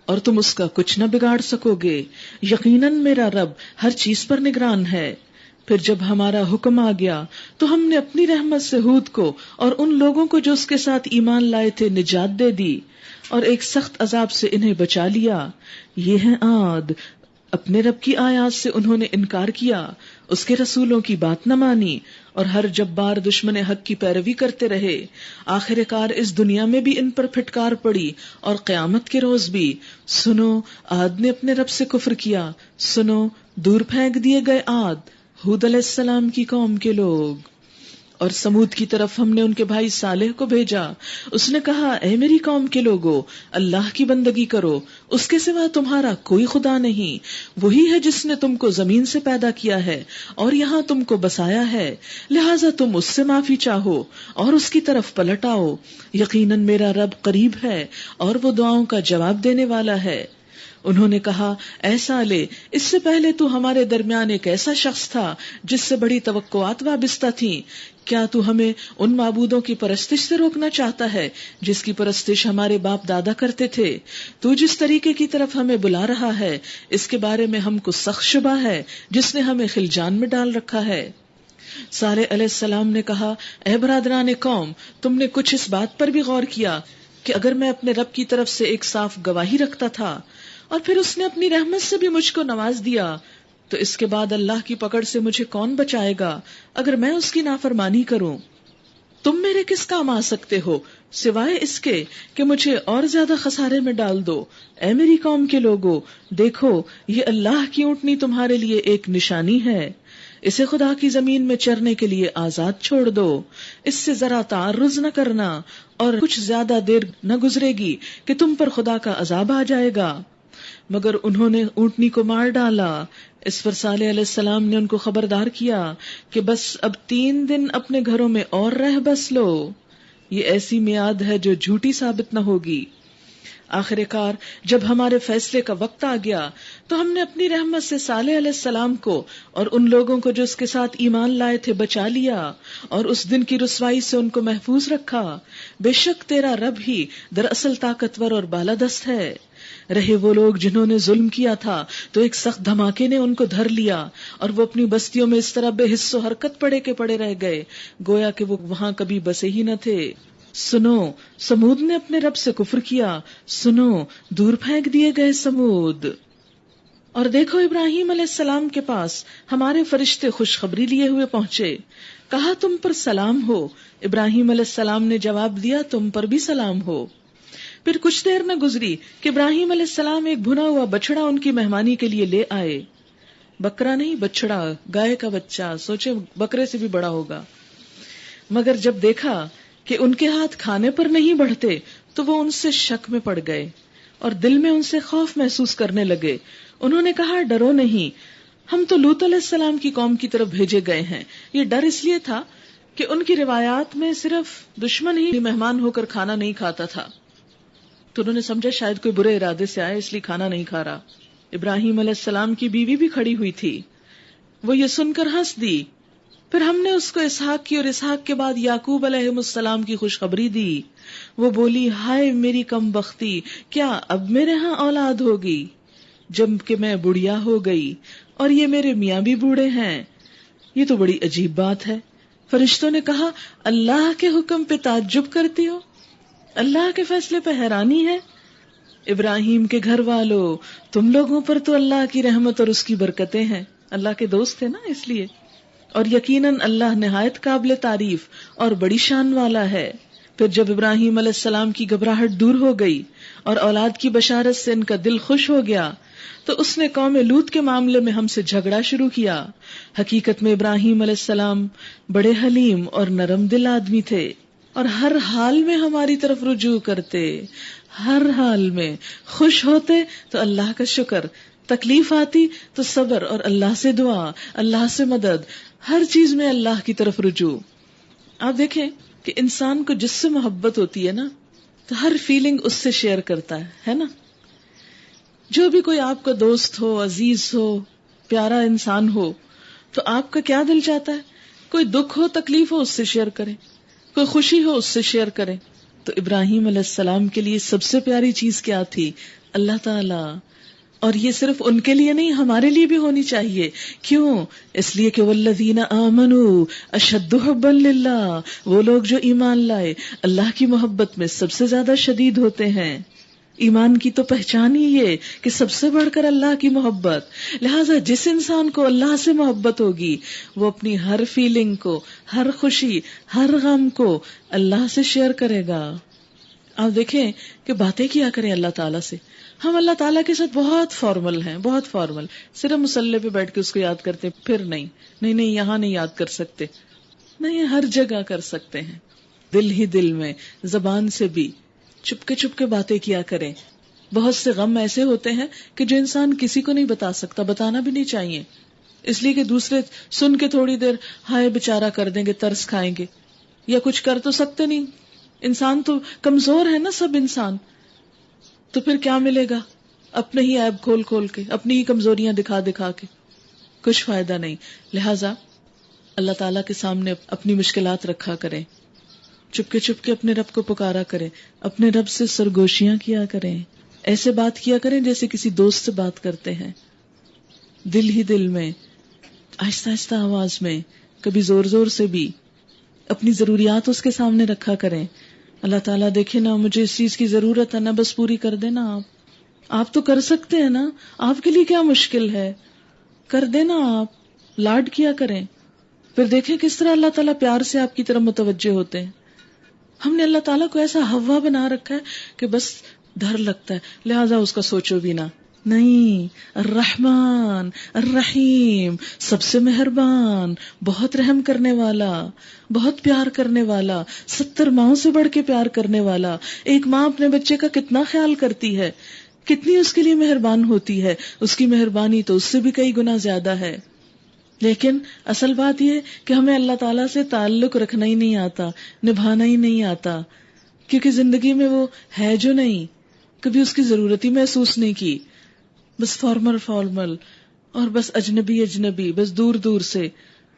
اور تم اس کا کچھ نہ بگاڑ سکو گے. یقیناً میرا رب ہر چیز پر نگران ہے. پھر جب ہمارا حکم آ گیا تو ہم نے اپنی رحمت سے ہود کو اور ان لوگوں کو جو اس کے ساتھ ایمان لائے تھے نجات دے دی اور ایک سخت عذاب سے انہیں بچا لیا. یہ ہیں عاد، اپنے رب کی آیات سے انہوں نے انکار کیا، اس کے رسولوں کی بات نہ مانی اور ہر جبار دشمن حق کی پیروی کرتے رہے. آخر کار اس دنیا میں بھی ان پر پھٹکار پڑی اور قیامت کے روز بھی. سنو، عاد نے اپنے رب سے کفر کیا. سنو، دور پھینک دیے گئے عاد، ہود علیہ السلام کی قوم کے لوگ. اور سمود کی طرف ہم نے ان کے بھائی صالح کو بھیجا. اس نے کہا، اے میری قوم کے لوگو، اللہ کی بندگی کرو، اس کے سوا تمہارا کوئی خدا نہیں. وہی ہے جس نے تم کو زمین سے پیدا کیا ہے اور یہاں تم کو بسایا ہے، لہٰذا تم اس سے معافی چاہو اور اس کی طرف پلٹ آؤ. یقیناً میرا رب قریب ہے اور وہ دعاؤں کا جواب دینے والا ہے. انہوں نے کہا، اے صالح، اس سے پہلے تو ہمارے درمیان ایک ایسا شخص تھا جس سے بڑی توقعات وابستہ تھیں. کیا تو ہمیں ان معبودوں کی پرستش سے روکنا چاہتا ہے جس کی پرستش ہمارے باپ دادا کرتے تھے؟ تو جس طریقے کی طرف ہمیں بلا رہا ہے اس کے بارے میں ہم کو سخت شبہ ہے جس نے ہمیں خلجان میں ڈال رکھا ہے. صالح علیہ السلام نے کہا، اے برادران قوم، تم نے کچھ اس بات پر بھی غور کیا کہ اگر میں اپنے رب کی طرف سے ایک صاف گواہی رکھتا تھا اور پھر اس نے اپنی رحمت سے بھی مجھ کو نواز دیا، تو اس کے بعد اللہ کی پکڑ سے مجھے کون بچائے گا اگر میں اس کی نافرمانی کروں؟ تم میرے کس کام آ سکتے ہو سوائے اس کے کہ مجھے اور زیادہ خسارے میں ڈال دو. اے میری قوم کے لوگو، دیکھو، یہ اللہ کی اونٹنی تمہارے لیے ایک نشانی ہے، اسے خدا کی زمین میں چرنے کے لیے آزاد چھوڑ دو. اس سے ذرا تعرض نہ کرنا اور کچھ زیادہ دیر نہ گزرے گی کہ تم پر خدا کا عذاب آ جائے گا. مگر انہوں نے اونٹنی کو مار ڈالا. اس پر صالح علیہ السلام نے ان کو خبردار کیا کہ بس اب 3 دن اپنے گھروں میں اور رہ بس لو، یہ ایسی میعاد ہے جو جھوٹی ثابت نہ ہوگی. آخر کار جب ہمارے فیصلے کا وقت آ گیا تو ہم نے اپنی رحمت سے صالح علیہ السلام کو اور ان لوگوں کو جو اس کے ساتھ ایمان لائے تھے بچا لیا اور اس دن کی رسوائی سے ان کو محفوظ رکھا. بے شک تیرا رب ہی دراصل طاقتور اور بالادست ہے. رہے وہ لوگ جنہوں نے ظلم کیا تھا تو ایک سخت دھماکے نے ان کو دھر لیا اور وہ اپنی بستیوں میں اس طرح بے حس و حرکت پڑے کے پڑے رہ گئے گویا کہ وہ وہاں کبھی بسے ہی نہ تھے. سنو سمود نے اپنے رب سے کفر کیا، سنو دور پھینک دیے گئے سمود. اور دیکھو ابراہیم علیہ السلام کے پاس ہمارے فرشتے خوشخبری لیے ہوئے پہنچے. کہا تم پر سلام ہو. ابراہیم علیہ السلام نے جواب دیا تم پر بھی سلام ہو. پھر کچھ دیر نہ گزری کہ ابراہیم علیہ السلام ایک بھنا ہوا بچڑا ان کی مہمانی کے لیے لے آئے. بکرا نہیں، بچڑا، گائے کا بچہ، سوچے بکرے سے بھی بڑا ہوگا. مگر جب دیکھا کہ ان کے ہاتھ کھانے پر نہیں بڑھتے تو وہ ان سے شک میں پڑ گئے اور دل میں ان سے خوف محسوس کرنے لگے. انہوں نے کہا ڈرو نہیں، ہم تو لوط علیہ السلام کی قوم کی طرف بھیجے گئے ہیں. یہ ڈر اس لیے تھا کہ ان کی روایات میں صرف دشمن ہی مہمان ہو کر کھانا نہیں کھاتا تھا، تو انہوں نے سمجھا شاید کوئی برے ارادے سے آئے اس لیے کھانا نہیں کھا رہا. ابراہیم علیہ السلام کی بیوی بھی کھڑی ہوئی تھی، وہ یہ سن کر ہنس دی. پھر ہم نے اس کو اسحاق کی اور اسحاق کے بعد یعقوب علیہ السلام کی خوشخبری دی. وہ بولی ہائے میری کم بختی، کیا اب میرے ہاں اولاد ہوگی جب کہ میں بڑھیا ہو گئی اور یہ میرے میاں بھی بوڑھے ہیں؟ یہ تو بڑی عجیب بات ہے. فرشتوں نے کہا اللہ کے حکم پہ تعجب کرتی ہو، اللہ کے فیصلے پہ حیرانی ہے. ابراہیم کے گھر والوں، تم لوگوں پر تو اللہ کی رحمت اور اس کی برکتیں ہیں. اللہ کے دوست تھے نا اس لیے. اور یقیناً اللہ نہایت قابل تعریف اور بڑی شان والا ہے. پھر جب ابراہیم علیہ السلام کی گھبراہٹ دور ہو گئی اور اولاد کی بشارت سے ان کا دل خوش ہو گیا تو اس نے قوم لوط کے معاملے میں ہم سے جھگڑا شروع کیا. حقیقت میں ابراہیم علیہ السلام بڑے حلیم اور نرم دل آدمی تھے اور ہر حال میں ہماری طرف رجوع کرتے، ہر حال میں خوش ہوتے تو اللہ کا شکر، تکلیف آتی تو صبر اور اللہ سے دعا، اللہ سے مدد، ہر چیز میں اللہ کی طرف رجوع. آپ دیکھیں کہ انسان کو جس سے محبت ہوتی ہے نا تو ہر فیلنگ اس سے شیئر کرتا ہے نا. جو بھی کوئی آپ کا دوست ہو، عزیز ہو، پیارا انسان ہو تو آپ کا کیا دل چاہتا ہے کوئی دکھ ہو، تکلیف ہو، اس سے شیئر کریں، کوئی خوشی ہو اس سے شیئر کریں. تو ابراہیم علیہ السلام کے لیے سب سے پیاری چیز کیا تھی؟ اللہ تعالی. اور یہ صرف ان کے لیے نہیں، ہمارے لیے بھی ہونی چاہیے. کیوں؟ اس لیے کہ والذین آمنوا اشد حبا للہ، وہ لوگ جو ایمان لائے اللہ کی محبت میں سب سے زیادہ شدید ہوتے ہیں. ایمان کی تو پہچان ہی یہ کہ سب سے بڑھ کر اللہ کی محبت. لہذا جس انسان کو اللہ سے محبت ہوگی وہ اپنی ہر فیلنگ کو، ہر خوشی، ہر غم کو اللہ سے شیئر کرے گا. آپ دیکھیں کہ باتیں کیا کریں اللہ تعالیٰ سے. ہم اللہ تعالیٰ کے ساتھ بہت فارمل ہیں، بہت فارمل، صرف مصلی پہ بیٹھ کے اس کو یاد کرتے، پھر نہیں یہاں نہیں یاد کر سکتے، نہیں ہر جگہ کر سکتے ہیں، دل ہی دل میں، زبان سے بھی چپ کے باتیں کیا کریں. بہت سے غم ایسے ہوتے ہیں کہ جو انسان کسی کو نہیں بتا سکتا، بتانا بھی نہیں چاہیے، اس لیے کہ دوسرے سن کے تھوڑی دیر ہائے بیچارہ کر دیں گے، ترس کھائیں گے، یا کچھ کر تو سکتے نہیں. انسان تو کمزور ہے نا، سب انسان. تو پھر کیا ملے گا؟ اپنے ہی عیب کھول کے، اپنی ہی کمزوریاں دکھا کے کچھ فائدہ نہیں. لہٰذا اللہ تعالیٰ کے سامنے اپنی مشکلات رکھا کریں، چپ کے اپنے رب کو پکارا کریں، اپنے رب سے سرگوشیاں کیا کریں، ایسے بات کیا کریں جیسے کسی دوست سے بات کرتے ہیں، دل ہی دل میں، آہستہ آہستہ آواز میں، کبھی زور سے بھی. اپنی ضروریات اس کے سامنے رکھا کریں. اللہ تعالیٰ دیکھے نا مجھے اس چیز کی ضرورت ہے نا، بس پوری کر دینا. آپ تو کر سکتے ہیں نا، آپ کے لیے کیا مشکل ہے، کر دینا. آپ لاڈ کیا کریں، پھر دیکھیں کس طرح اللہ تعالیٰ پیار سے آپ کی طرف متوجہ ہوتے ہیں. ہم نے اللہ تعالیٰ کو ایسا ہوا بنا رکھا ہے کہ بس ڈر لگتا ہے، لہٰذا اس کا سوچو بھی نہ. نہیں، الرحمن الرحیم، سب سے مہربان، بہت رحم کرنے والا، بہت پیار کرنے والا، 70 ماؤں سے بڑھ کے پیار کرنے والا. ایک ماں اپنے بچے کا کتنا خیال کرتی ہے، کتنی اس کے لیے مہربان ہوتی ہے، اس کی مہربانی تو اس سے بھی کئی گنا زیادہ ہے. لیکن اصل بات یہ کہ ہمیں اللہ تعالیٰ سے تعلق رکھنا ہی نہیں آتا، نبھانا ہی نہیں آتا، کیونکہ زندگی میں وہ ہے جو نہیں. کبھی اس کی ضرورت ہی محسوس نہیں کی، بس فارمل اور بس اجنبی، بس دور دور سے.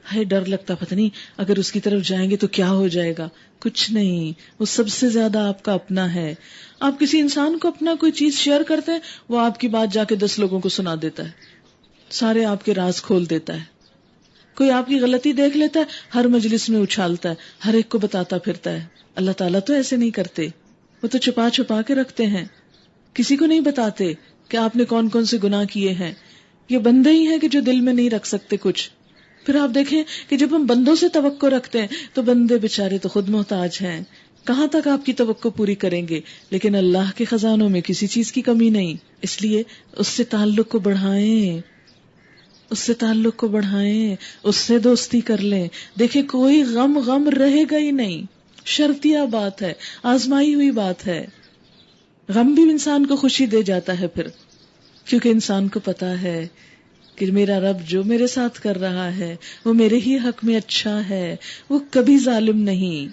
ہے ڈر لگتا پتہ نہیں اگر اس کی طرف جائیں گے تو کیا ہو جائے گا. کچھ نہیں، وہ سب سے زیادہ آپ کا اپنا ہے. آپ کسی انسان کو اپنا کوئی چیز شیئر کرتے ہیں، وہ آپ کی بات جا کے 10 لوگوں کو سنا دیتا ہے، سارے آپ کے راز کھول دیتا ہے. کوئی آپ کی غلطی دیکھ لیتا ہے، ہر مجلس میں اچھالتا ہے، ہر ایک کو بتاتا پھرتا ہے. اللہ تعالیٰ تو ایسے نہیں کرتے، وہ تو چھپا کے رکھتے ہیں، کسی کو نہیں بتاتے کہ آپ نے کون کون سے گناہ کیے ہیں. یہ بندے ہی ہیں کہ جو دل میں نہیں رکھ سکتے کچھ. پھر آپ دیکھیں کہ جب ہم بندوں سے توقع رکھتے ہیں تو بندے بےچارے تو خود محتاج ہیں، کہاں تک آپ کی توقع پوری کریں گے. لیکن اللہ کے خزانوں میں کسی چیز کی کمی نہیں، اس لیے اس سے تعلق کو بڑھائیں، اس سے دوستی کر لیں. دیکھیں کوئی غم رہے گا ہی نہیں. شرطیہ بات ہے، آزمائی ہوئی بات ہے. غم بھی انسان کو خوشی دے جاتا ہے پھر، کیونکہ انسان کو پتا ہے کہ میرا رب جو میرے ساتھ کر رہا ہے وہ میرے ہی حق میں اچھا ہے، وہ کبھی ظالم نہیں.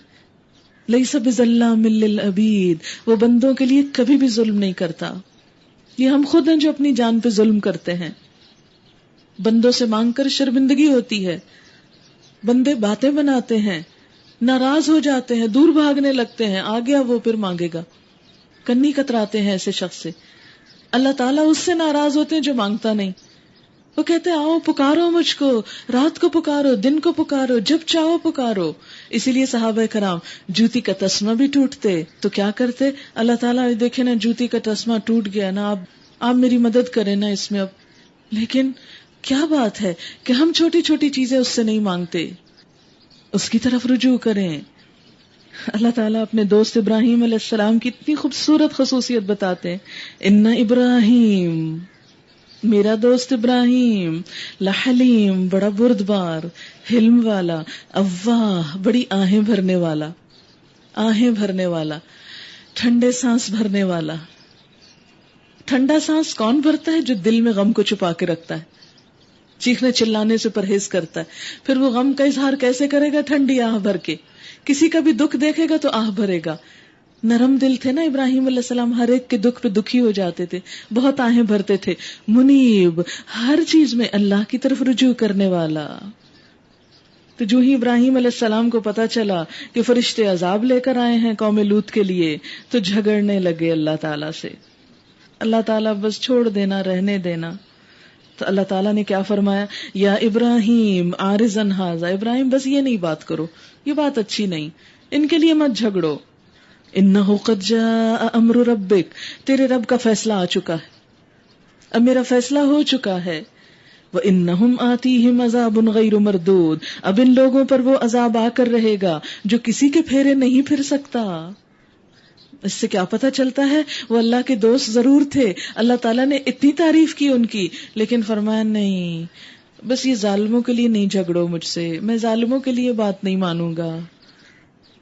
لیس بظلام للعبید، وہ بندوں کے لیے کبھی بھی ظلم نہیں کرتا. یہ ہم خود ہیں جو اپنی جان پہ ظلم کرتے ہیں. بندوں سے مانگ کر شرمندگی ہوتی ہے، بندے باتیں بناتے ہیں، ناراض ہو جاتے ہیں، دور بھاگنے لگتے ہیں. آ گیا وہ پھر مانگے گا، کنی کتراتے ہیں ایسے شخص سے. اللہ تعالیٰ اس سے ناراض ہوتے ہیں جو مانگتا نہیں. وہ کہتے ہیں آؤ پکارو مجھ کو، رات کو پکارو، دن کو پکارو، جب چاہو پکارو. اسی لیے صحابہ کرام جوتی کا تسمہ بھی ٹوٹتے تو کیا کرتے؟ اللہ تعالیٰ دیکھے نا جوتی کا تسمہ ٹوٹ گیا نا، آپ میری مدد کریں نا اس میں اب. لیکن کیا بات ہے کہ ہم چھوٹی چھوٹی چیزیں اس سے نہیں مانگتے، اس کی طرف رجوع کریں. اللہ تعالیٰ اپنے دوست ابراہیم علیہ السلام کی اتنی خوبصورت خصوصیت بتاتے ہیں. ان ابراہیم، میرا دوست ابراہیم، لحلیم، بڑا بردبار، حلم والا، اواہ، بڑی آہیں بھرنے والا، ٹھنڈے سانس بھرنے والا. ٹھنڈا سانس کون بھرتا ہے؟ جو دل میں غم کو چھپا کے رکھتا ہے، چیخنے چلانے سے پرہیز کرتا ہے. پھر وہ غم کا اظہار کیسے کرے گا؟ ٹھنڈی آہ بھر کے. کسی کا بھی دکھ دیکھے گا تو آہ بھرے گا. نرم دل تھے نا ابراہیم علیہ السلام، ہر ایک کے دکھ پہ دکھی ہو جاتے تھے، بہت آہیں بھرتے تھے. منیب، ہر چیز میں اللہ کی طرف رجوع کرنے والا. تو جو ہی ابراہیم علیہ السلام کو پتا چلا کہ فرشتے عذاب لے کر آئے ہیں قوم لوط کے لیے، تو جھگڑنے لگے اللہ تعالیٰ سے. اللہ تعالیٰ بس چھوڑ دینا، رہنے دینا. تو اللہ تعالیٰ نے کیا فرمایا؟ یا ابراہیم عارضاً ھذا، ابراہیم بس یہ نہیں بات کرو، یہ بات اچھی نہیں، ان کے لیے مت جھگڑو. انہ قد جاء امر ربک، تیرے رب کا فیصلہ آ چکا ہے، اب میرا فیصلہ ہو چکا ہے. وانہم آتیہم عذاب غیر مردود، اب ان لوگوں پر وہ عذاب آ کر رہے گا جو کسی کے پھیرے نہیں پھر سکتا. اس سے کیا پتہ چلتا ہے؟ وہ اللہ کے دوست ضرور تھے، اللہ تعالیٰ نے اتنی تعریف کی ان کی، لیکن فرمایا نہیں، بس یہ ظالموں کے لیے نہیں جھگڑو مجھ سے، میں ظالموں کے لیے بات نہیں مانوں گا.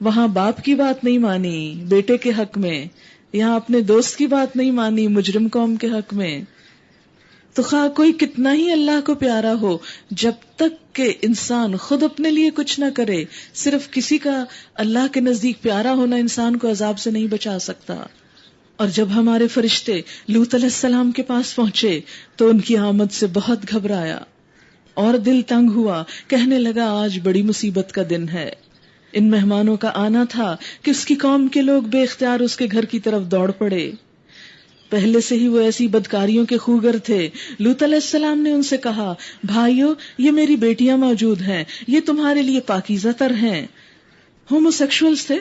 وہاں باپ کی بات نہیں مانی بیٹے کے حق میں، یہاں اپنے دوست کی بات نہیں مانی مجرم قوم کے حق میں. تو خواہ کوئی کتنا ہی اللہ کو پیارا ہو، جب تک کہ انسان خود اپنے لیے کچھ نہ کرے، صرف کسی کا اللہ کے نزدیک پیارا ہونا انسان کو عذاب سے نہیں بچا سکتا. اور جب ہمارے فرشتے لوط علیہ السلام کے پاس پہنچے تو ان کی آمد سے بہت گھبرایا اور دل تنگ ہوا، کہنے لگا آج بڑی مصیبت کا دن ہے. ان مہمانوں کا آنا تھا کہ اس کی قوم کے لوگ بے اختیار اس کے گھر کی طرف دوڑ پڑے. پہلے سے ہی وہ ایسی بدکاریوں کے خوگر تھے. لوط علیہ السلام نے ان سے کہا بھائیو، یہ میری بیٹیاں موجود ہیں، یہ تمہارے لیے پاکیزہ تر ہیں. ہومو سیکشولز تھے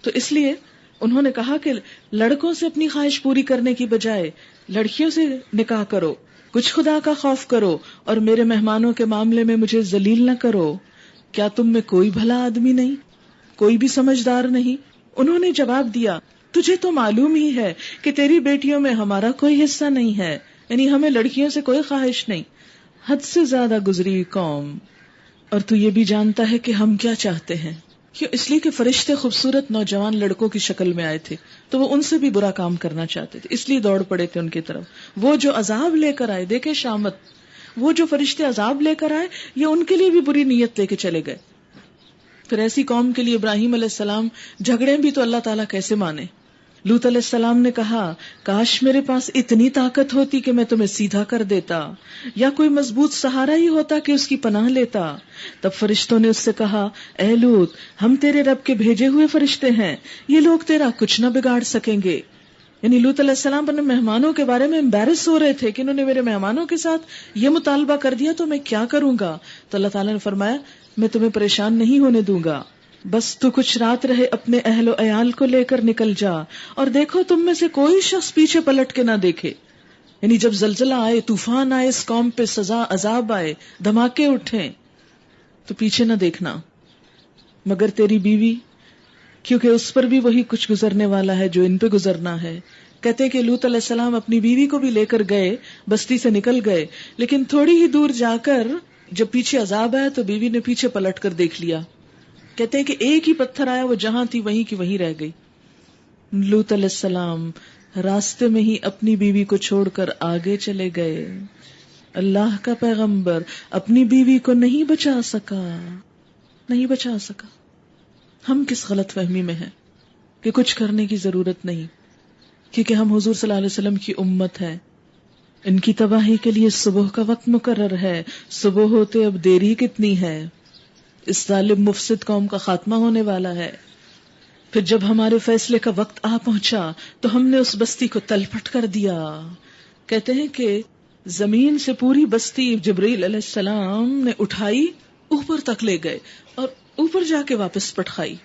تو اس لیے انہوں نے کہا کہ لڑکوں سے اپنی خواہش پوری کرنے کی بجائے لڑکیوں سے نکاح کرو، کچھ خدا کا خوف کرو اور میرے مہمانوں کے معاملے میں مجھے ذلیل نہ کرو. کیا تم میں کوئی بھلا آدمی نہیں، کوئی بھی سمجھدار نہیں؟ انہوں نے جواب دیا تجھے تو معلوم ہی ہے کہ تیری بیٹیوں میں ہمارا کوئی حصہ نہیں ہے، یعنی ہمیں لڑکیوں سے کوئی خواہش نہیں. حد سے زیادہ گزری قوم. اور تو یہ بھی جانتا ہے کہ ہم کیا چاہتے ہیں، کیوں؟ اس لیے کہ فرشتے خوبصورت نوجوان لڑکوں کی شکل میں آئے تھے تو وہ ان سے بھی برا کام کرنا چاہتے تھے، اس لیے دوڑ پڑے تھے ان کی طرف. وہ جو عذاب لے کر آئے، دیکھیں شامت، وہ جو فرشتے عذاب لے کر آئے یہ ان کے لیے بھی بری نیت لے کے چلے گئے. پھر ایسی قوم کے لیے ابراہیم علیہ السلام جھگڑے بھی تو اللہ تعالیٰ کیسے مانے. لوط علیہ السلام نے کہا کاش میرے پاس اتنی طاقت ہوتی کہ میں تمہیں سیدھا کر دیتا، یا کوئی مضبوط سہارا ہی ہوتا کہ اس کی پناہ لیتا۔ تب فرشتوں نے اس سے کہا اے لوط، ہم تیرے رب کے بھیجے ہوئے فرشتے ہیں، یہ لوگ تیرا کچھ نہ بگاڑ سکیں گے۔ یعنی لوط علیہ السلام اپنے مہمانوں کے بارے میں امبیرس ہو رہے تھے کہ انہوں نے میرے مہمانوں کے ساتھ یہ مطالبہ کر دیا تو میں کیا کروں گا۔ تو اللہ تعالیٰ نے فرمایا میں تمہیں پریشان نہیں ہونے دوں گا، بس تو کچھ رات رہے اپنے اہل و عیال کو لے کر نکل جا، اور دیکھو تم میں سے کوئی شخص پیچھے پلٹ کے نہ دیکھے۔ یعنی جب زلزلہ آئے، طوفان آئے، اس قوم پہ سزا عذاب آئے، دھماکے اٹھیں، تو پیچھے نہ دیکھنا مگر تیری بیوی، کیونکہ اس پر بھی وہی کچھ گزرنے والا ہے جو ان پہ گزرنا ہے۔ کہتے ہیں کہ لوط علیہ السلام اپنی بیوی کو بھی لے کر گئے، بستی سے نکل گئے، لیکن تھوڑی ہی دور جا کر جب پیچھے عذاب آیا تو بیوی نے پیچھے پلٹ کر دیکھ لیا۔ کہتے ہیں کہ ایک ہی پتھر آیا، وہ جہاں تھی وہیں کی وہیں رہ گئی۔ لوط علیہ السلام راستے میں ہی اپنی بیوی کو چھوڑ کر آگے چلے گئے۔ اللہ کا پیغمبر اپنی بیوی کو نہیں بچا سکا۔ ہم کس غلط فہمی میں ہیں کہ کچھ کرنے کی ضرورت نہیں، کیونکہ ہم حضور صلی اللہ علیہ وسلم کی امت ہے۔ ان کی تباہی کے لیے صبح کا وقت مقرر ہے، صبح ہوتے اب دیری کتنی ہے۔ اس ظالم مفسد قوم کا خاتمہ ہونے والا ہے۔ پھر جب ہمارے فیصلے کا وقت آ پہنچا تو ہم نے اس بستی کو تلپٹ کر دیا۔ کہتے ہیں کہ زمین سے پوری بستی جبرائیل علیہ السلام نے اٹھائی، اوپر تک لے گئے اور اوپر جا کے واپس پٹھائی۔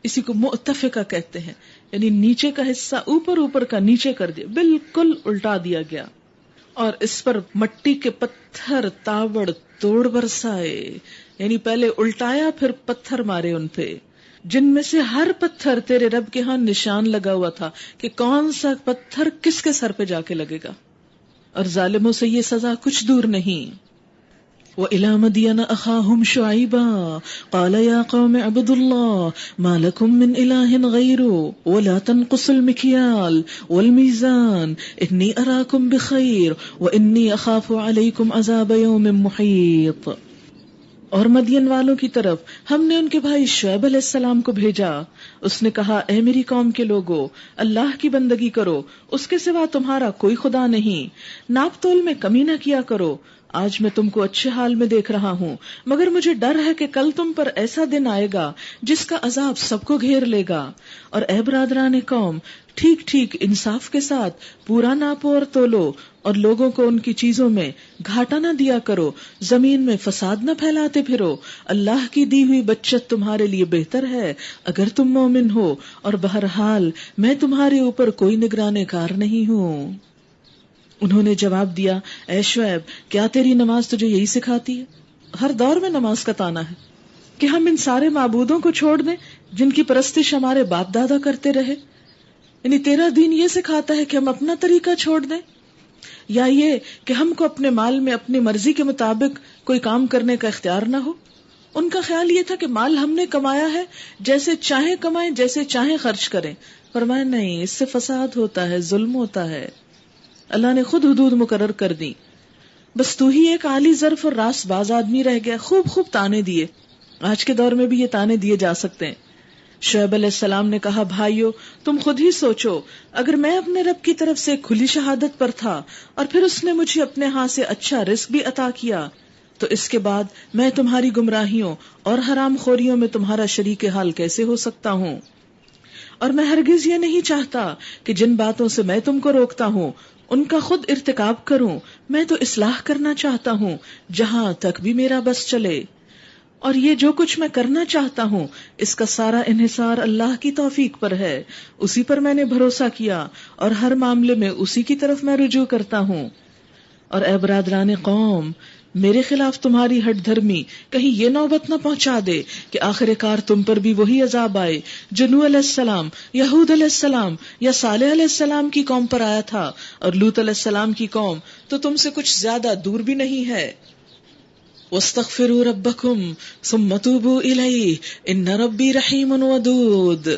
اسی کو مؤتفقہ کہتے ہیں، یعنی نیچے کا حصہ اوپر کا نیچے کر دیا، بالکل الٹا دیا گیا، اور اس پر مٹی کے پتھر تاوڑ توڑ برسائے۔ یعنی پہلے الٹایا پھر پتھر مارے ان پہ، جن میں سے ہر پتھر تیرے رب کے ہاں نشان لگا ہوا تھا کہ کون سا پتھر کس کے سر پہ جا کے لگے گا، اور ظالموں سے یہ سزا کچھ دور نہیں۔ وَإِلَى مَدْيَنَ أَخَاهُمْ شُعَيْبًا قَالَ يَا قَوْمِ اعْبُدُوا اللَّهَ مَا لَكُمْ مِنْ إِلَٰهٍ غَيْرُهُ وَلَا تَنْقُصُوا الْمِكْيَالَ وَالْمِيزَانَ إِنِّي أَرَاكُمْ بِخَيْرٍ وَإِنِّي أَخَافُ عَلَيْكُمْ عَذَابَ يَوْمٍ مُحِيطٍ۔ اور مدین والوں کی طرف ہم نے ان کے بھائی شعیب علیہ السلام کو بھیجا۔ اس نے کہا اے میری قوم کے لوگو، اللہ کی بندگی کرو، اس کے سوا تمہارا کوئی خدا نہیں، ناپ تول میں کمی نہ کیا کرو۔ آج میں تم کو اچھے حال میں دیکھ رہا ہوں، مگر مجھے ڈر ہے کہ کل تم پر ایسا دن آئے گا جس کا عذاب سب کو گھیر لے گا۔ اور اے برادران قوم، ٹھیک ٹھیک انصاف کے ساتھ پورا ناپو اور تولو، اور لوگوں کو ان کی چیزوں میں گھاٹا نہ دیا کرو، زمین میں فساد نہ پھیلاتے پھرو۔ اللہ کی دی ہوئی بچت تمہارے لیے بہتر ہے اگر تم مومن ہو، اور بہرحال میں تمہارے اوپر کوئی نگراں کار نہیں ہوں۔ انہوں نے جواب دیا اے شعیب، کیا تیری نماز تجھے یہی سکھاتی ہے؟ ہر دور میں نماز کا تانا ہے کہ ہم ان سارے معبودوں کو چھوڑ دیں جن کی پرستش ہمارے باپ دادا کرتے رہے۔ یعنی تیرا دین یہ سکھاتا ہے کہ ہم اپنا طریقہ چھوڑ دیں، یا یہ کہ ہم کو اپنے مال میں اپنی مرضی کے مطابق کوئی کام کرنے کا اختیار نہ ہو؟ ان کا خیال یہ تھا کہ مال ہم نے کمایا ہے، جیسے چاہیں کمائیں، جیسے چاہیں خرچ کریں۔ فرمایا نہیں، اس سے فساد ہوتا ہے، ظلم ہوتا ہے۔ اللہ نے خود حدود مقرر کر دی، بس تو ہی ایک عالی ظرف اور راست باز آدمی رہ گیا۔ خوب تانے دیے، آج کے دور میں بھی یہ تانے دیے جا سکتے ہیں۔ شعیب علیہ السلام نے کہا بھائیو، تم خود ہی سوچو، اگر میں اپنے رب کی طرف سے کھلی شہادت پر تھا اور پھر اس نے مجھے اپنے ہاں سے اچھا رزق بھی عطا کیا، تو اس کے بعد میں تمہاری گمراہیوں اور حرام خوریوں میں تمہارا شریک حال کیسے ہو سکتا ہوں؟ اور میں ہرگز یہ نہیں چاہتا کہ جن باتوں سے میں تم کو روکتا ہوں ان کا خود ارتکاب کروں، میں تو اصلاح کرنا چاہتا ہوں جہاں تک بھی میرا بس چلے، اور یہ جو کچھ میں کرنا چاہتا ہوں اس کا سارا انحصار اللہ کی توفیق پر ہے، اسی پر میں نے بھروسہ کیا اور ہر معاملے میں اسی کی طرف میں رجوع کرتا ہوں۔ اور اے برادران قوم، میرے خلاف تمہاری ہٹ دھرمی کہیں یہ نوبت نہ پہنچا دے کہ آخر کار تم پر بھی وہی عذاب آئے جو نوح علیہ السلام، یہود علیہ السلام یا صالح علیہ السلام کی قوم پر آیا تھا، اور لوط علیہ السلام کی قوم تو تم سے کچھ زیادہ دور بھی نہیں ہے۔ وَاسْتَغْفِرُوا رَبَّكُمْ ثُمَّ تُوبُوا إِلَيْهِ إِنَّ رَبِّي رَحِيمٌ وَدُودٌ۔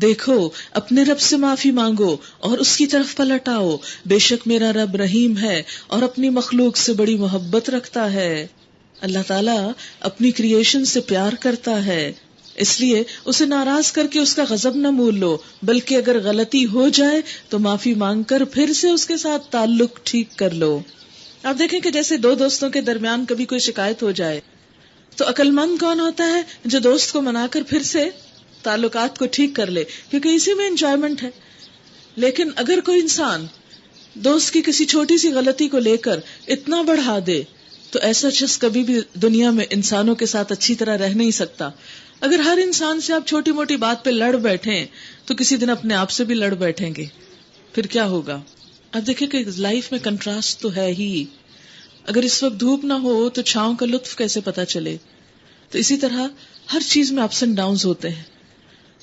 دیکھو، اپنے رب سے معافی مانگو اور اس کی طرف پلٹ آؤ، بے شک میرا رب رحیم ہے اور اپنی مخلوق سے بڑی محبت رکھتا ہے۔ اللہ تعالیٰ اپنی کریشن سے پیار کرتا ہے۔ اس لیے اسے ناراض کر کے اس کا غضب نہ مول لو، بلکہ اگر غلطی ہو جائے تو معافی مانگ کر پھر سے اس کے ساتھ تعلق ٹھیک کر لو۔ آپ دیکھیں کہ جیسے دو دوستوں کے درمیان کبھی کوئی شکایت ہو جائے تو عقل مند کون ہوتا ہے؟ جو دوست کو منا کر پھر سے تعلقات کو ٹھیک کر لے، کیونکہ اسی میں انجوائمنٹ ہے۔ لیکن اگر کوئی انسان دوست کی کسی چھوٹی سی غلطی کو لے کر اتنا بڑھا دے تو ایسا شخص کبھی بھی دنیا میں انسانوں کے ساتھ اچھی طرح رہ نہیں سکتا۔ اگر ہر انسان سے آپ چھوٹی موٹی بات پہ لڑ بیٹھیں تو کسی دن اپنے آپ سے بھی لڑ بیٹھیں گے، پھر کیا ہوگا؟ اب دیکھیں کہ لائف میں کنٹراسٹ تو ہے ہی۔ اگر اس وقت دھوپ نہ ہو تو چھاؤں کا لطف کیسے پتا چلے؟ تو اسی طرح ہر چیز میں اپس اینڈ ڈاؤنز ہوتے ہیں۔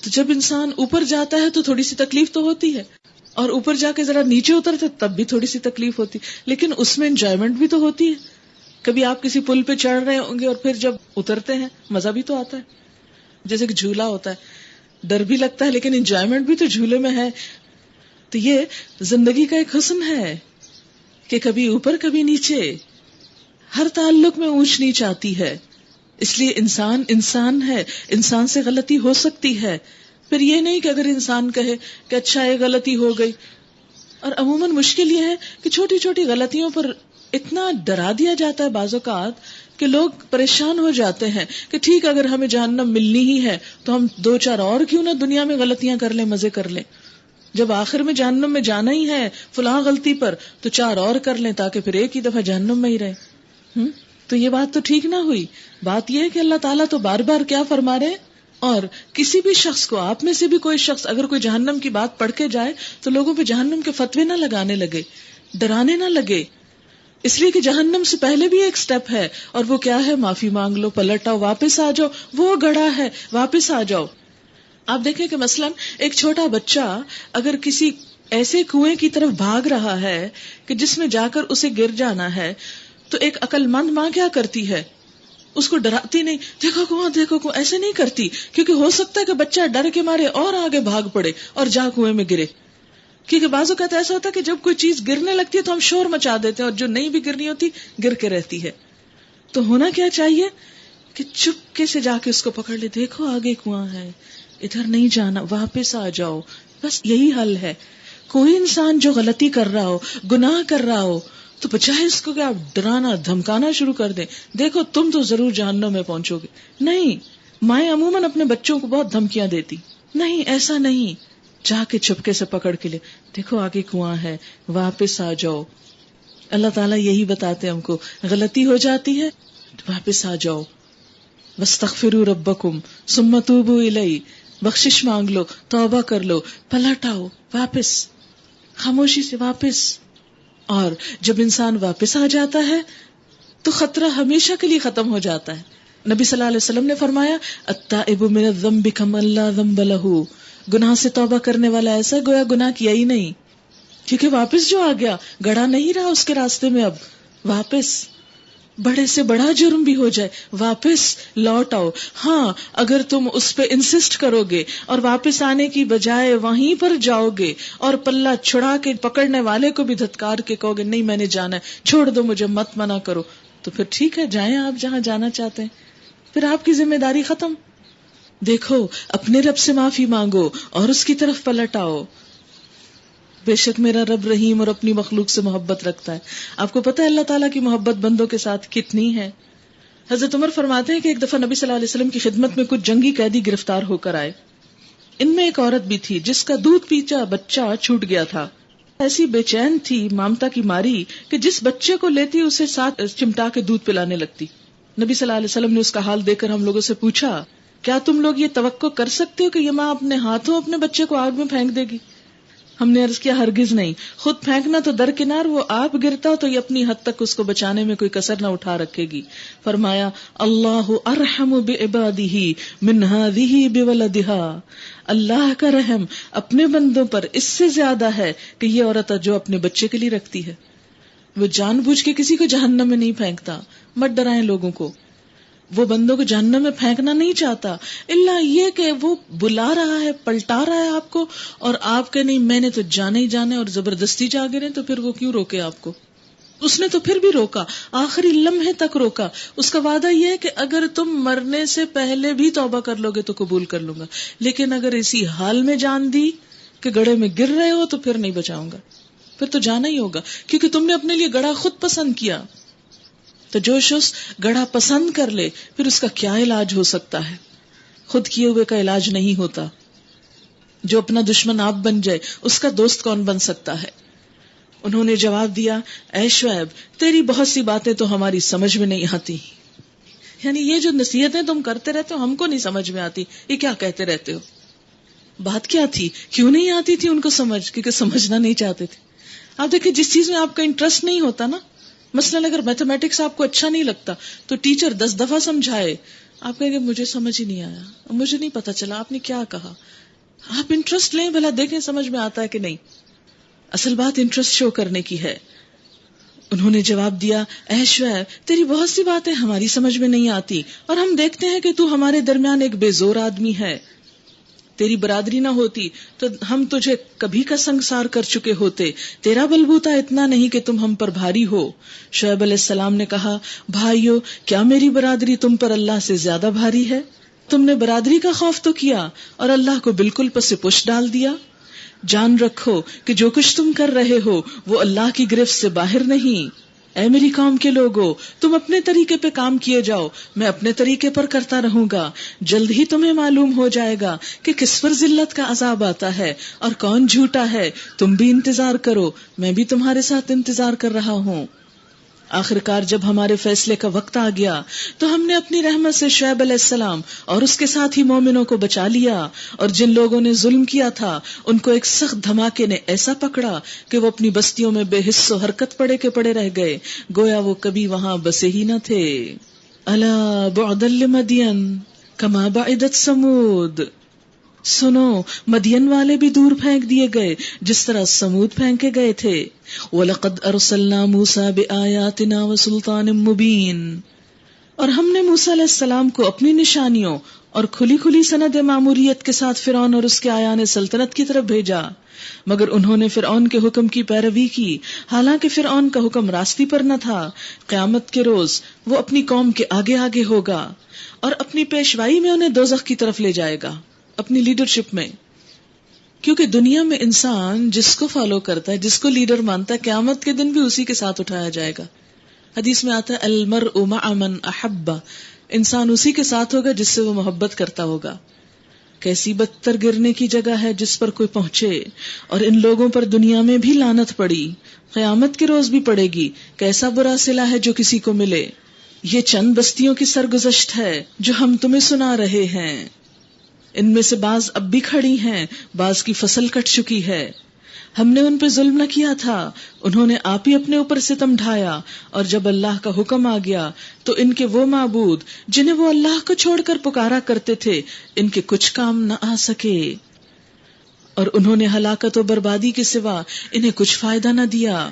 تو جب انسان اوپر جاتا ہے تو تھوڑی سی تکلیف تو ہوتی ہے، اور اوپر جا کے ذرا نیچے اترتے تب بھی تھوڑی سی تکلیف ہوتی، لیکن اس میں انجوائمنٹ بھی تو ہوتی ہے۔ کبھی آپ کسی پل پہ چڑھ رہے ہوں گے اور پھر جب اترتے ہیں مزہ بھی تو آتا ہے، جیسے کہ جھولا ہوتا ہے، ڈر بھی لگتا ہے لیکن انجوائمنٹ بھی تو جھولے میں ہے۔ تو یہ زندگی کا ایک حسن ہے کہ کبھی اوپر کبھی نیچے، ہر تعلق میں اونچ نیچ آتی ہے۔ اس لیے انسان ہے، انسان سے غلطی ہو سکتی ہے۔ پھر یہ نہیں کہ اگر انسان کہے کہ اچھا یہ غلطی ہو گئی، اور عموماً مشکل یہ ہے کہ چھوٹی چھوٹی غلطیوں پر اتنا ڈرا دیا جاتا ہے بعض اوقات کہ لوگ پریشان ہو جاتے ہیں کہ ٹھیک اگر ہمیں جہنم ملنی ہی ہے تو ہم 2-4 اور کیوں نہ دنیا میں غلطیاں کر لیں، مزے کر لیں، جب آخر میں جہنم میں جانا ہی ہے فلاں غلطی پر تو 4 اور کر لیں تاکہ پھر ایک ہی دفعہ جہنم میں ہی رہے۔ تو یہ بات تو ٹھیک نہ ہوئی۔ بات یہ ہے کہ اللہ تعالیٰ تو بار بار کیا فرما رہے، اور کسی بھی شخص کو، آپ میں سے بھی کوئی شخص اگر کوئی جہنم کی بات پڑھ کے جائے تو لوگوں پہ جہنم کے فتوے نہ لگانے لگے، ڈرانے نہ لگے، اس لیے کہ جہنم سے پہلے بھی ایک سٹیپ ہے، اور وہ کیا ہے؟ معافی مانگ لو، پلٹ آؤ، واپس آ جاؤ، وہ گڑھا ہے، واپس آ جاؤ۔ آپ دیکھیں کہ مثلاً ایک چھوٹا بچہ اگر کسی ایسے کنویں کی طرف بھاگ رہا ہے کہ جس میں جا کر اسے گر جانا ہے تو ایک عقل مند ماں کیا کرتی ہے؟ اس کو ڈراتی نہیں، دیکھو کنواں دیکھو کنواں، ایسے نہیں کرتی، کیونکہ ہو سکتا ہے کہ بچہ ڈر کے مارے اور آگے بھاگ پڑے اور جا کنویں میں گرے۔ کیونکہ بعض اوقات ایسا ہوتا ہے کہ جب کوئی چیز گرنے لگتی ہے تو ہم شور مچا دیتے ہیں، اور جو نہیں بھی گرنی ہوتی گر کے رہتی ہے۔ تو ہونا کیا چاہیے کہ چپکے سے جا کے اس کو پکڑ لے، دیکھو آگے کنواں ہے، ادھر نہیں جانا، واپس آ جاؤ، بس یہی حل ہے۔ کوئی انسان جو غلطی کر رہا ہو، گناہ کر رہا ہو، تو بچائے اس کو کہ آپ ڈرانا دھمکانا شروع کر دیں، دیکھو تم تو ضرور جہنم میں پہنچو گے۔ نہیں، مائیں عموماً اپنے بچوں کو بہت دھمکیاں دیتی، نہیں ایسا نہیں، جا کے چھپکے سے پکڑ کے لے، دیکھو آگے کنواں ہے، واپس آ جاؤ۔ اللہ تعالیٰ یہی بتاتے ہم کو، غلطی ہو جاتی ہے واپس آ جاؤ، واستغفروا ربکم ثم توبوا الیہ، بخشش مانگ لو، توبہ کر لو، پلٹ آؤ، واپس، خاموشی سے واپس۔ اور جب انسان واپس آ جاتا ہے تو خطرہ ہمیشہ کے لیے ختم ہو جاتا ہے۔ نبی صلی اللہ علیہ وسلم نے فرمایا، التائب من الذنب کمن لا ذنب لہ، گناہ سے توبہ کرنے والا ایسا گویا گناہ کیا ہی نہیں، کیونکہ واپس جو آ گیا گڑا نہیں رہا اس کے راستے میں، اب واپس، بڑے سے بڑا جرم بھی ہو جائے واپس لوٹ آؤ۔ ہاں اگر تم اس پہ انسسٹ کرو گے اور واپس آنے کی بجائے وہیں پر جاؤ گے اور پلہ چھڑا کے پکڑنے والے کو بھی دھتکار کے کہو گے نہیں میں نے جانا ہے، چھوڑ دو مجھے، مت منع کرو، تو پھر ٹھیک ہے، جائیں آپ جہاں جانا چاہتے ہیں، پھر آپ کی ذمہ داری ختم۔ دیکھو اپنے رب سے معافی مانگو اور اس کی طرف پلٹ آؤ۔ بے شک میرا رب رحیم اور اپنی مخلوق سے محبت رکھتا ہے۔ آپ کو پتہ ہے اللہ تعالیٰ کی محبت بندوں کے ساتھ کتنی ہے؟ حضرت عمر فرماتے ہیں کہ ایک دفعہ نبی صلی اللہ علیہ وسلم کی خدمت میں کچھ جنگی قیدی گرفتار ہو کر آئے، ان میں ایک عورت بھی تھی جس کا دودھ پیتا بچہ چھوٹ گیا تھا، ایسی بے چین تھی مامتا کی ماری کہ جس بچے کو لیتی اسے ساتھ چمٹا کے دودھ پلانے لگتی۔ نبی صلی اللہ علیہ وسلم نے اس کا حال دیکھ کر ہم لوگوں سے پوچھا، کیا تم لوگ یہ توقع کر سکتے ہو کہ یہ ماں اپنے ہاتھوں اپنے بچے کو آگ میں پھینک دے گی؟ ہم نے عرض کیا ہرگز نہیں، خود پھینکنا تو درکنار، وہ آپ گرتا تو یہ اپنی حد تک اس کو بچانے میں کوئی کسر نہ اٹھا رکھے گی۔ فرمایا اللہ ارحم بعبادہ من ہذہ بولدہا، اللہ کا رحم اپنے بندوں پر اس سے زیادہ ہے کہ یہ عورت جو اپنے بچے کے لیے رکھتی ہے۔ وہ جان بوجھ کے کسی کو جہنم میں نہیں پھینکتا، مت ڈرائیں لوگوں کو، وہ بندوں کو جہنم میں پھینکنا نہیں چاہتا، الا یہ کہ وہ بلا رہا ہے، پلٹا رہا ہے آپ کو، اور آپ کے نہیں میں نے تو جانے ہی جانے اور زبردستی جا گرے تو پھر وہ کیوں روکے آپ کو؟ اس نے تو پھر بھی روکا، آخری لمحے تک روکا. اس کا وعدہ یہ ہے کہ اگر تم مرنے سے پہلے بھی توبہ کر لو گے تو قبول کر لوں گا، لیکن اگر اسی حال میں جان دی کہ گڑھے میں گر رہے ہو تو پھر نہیں بچاؤں گا، پھر تو جانا ہی ہوگا، کیونکہ تم نے اپنے لیے گڑھا خود پسند کیا. تو جو شخص گڑھا پسند کر لے پھر اس کا کیا علاج ہو سکتا ہے؟ خود کیے ہوئے کا علاج نہیں ہوتا. جو اپنا دشمن آپ بن جائے اس کا دوست کون بن سکتا ہے؟ انہوں نے جواب دیا، اے شعیب تیری بہت سی باتیں تو ہماری سمجھ میں نہیں آتی. یعنی یہ جو نصیحتیں تم کرتے رہتے ہو ہم کو نہیں سمجھ میں آتی، یہ کیا کہتے رہتے ہو؟ بات کیا تھی؟ کیوں نہیں آتی تھی ان کو سمجھ؟ کیونکہ سمجھنا نہیں چاہتے تھے. آپ دیکھیں جس چیز میں آپ کا انٹرسٹ نہیں ہوتا نا، مثلاً اگر میتھمیٹکس آپ کو اچھا نہیں لگتا تو ٹیچر 10 دفعہ سمجھائے، آپ کہیں گے مجھے سمجھ ہی نہیں آیا، مجھے نہیں پتا چلا آپ نے کیا کہا. آپ انٹرسٹ لیں، بھلا دیکھیں سمجھ میں آتا ہے کہ نہیں. اصل بات انٹرسٹ شو کرنے کی ہے. انہوں نے جواب دیا، اے شعیب تیری بہت سی باتیں ہماری سمجھ میں نہیں آتی، اور ہم دیکھتے ہیں کہ تو ہمارے درمیان ایک بے زور آدمی ہے. تیری برادری نہ ہوتی تو ہم تجھے کبھی کا سنگسار کر چکے ہوتے. تیرا بلبوتا اتنا نہیں کہ تم ہم پر بھاری ہو. شعیب علیہ السلام نے کہا، بھائیو کیا میری برادری تم پر اللہ سے زیادہ بھاری ہے؟ تم نے برادری کا خوف تو کیا اور اللہ کو بالکل پس پش ڈال دیا. جان رکھو کہ جو کچھ تم کر رہے ہو وہ اللہ کی گرفت سے باہر نہیں. اے میری قوم کے لوگو، تم اپنے طریقے پہ کام کیے جاؤ، میں اپنے طریقے پر کرتا رہوں گا. جلد ہی تمہیں معلوم ہو جائے گا کہ کس پر ذلت کا عذاب آتا ہے اور کون جھوٹا ہے. تم بھی انتظار کرو، میں بھی تمہارے ساتھ انتظار کر رہا ہوں. آخرکار جب ہمارے فیصلے کا وقت آ گیا تو ہم نے اپنی رحمت سے شعیب علیہ السلام اور اس کے ساتھ ہی مومنوں کو بچا لیا، اور جن لوگوں نے ظلم کیا تھا ان کو ایک سخت دھماکے نے ایسا پکڑا کہ وہ اپنی بستیوں میں بے حس و حرکت پڑے کے پڑے رہ گئے، گویا وہ کبھی وہاں بسے ہی نہ تھے. الا بعدا لمدین کما بعدت ثمود، سنو مدین والے بھی دور پھینک دیے گئے جس طرح سمود پھینکے گئے تھے. وَلَقَدْ أَرْسَلْنَا مُوسَى بِآيَاتِنَا وَسُلْطَانٍ مُبِينٍ، اور ہم نے موسیٰ علیہ السلام کو اپنی نشانیوں اور کھلی کھلی سند ماموریت کے ساتھ فرعون اور اس کے آیان سلطنت کی طرف بھیجا، مگر انہوں نے فرعون کے حکم کی پیروی کی، حالانکہ فرعون کا حکم راستی پر نہ تھا. قیامت کے روز وہ اپنی قوم کے آگے آگے ہوگا اور اپنی پیشوائی میں انہیں دوزخ کی طرف لے جائے گا، اپنی لیڈرشپ میں. کیونکہ دنیا میں انسان جس کو فالو کرتا ہے، جس کو لیڈر مانتا ہے، قیامت کے دن بھی اسی کے ساتھ اٹھایا جائے گا. حدیث میں آتا ہے المرء مع من احب، انسان اسی کے ساتھ ہوگا جس سے وہ محبت کرتا ہوگا. کیسی بدتر گرنے کی جگہ ہے جس پر کوئی پہنچے، اور ان لوگوں پر دنیا میں بھی لعنت پڑی، قیامت کے روز بھی پڑے گی. کیسا برا صلہ ہے جو کسی کو ملے. یہ چند بستیوں کی سرگزشت ہے جو ہم تمہیں سنا رہے ہیں، ان میں سے بعض اب بھی کھڑی ہیں، بعض کی فصل کٹ چکی ہے. ہم نے ان پہ ظلم نہ کیا تھا، انہوں نے آپ ہی اپنے اوپر ستم ڈھایا، اور جب اللہ کا حکم آ گیا تو ان کے وہ معبود جنہیں وہ اللہ کو چھوڑ کر پکارا کرتے تھے ان کے کچھ کام نہ آ سکے، اور انہوں نے ہلاکت و بربادی کے سوا انہیں کچھ فائدہ نہ دیا.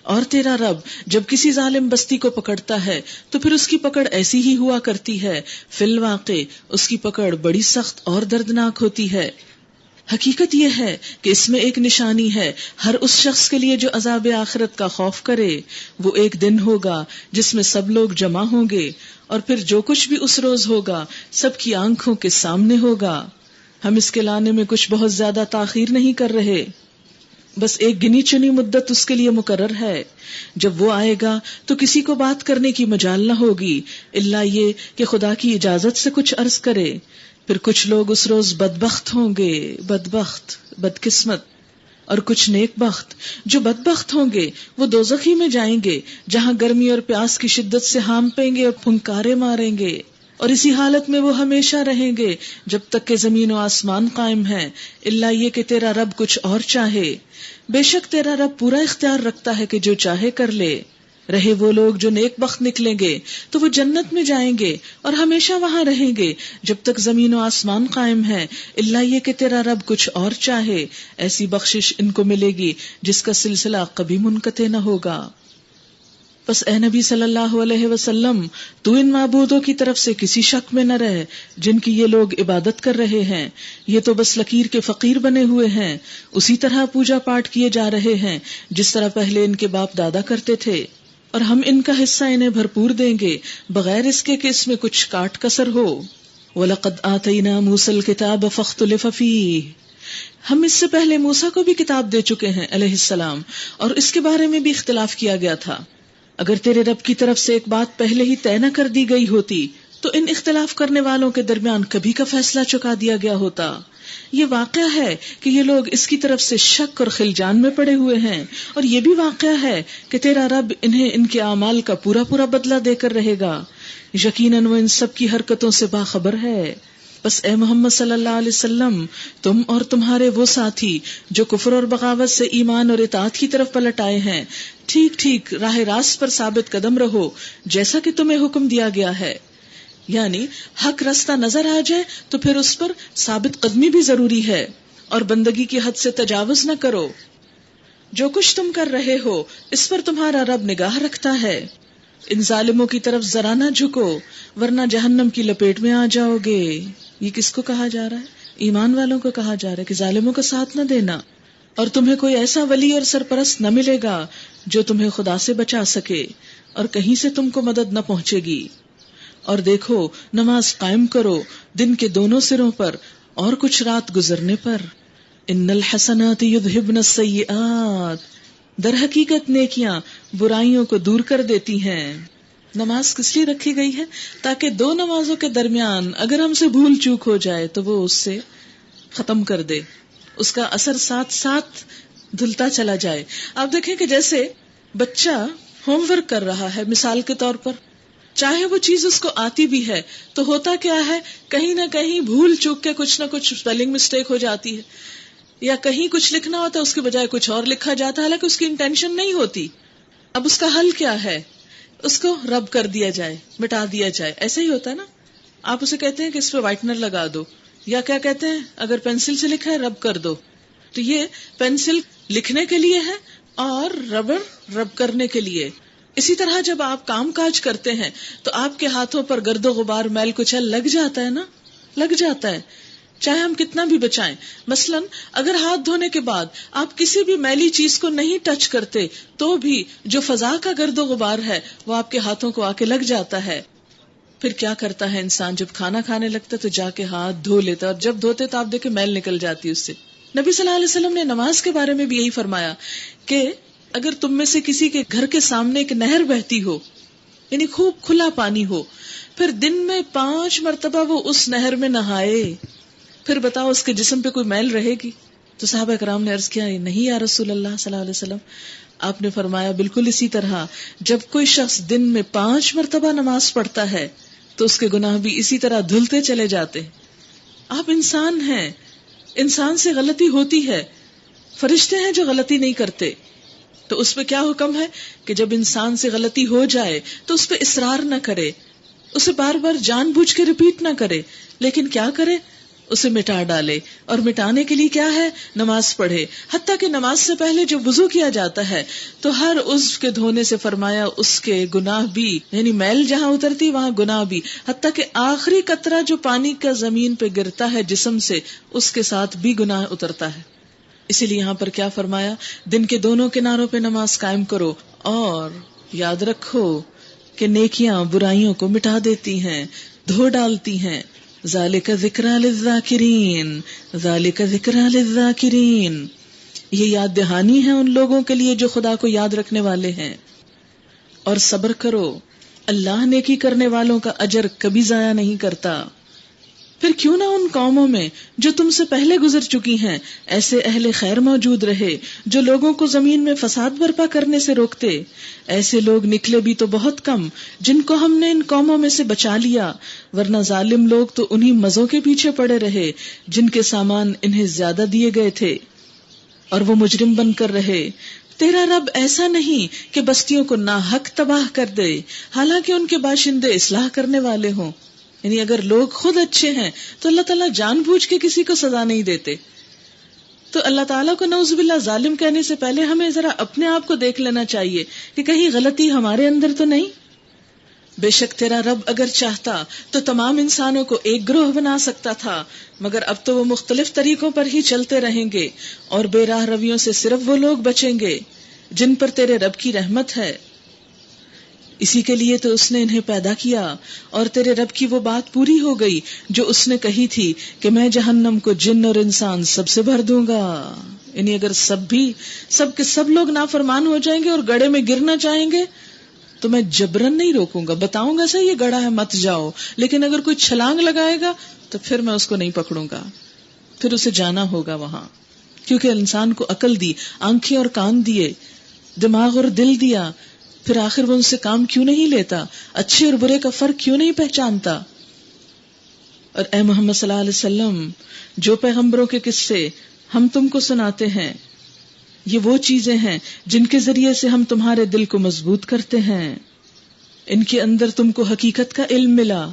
اور تیرا رب جب کسی ظالم بستی کو پکڑتا ہے تو پھر اس کی پکڑ ایسی ہی ہوا کرتی ہے، فی الواقع اس کی پکڑ بڑی سخت اور دردناک ہوتی ہے. حقیقت یہ ہے کہ اس میں ایک نشانی ہے ہر اس شخص کے لیے جو عذاب آخرت کا خوف کرے. وہ ایک دن ہوگا جس میں سب لوگ جمع ہوں گے، اور پھر جو کچھ بھی اس روز ہوگا سب کی آنکھوں کے سامنے ہوگا. ہم اس کے لانے میں کچھ بہت زیادہ تاخیر نہیں کر رہے، بس ایک گنی چنی مدت اس کے لیے مقرر ہے. جب وہ آئے گا تو کسی کو بات کرنے کی مجال نہ ہوگی الا یہ کہ خدا کی اجازت سے کچھ عرض کرے. پھر کچھ لوگ اس روز بدبخت ہوں گے، بدبخت بدقسمت، اور کچھ نیک بخت. جو بدبخت ہوں گے وہ دوزخی میں جائیں گے جہاں گرمی اور پیاس کی شدت سے ہانپیں گے اور پھنکارے ماریں گے، اور اسی حالت میں وہ ہمیشہ رہیں گے جب تک کہ زمین و آسمان قائم ہے، الا یہ کہ تیرا رب کچھ اور چاہے. بے شک تیرا رب پورا اختیار رکھتا ہے کہ جو چاہے کر لے. رہے وہ لوگ جو نیک بخت نکلیں گے تو وہ جنت میں جائیں گے اور ہمیشہ وہاں رہیں گے جب تک زمین و آسمان قائم ہے، الا یہ کہ تیرا رب کچھ اور چاہے. ایسی بخشش ان کو ملے گی جس کا سلسلہ کبھی منقطع نہ ہوگا. بس اے نبی صلی اللہ علیہ وسلم تو ان معبودوں کی طرف سے کسی شک میں نہ رہ جن کی یہ لوگ عبادت کر رہے ہیں، یہ تو بس لکیر کے فقیر بنے ہوئے ہیں، اسی طرح پوجا پاٹ کیے جا رہے ہیں جس طرح پہلے ان کے باپ دادا کرتے تھے، اور ہم ان کا حصہ انہیں بھرپور دیں گے بغیر اس کے کہ اس میں کچھ کاٹ کسر ہو۔ وَلَقَدْ آتَيْنَا مُوسَى الْكِتَابَ فَاخْتُلِفَ فِيهِ، ہم اس سے پہلے موسیٰ کو بھی کتاب دے چکے ہیں علیہ السلام، اور اس کے بارے میں بھی اختلاف کیا گیا تھا۔ اگر تیرے رب کی طرف سے ایک بات پہلے ہی طے نہ کر دی گئی ہوتی تو ان اختلاف کرنے والوں کے درمیان کبھی کا فیصلہ چکا دیا گیا ہوتا۔ یہ واقعہ ہے کہ یہ لوگ اس کی طرف سے شک اور خلجان میں پڑے ہوئے ہیں، اور یہ بھی واقعہ ہے کہ تیرا رب انہیں ان کے اعمال کا پورا پورا بدلہ دے کر رہے گا، یقیناً وہ ان سب کی حرکتوں سے باخبر ہے۔ بس اے محمد صلی اللہ علیہ وسلم، تم اور تمہارے وہ ساتھی جو کفر اور بغاوت سے ایمان اور اطاعت کی طرف پلٹ آئے ہیں، ٹھیک ٹھیک راہ راست پر ثابت قدم رہو جیسا کہ تمہیں حکم دیا گیا ہے۔ یعنی حق رستہ نظر آ جائے تو پھر اس پر ثابت قدمی بھی ضروری ہے، اور بندگی کی حد سے تجاوز نہ کرو۔ جو کچھ تم کر رہے ہو اس پر تمہارا رب نگاہ رکھتا ہے، ان ظالموں کی طرف ذرا نہ جھکو ورنہ جہنم کی لپیٹ میں آ جاؤ گے۔ یہ کس کو کہا جا رہا ہے؟ ایمان والوں کو کہا جا رہا ہے کہ ظالموں کا ساتھ نہ دینا، اور تمہیں کوئی ایسا ولی اور سرپرست نہ ملے گا جو تمہیں خدا سے بچا سکے، اور کہیں سے تم کو مدد نہ پہنچے گی۔ اور دیکھو نماز قائم کرو دن کے دونوں سروں پر اور کچھ رات گزرنے پر۔ ان الحسنات یذہبن السیئات، در حقیقت نیکیاں برائیوں کو دور کر دیتی ہیں۔ نماز کس لیے رکھی گئی ہے؟ تاکہ دو نمازوں کے درمیان اگر ہم سے بھول چوک ہو جائے تو وہ اس سے ختم کر دے، اس کا اثر ساتھ ساتھ دھلتا چلا جائے۔ آپ دیکھیں کہ جیسے بچہ ہوم ورک کر رہا ہے مثال کے طور پر، چاہے وہ چیز اس کو آتی بھی ہے تو ہوتا کیا ہے، کہیں نہ کہیں بھول چوک کے کچھ نہ کچھ اسپیلنگ مسٹیک ہو جاتی ہے، یا کہیں کچھ لکھنا ہوتا ہے اس کے بجائے کچھ اور لکھا جاتا ہے، حالانکہ اس کی انٹینشن نہیں ہوتی۔ اب اس کا حل کیا ہے؟ اس کو رب کر دیا جائے، مٹا دیا جائے۔ ایسے ہی ہوتا ہے نا، آپ اسے کہتے ہیں کہ اس پہ وائٹنر لگا دو، یا کیا کہتے ہیں اگر پینسل سے لکھا ہے رب کر دو، تو یہ پینسل لکھنے کے لیے ہے اور ربڑ رب کرنے کے لیے۔ اسی طرح جب آپ کام کاج کرتے ہیں تو آپ کے ہاتھوں پر گرد و غبار میل کچل لگ جاتا ہے نا، لگ جاتا ہے، چاہے ہم کتنا بھی بچائیں۔ مثلا اگر ہاتھ دھونے کے بعد آپ کسی بھی میلی چیز کو نہیں ٹچ کرتے تو بھی جو فضا کا گرد و غبار ہے وہ آپ کے ہاتھوں کو آ کے لگ جاتا ہے۔ پھر کیا کرتا ہے انسان؟ جب کھانا کھانے لگتا ہے تو جا کے ہاتھ دھو لیتا ہے، اور جب دھوتے تو آپ دیکھیں میل نکل جاتی ہے اس سے۔ نبی صلی اللہ علیہ وسلم نے نماز کے بارے میں بھی یہی فرمایا کہ اگر تم میں سے کسی کے گھر کے سامنے ایک نہر بہتی ہو، یعنی خوب کھلا پانی ہو، پھر دن میں 5 مرتبہ وہ اس نہر میں نہائے، پھر بتاؤ اس کے جسم پہ کوئی میل رہے گی؟ تو صحابہ کرام نے عرض کیا نہیں یا رسول اللہ صلی اللہ علیہ وسلم۔ آپ نے فرمایا بالکل اسی طرح جب کوئی شخص دن میں 5 مرتبہ نماز پڑھتا ہے تو اس کے گناہ بھی اسی طرح دھلتے چلے جاتے ہیں۔ آپ انسان ہیں، انسان سے غلطی ہوتی ہے، فرشتے ہیں جو غلطی نہیں کرتے، تو اس پہ کیا حکم ہے کہ جب انسان سے غلطی ہو جائے تو اس پہ اصرار نہ کرے، اسے بار بار جان بوجھ کے ریپیٹ نہ کرے، لیکن کیا کرے، اسے مٹا ڈالے۔ اور مٹانے کے لیے کیا ہے؟ نماز پڑھے۔ حتیٰ کہ نماز سے پہلے جب وضو کیا جاتا ہے تو ہر عضو کے دھونے سے فرمایا اس کے گناہ بھی، یعنی میل جہاں اترتی وہاں گناہ بھی، حتیٰ کہ آخری قطرہ جو پانی کا زمین پہ گرتا ہے جسم سے اس کے ساتھ بھی گناہ اترتا ہے۔ اسی لیے یہاں پر کیا فرمایا؟ دن کے دونوں کناروں پہ نماز قائم کرو، اور یاد رکھو کہ نیکیاں برائیوں کو مٹا دیتی ہیں، دھو ڈالتی ہیں۔ ذالک ذکریٰ للذاکرین، ذالک ذکریٰ للذاکرین، یہ یاد دہانی ہے ان لوگوں کے لیے جو خدا کو یاد رکھنے والے ہیں۔ اور صبر کرو، اللہ نیکی کرنے والوں کا اجر کبھی ضائع نہیں کرتا۔ پھر کیوں نہ ان قوموں میں جو تم سے پہلے گزر چکی ہیں ایسے اہل خیر موجود رہے جو لوگوں کو زمین میں فساد برپا کرنے سے روکتے۔ ایسے لوگ نکلے بھی تو بہت کم جن کو ہم نے ان قوموں میں سے بچا لیا، ورنہ ظالم لوگ تو انہی مزوں کے پیچھے پڑے رہے جن کے سامان انہیں زیادہ دیے گئے تھے، اور وہ مجرم بن کر رہے۔ تیرا رب ایسا نہیں کہ بستیوں کو ناحق تباہ کر دے حالانکہ ان کے باشندے اصلاح کرنے والے ہوں۔ یعنی اگر لوگ خود اچھے ہیں تو اللہ تعالیٰ جان بوجھ کے کسی کو سزا نہیں دیتے، تو اللہ تعالیٰ کو نعوذ باللہ ظالم کہنے سے پہلے ہمیں ذرا اپنے آپ کو دیکھ لینا چاہیے کہ کہیں غلطی ہمارے اندر تو نہیں. بے شک تیرا رب اگر چاہتا تو تمام انسانوں کو ایک گروہ بنا سکتا تھا، مگر اب تو وہ مختلف طریقوں پر ہی چلتے رہیں گے، اور بے راہ رویوں سے صرف وہ لوگ بچیں گے جن پر تیرے رب کی رحمت ہے. اسی کے لیے تو اس نے انہیں پیدا کیا، اور تیرے رب کی وہ بات پوری ہو گئی جو اس نے کہی تھی کہ میں جہنم کو جن اور انسان سب سے بھر دوں گا. یعنی اگر سب کے سب لوگ نافرمان ہو جائیں گے اور گڑھے میں گرنا چاہیں گے تو میں جبرن نہیں روکوں گا، بتاؤں گا صحیح یہ گڑھا ہے مت جاؤ، لیکن اگر کوئی چھلانگ لگائے گا تو پھر میں اس کو نہیں پکڑوں گا، پھر اسے جانا ہوگا وہاں. کیونکہ انسان کو عقل دی، آنکھیں اور کان دیے، دماغ اور دل دیا، پھر آخر وہ ان سے کام کیوں نہیں لیتا، اچھے اور برے کا فرق کیوں نہیں پہچانتا. اور اے محمد صلی اللہ علیہ وسلم، جو پیغمبروں کے قصے ہم تم کو سناتے ہیں یہ وہ چیزیں ہیں جن کے ذریعے سے ہم تمہارے دل کو مضبوط کرتے ہیں. ان کے اندر تم کو حقیقت کا علم ملا،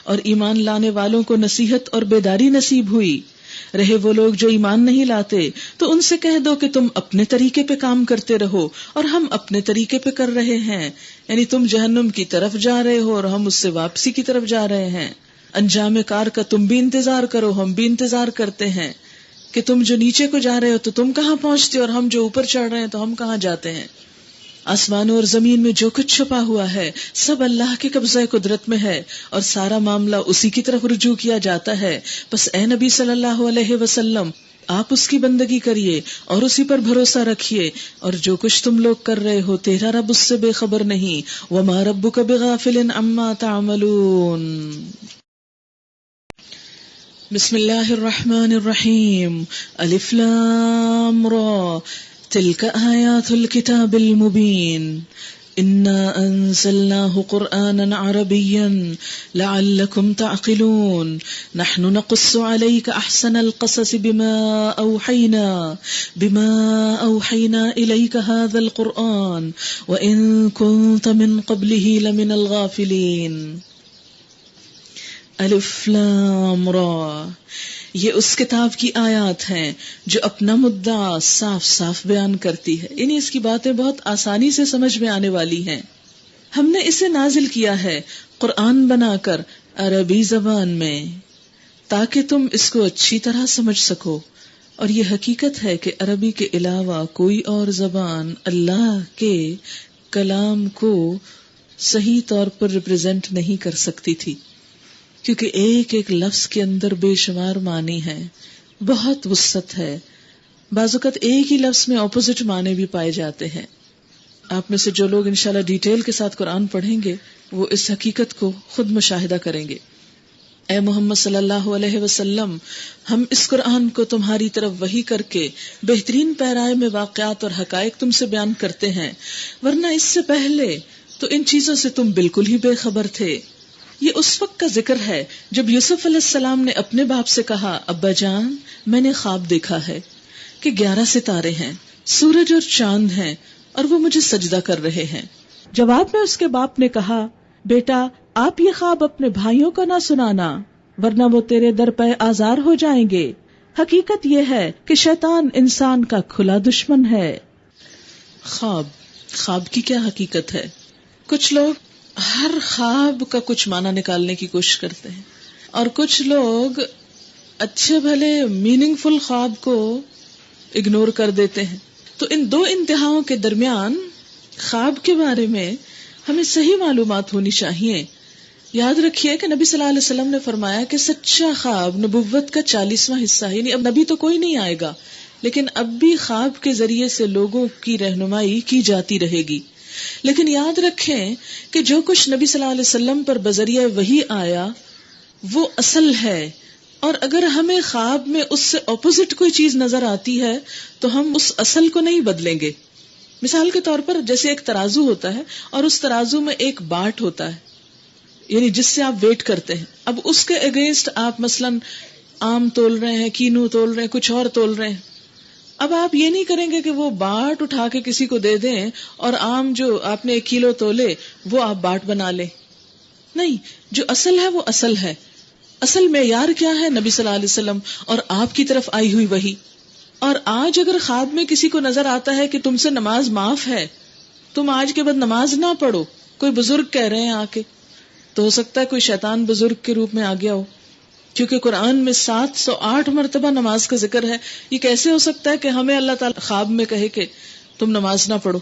اور ایمان لانے والوں کو نصیحت اور بیداری نصیب ہوئی. رہے وہ لوگ جو ایمان نہیں لاتے تو ان سے کہہ دو کہ تم اپنے طریقے پہ کام کرتے رہو اور ہم اپنے طریقے پہ کر رہے ہیں. یعنی تم جہنم کی طرف جا رہے ہو اور ہم اس سے واپسی کی طرف جا رہے ہیں. انجام کار کا تم بھی انتظار کرو، ہم بھی انتظار کرتے ہیں کہ تم جو نیچے کو جا رہے ہو تو تم کہاں پہنچتے اور ہم جو اوپر چڑھ رہے ہیں تو ہم کہاں جاتے ہیں. آسمانوں اور زمین میں جو کچھ چھپا ہوا ہے سب اللہ کے قبضہ قدرت میں ہے، اور سارا معاملہ اسی کی طرف رجوع کیا جاتا ہے. بس اے نبی صلی اللہ علیہ وسلم، آپ اس کی بندگی کریے اور اسی پر بھروسہ رکھیے، اور جو کچھ تم لوگ کر رہے ہو تیرا رب اس سے بے خبر نہیں. وما ربک بغافل عما تعملون. بسم اللہ الرحمن الرحیم. الف لام را تلك آیات الكتاب المبین. إنا أنزلناه قرآنا عربيا لعلكم تعقلون. نحن نقص عليك أحسن القصص بما أوحينا إليك هذا القرآن وإن كنت من قبله لمن الغافلين. الف لام را، یہ اس کتاب کی آیات ہیں جو اپنا مدعا صاف صاف بیان کرتی ہے. یعنی اس کی باتیں بہت آسانی سے سمجھ میں آنے والی ہیں. ہم نے اسے نازل کیا ہے قرآن بنا کر عربی زبان میں تاکہ تم اس کو اچھی طرح سمجھ سکو. اور یہ حقیقت ہے کہ عربی کے علاوہ کوئی اور زبان اللہ کے کلام کو صحیح طور پر ریپرزینٹ نہیں کر سکتی تھی، کیونکہ ایک ایک لفظ کے اندر بے شمار معنی ہے، بہت وسعت ہے. بعض اوقات ایک ہی لفظ میں اپوزٹ معنی بھی پائے جاتے ہیں. آپ میں سے جو لوگ انشاءاللہ ڈیٹیل کے ساتھ قرآن پڑھیں گے وہ اس حقیقت کو خود مشاہدہ کریں گے. اے محمد صلی اللہ علیہ وسلم، ہم اس قرآن کو تمہاری طرف وحی کر کے بہترین پیرائے میں واقعات اور حقائق تم سے بیان کرتے ہیں، ورنہ اس سے پہلے تو ان چیزوں سے تم بالکل ہی بے خبر تھے. یہ اس وقت کا ذکر ہے جب یوسف علیہ السلام نے اپنے باپ سے کہا، ابا جان میں نے خواب دیکھا ہے کہ 11 ستارے ہیں، سورج اور چاند ہیں اور وہ مجھے سجدہ کر رہے ہیں. جواب میں اس کے باپ نے کہا، بیٹا آپ یہ خواب اپنے بھائیوں کو نہ سنانا ورنہ وہ تیرے در پہ آزار ہو جائیں گے. حقیقت یہ ہے کہ شیطان انسان کا کھلا دشمن ہے. خواب کی کیا حقیقت ہے؟ کچھ لوگ ہر خواب کا کچھ معنی نکالنے کی کوشش کرتے ہیں اور کچھ لوگ اچھے بھلے میننگ فل خواب کو اگنور کر دیتے ہیں. تو ان دو انتہاؤں کے درمیان خواب کے بارے میں ہمیں صحیح معلومات ہونی چاہیے. یاد رکھیے کہ نبی صلی اللہ علیہ وسلم نے فرمایا کہ سچا خواب نبوت کا 40واں حصہ ہے. یعنی اب نبی تو کوئی نہیں آئے گا، لیکن اب بھی خواب کے ذریعے سے لوگوں کی رہنمائی کی جاتی رہے گی. لیکن یاد رکھیں کہ جو کچھ نبی صلی اللہ علیہ وسلم پر بذریعہ وحی آیا وہ اصل ہے، اور اگر ہمیں خواب میں اس سے اپوزٹ کوئی چیز نظر آتی ہے تو ہم اس اصل کو نہیں بدلیں گے. مثال کے طور پر جیسے ایک ترازو ہوتا ہے اور اس ترازو میں ایک باٹ ہوتا ہے، یعنی جس سے آپ ویٹ کرتے ہیں. اب اس کے اگینسٹ آپ مثلاً آم تول رہے ہیں، کینو تول رہے ہیں، کچھ اور تول رہے ہیں. اب آپ یہ نہیں کریں گے کہ وہ باٹ اٹھا کے کسی کو دے دیں اور آم جو آپ نے 1 کلو تولے وہ آپ باٹ بنا لیں. نہیں، جو اصل ہے وہ اصل ہے. اصل معیار کیا ہے؟ نبی صلی اللہ علیہ وسلم اور آپ کی طرف آئی ہوئی وحی. اور آج اگر خواب میں کسی کو نظر آتا ہے کہ تم سے نماز معاف ہے، تم آج کے بعد نماز نہ پڑھو، کوئی بزرگ کہہ رہے ہیں آ کے، تو ہو سکتا ہے کوئی شیطان بزرگ کے روپ میں آ گیا ہو، کیونکہ قرآن میں 708 مرتبہ نماز کا ذکر ہے. یہ کیسے ہو سکتا ہے کہ ہمیں اللہ تعالی خواب میں کہے کہ تم نماز نہ پڑھو؟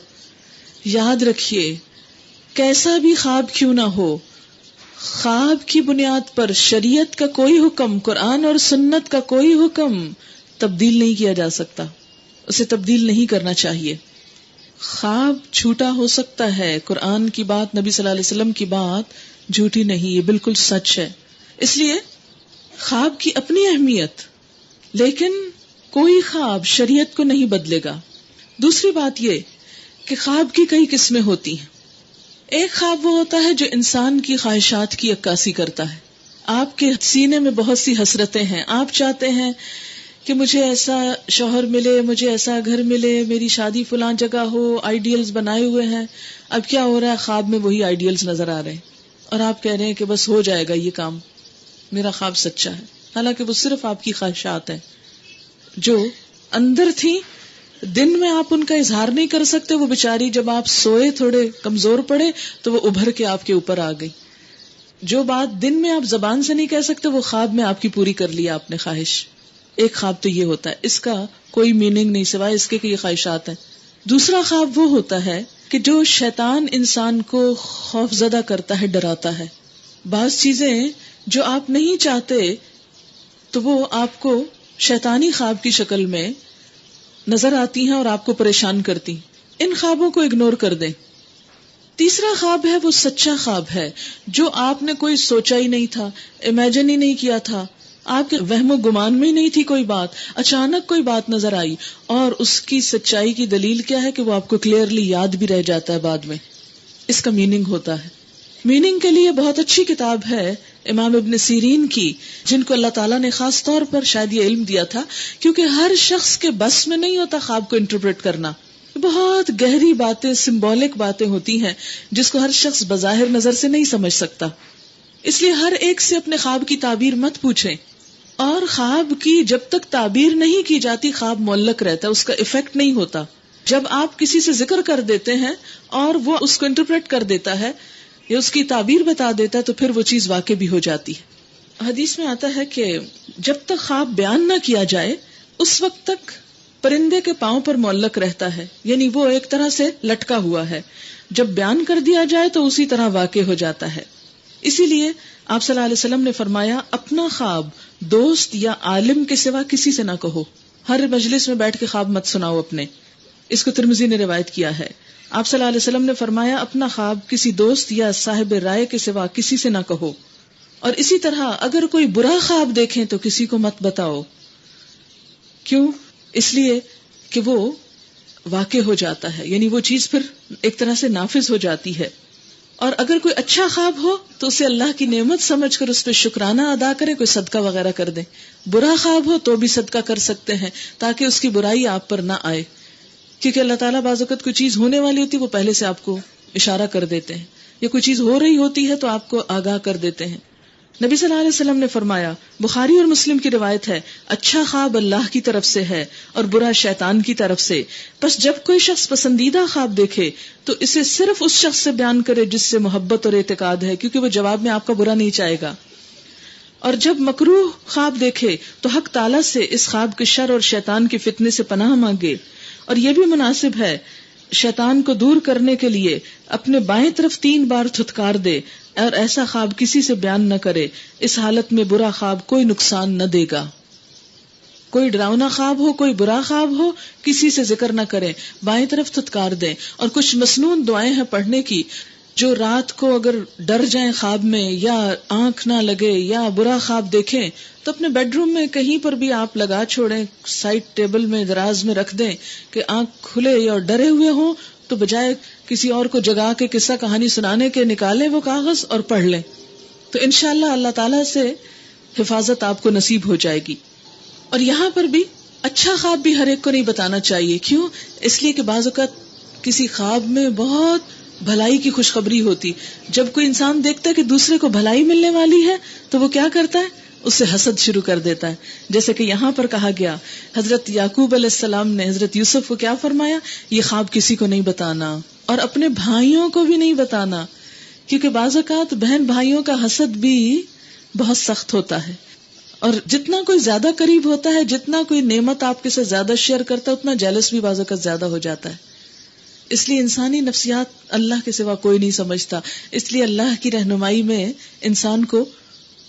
یاد رکھیے، کیسا بھی خواب کیوں نہ ہو، خواب کی بنیاد پر شریعت کا کوئی حکم، قرآن اور سنت کا کوئی حکم تبدیل نہیں کیا جا سکتا، اسے تبدیل نہیں کرنا چاہیے. خواب جھوٹا ہو سکتا ہے، قرآن کی بات، نبی صلی اللہ علیہ وسلم کی بات جھوٹی نہیں، یہ بالکل سچ ہے. اس لیے خواب کی اپنی اہمیت، لیکن کوئی خواب شریعت کو نہیں بدلے گا. دوسری بات یہ کہ خواب کی کئی قسمیں ہوتی ہیں. ایک خواب وہ ہوتا ہے جو انسان کی خواہشات کی عکاسی کرتا ہے. آپ کے سینے میں بہت سی حسرتیں ہیں، آپ چاہتے ہیں کہ مجھے ایسا شوہر ملے، مجھے ایسا گھر ملے، میری شادی فلاں جگہ ہو، آئیڈیلز بنائے ہوئے ہیں. اب کیا ہو رہا ہے، خواب میں وہی آئیڈیلز نظر آ رہے ہیں اور آپ کہہ رہے ہیں کہ بس ہو جائے گا یہ کام، میرا خواب سچا ہے. حالانکہ وہ صرف آپ کی خواہشات ہیں جو اندر تھیں، دن میں آپ ان کا اظہار نہیں کر سکتے. وہ بیچاری جب آپ سوئے تھوڑے کمزور پڑے تو وہ ابھر کے آپ کے اوپر آ گئی. جو بات دن میں آپ زبان سے نہیں کہہ سکتے وہ خواب میں آپ کی پوری کر لیا آپ نے خواہش. ایک خواب تو یہ ہوتا ہے، اس کا کوئی میننگ نہیں سوائے اس کے کہ یہ خواہشات ہیں. دوسرا خواب وہ ہوتا ہے کہ جو شیطان انسان کو خوف زدہ کرتا ہے، ڈراتا ہے. بعض چیزیں جو آپ نہیں چاہتے تو وہ آپ کو شیطانی خواب کی شکل میں نظر آتی ہیں اور آپ کو پریشان کرتی. ان خوابوں کو اگنور کر دیں. تیسرا خواب ہے وہ سچا خواب ہے جو آپ نے کوئی سوچا ہی نہیں تھا، امیجن ہی نہیں کیا تھا، آپ کے وہم و گمان میں ہی نہیں تھی کوئی بات، اچانک کوئی بات نظر آئی اور اس کی سچائی کی دلیل کیا ہے کہ وہ آپ کو کلیئرلی یاد بھی رہ جاتا ہے بعد میں. اس کا میننگ ہوتا ہے. میننگ کے لیے بہت اچھی کتاب ہے امام ابن سیرین کی، جن کو اللہ تعالیٰ نے خاص طور پر شاید یہ علم دیا تھا، کیونکہ ہر شخص کے بس میں نہیں ہوتا خواب کو انٹرپریٹ کرنا. بہت گہری باتیں، سمبولک باتیں ہوتی ہیں جس کو ہر شخص بظاہر نظر سے نہیں سمجھ سکتا. اس لیے ہر ایک سے اپنے خواب کی تعبیر مت پوچھیں. اور خواب کی جب تک تعبیر نہیں کی جاتی خواب معلق رہتا ہے، اس کا ایفیکٹ نہیں ہوتا. جب آپ کسی سے ذکر کر دیتے ہیں اور وہ اس کو انٹرپریٹ کر دیتا ہے یا اس کی تعبیر بتا دیتا ہے تو پھر وہ چیز واقع بھی ہو جاتی ہے. حدیث میں آتا ہے کہ جب تک خواب بیان نہ کیا جائے اس وقت تک پرندے کے پاؤں پر معلق رہتا ہے، یعنی وہ ایک طرح سے لٹکا ہوا ہے. جب بیان کر دیا جائے تو اسی طرح واقع ہو جاتا ہے. اسی لیے آپ صلی اللہ علیہ وسلم نے فرمایا اپنا خواب دوست یا عالم کے سوا کسی سے نہ کہو. ہر مجلس میں بیٹھ کے خواب مت سناؤ اپنے. اس کو ترمذی نے روایت کیا ہے. آپ صلی اللہ علیہ وسلم نے فرمایا اپنا خواب کسی دوست یا صاحب رائے کے سوا کسی سے نہ کہو. اور اسی طرح اگر کوئی برا خواب دیکھیں تو کسی کو مت بتاؤ. کیوں؟ اس لیے کہ وہ واقع ہو جاتا ہے، یعنی وہ چیز پھر ایک طرح سے نافذ ہو جاتی ہے. اور اگر کوئی اچھا خواب ہو تو اسے اللہ کی نعمت سمجھ کر اس پہ شکرانہ ادا کریں، کوئی صدقہ وغیرہ کر دیں. برا خواب ہو تو بھی صدقہ کر سکتے ہیں تاکہ اس کی برائی آپ پر نہ آئے، کیونکہ اللہ تعالیٰ بعض اوقات کوئی چیز ہونے والی ہوتی ہے وہ پہلے سے آپ کو اشارہ کر دیتے ہیں، یا کوئی چیز ہو رہی ہوتی ہے تو آپ کو آگاہ کر دیتے ہیں. نبی صلی اللہ علیہ وسلم نے فرمایا، بخاری اور مسلم کی روایت ہے، اچھا خواب اللہ کی طرف سے ہے اور برا شیطان کی طرف سے. بس جب کوئی شخص پسندیدہ خواب دیکھے تو اسے صرف اس شخص سے بیان کرے جس سے محبت اور اعتقاد ہے، کیونکہ وہ جواب میں آپ کا برا نہیں چاہے گا. اور جب مکروہ خواب دیکھے تو حق تعالیٰ سے اس خواب کے شر اور شیطان کے فتنے سے پناہ مانگے. اور یہ بھی مناسب ہے شیطان کو دور کرنے کے لیے اپنے بائیں طرف 3 بار تھتکار دے اور ایسا خواب کسی سے بیان نہ کرے. اس حالت میں برا خواب کوئی نقصان نہ دے گا. کوئی ڈراؤنا خواب ہو، کوئی برا خواب ہو، کسی سے ذکر نہ کریں، بائیں طرف تھتکار دیں. اور کچھ مسنون دعائیں ہیں پڑھنے کی، جو رات کو اگر ڈر جائیں خواب میں یا آنکھ نہ لگے یا برا خواب دیکھیں تو اپنے بیڈ روم میں کہیں پر بھی آپ لگا چھوڑیں، سائڈ ٹیبل میں دراز میں رکھ دیں کہ آنکھ کھلے اور ڈرے ہوئے ہوں تو بجائے کسی اور کو جگا کے قصہ کہانی سنانے کے نکالیں وہ کاغذ اور پڑھ لیں، تو انشاءاللہ اللہ تعالیٰ سے حفاظت آپ کو نصیب ہو جائے گی. اور یہاں پر بھی اچھا خواب بھی ہر ایک کو نہیں بتانا چاہیے. کیوں؟ اس لیے کہ بعض اوقات کسی خواب میں بہت بھلائی کی خوشخبری ہوتی. جب کوئی انسان دیکھتا ہے کہ دوسرے کو بھلائی ملنے والی ہے تو وہ کیا کرتا ہے؟ اس سے حسد شروع کر دیتا ہے. جیسے کہ یہاں پر کہا گیا حضرت یعقوب علیہ السلام نے حضرت یوسف کو کیا فرمایا, یہ خواب کسی کو نہیں بتانا اور اپنے بھائیوں کو بھی نہیں بتانا, کیونکہ بعض اوقات بہن بھائیوں کا حسد بھی بہت سخت ہوتا ہے. اور جتنا کوئی زیادہ قریب ہوتا ہے, جتنا کوئی نعمت آپ کے ساتھ زیادہ شیئر کرتا ہے, اتنا جیلس بھی بعض اوقات زیادہ ہو جاتا ہے. اس لیے انسانی نفسیات اللہ کے سوا کوئی نہیں سمجھتا. اس لیے اللہ کی رہنمائی میں انسان کو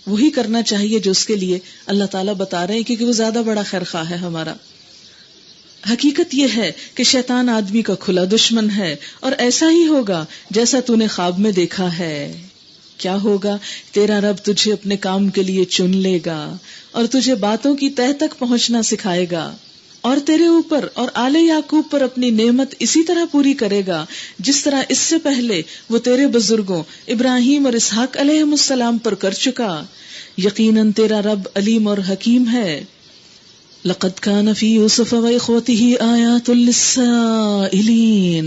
وہی کرنا چاہیے جو اس کے لیے اللہ تعالیٰ بتا رہے ہیں, کیونکہ وہ زیادہ بڑا خیر خواہ ہے ہمارا. حقیقت یہ ہے کہ شیطان آدمی کا کھلا دشمن ہے, اور ایسا ہی ہوگا جیسا تو نے خواب میں دیکھا ہے. کیا ہوگا؟ تیرا رب تجھے اپنے کام کے لیے چن لے گا اور تجھے باتوں کی تہ تک پہنچنا سکھائے گا, اور تیرے اوپر اور آل یعقوب پر اپنی نعمت اسی طرح پوری کرے گا جس طرح اس سے پہلے وہ تیرے بزرگوں ابراہیم اور اسحاق علیہم السلام پر کر چکا. یقیناً تیرا رب علیم اور حکیم ہے. لقد كان في يوسف واخوته آيات للسائلين.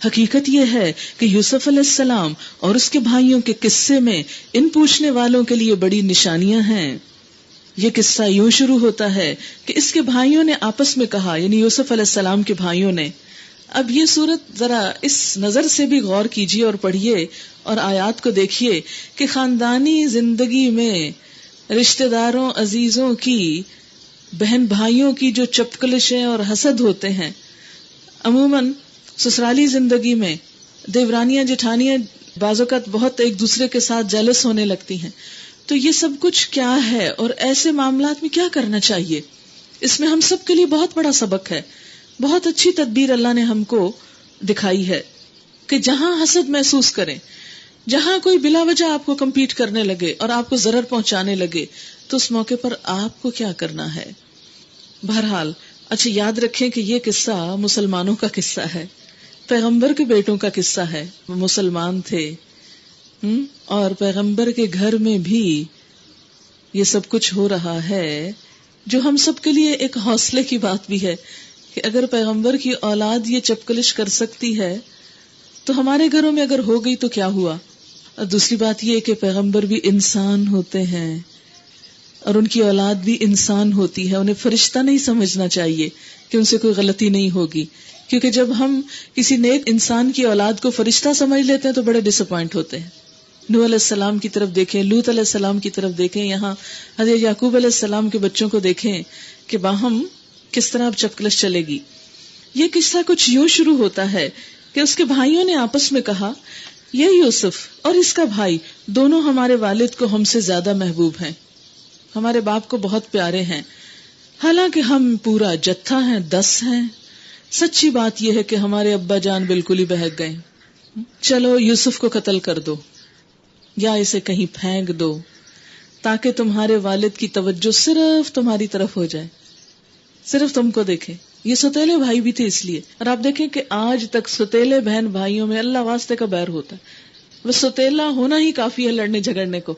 حقیقت یہ ہے کہ یوسف علیہ السلام اور اس کے بھائیوں کے قصے میں ان پوچھنے والوں کے لیے بڑی نشانیاں ہیں. یہ قصہ یوں شروع ہوتا ہے کہ اس کے بھائیوں نے آپس میں کہا, یعنی یوسف علیہ السلام کے بھائیوں نے. اب یہ صورت ذرا اس نظر سے بھی غور کیجئے اور پڑھیے اور آیات کو دیکھیے کہ خاندانی زندگی میں رشتہ داروں عزیزوں کی بہن بھائیوں کی جو چپکلشیں اور حسد ہوتے ہیں. عموماً سسرالی زندگی میں دیورانیاں جٹھانیاں بعض اوقات بہت ایک دوسرے کے ساتھ جیلس ہونے لگتی ہیں. تو یہ سب کچھ کیا ہے اور ایسے معاملات میں کیا کرنا چاہیے؟ اس میں ہم سب کے لیے بہت بڑا سبق ہے. بہت اچھی تدبیر اللہ نے ہم کو دکھائی ہے کہ جہاں حسد محسوس کریں, جہاں کوئی بلا وجہ آپ کو کمپیٹ کرنے لگے اور آپ کو ضرر پہنچانے لگے, تو اس موقع پر آپ کو کیا کرنا ہے. بہرحال اچھا یاد رکھیں کہ یہ قصہ مسلمانوں کا قصہ ہے, پیغمبر کے بیٹوں کا قصہ ہے. وہ مسلمان تھے اور پیغمبر کے گھر میں بھی یہ سب کچھ ہو رہا ہے, جو ہم سب کے لیے ایک حوصلے کی بات بھی ہے کہ اگر پیغمبر کی اولاد یہ چپکلش کر سکتی ہے تو ہمارے گھروں میں اگر ہو گئی تو کیا ہوا. اور دوسری بات یہ کہ پیغمبر بھی انسان ہوتے ہیں اور ان کی اولاد بھی انسان ہوتی ہے. انہیں فرشتہ نہیں سمجھنا چاہیے کہ ان سے کوئی غلطی نہیں ہوگی, کیونکہ جب ہم کسی نیک انسان کی اولاد کو فرشتہ سمجھ لیتے ہیں تو بڑے ڈس اپوائنٹ ہوتے ہیں. نوح علیہ السلام کی طرف دیکھیں, لوط علیہ السلام کی طرف دیکھیں, یہاں حضرت یعقوب علیہ السلام کے بچوں کو دیکھیں کہ باہم کس طرح اب چپکلش چلے گی. یہ قصہ کچھ یوں شروع ہوتا ہے کہ اس کے بھائیوں نے آپس میں کہا, یہ یوسف اور اس کا بھائی دونوں ہمارے والد کو ہم سے زیادہ محبوب ہیں, ہمارے باپ کو بہت پیارے ہیں, حالانکہ ہم پورا جتھا ہیں, 10 ہیں. سچی بات یہ ہے کہ ہمارے ابا جان بالکل ہی بہک گئے. چلو یوسف کو قتل کر دو یا اسے کہیں پھینک دو تاکہ تمہارے والد کی توجہ صرف تمہاری طرف ہو جائے, صرف تم کو دیکھے. یہ ستیلے بھائی بھی تھے اس لیے, اور آپ دیکھیں کہ آج تک ستیلے بہن بھائیوں میں اللہ واسطے کا بیر ہوتا ہے. وہ ستیلا ہونا ہی کافی ہے لڑنے جھگڑنے کو,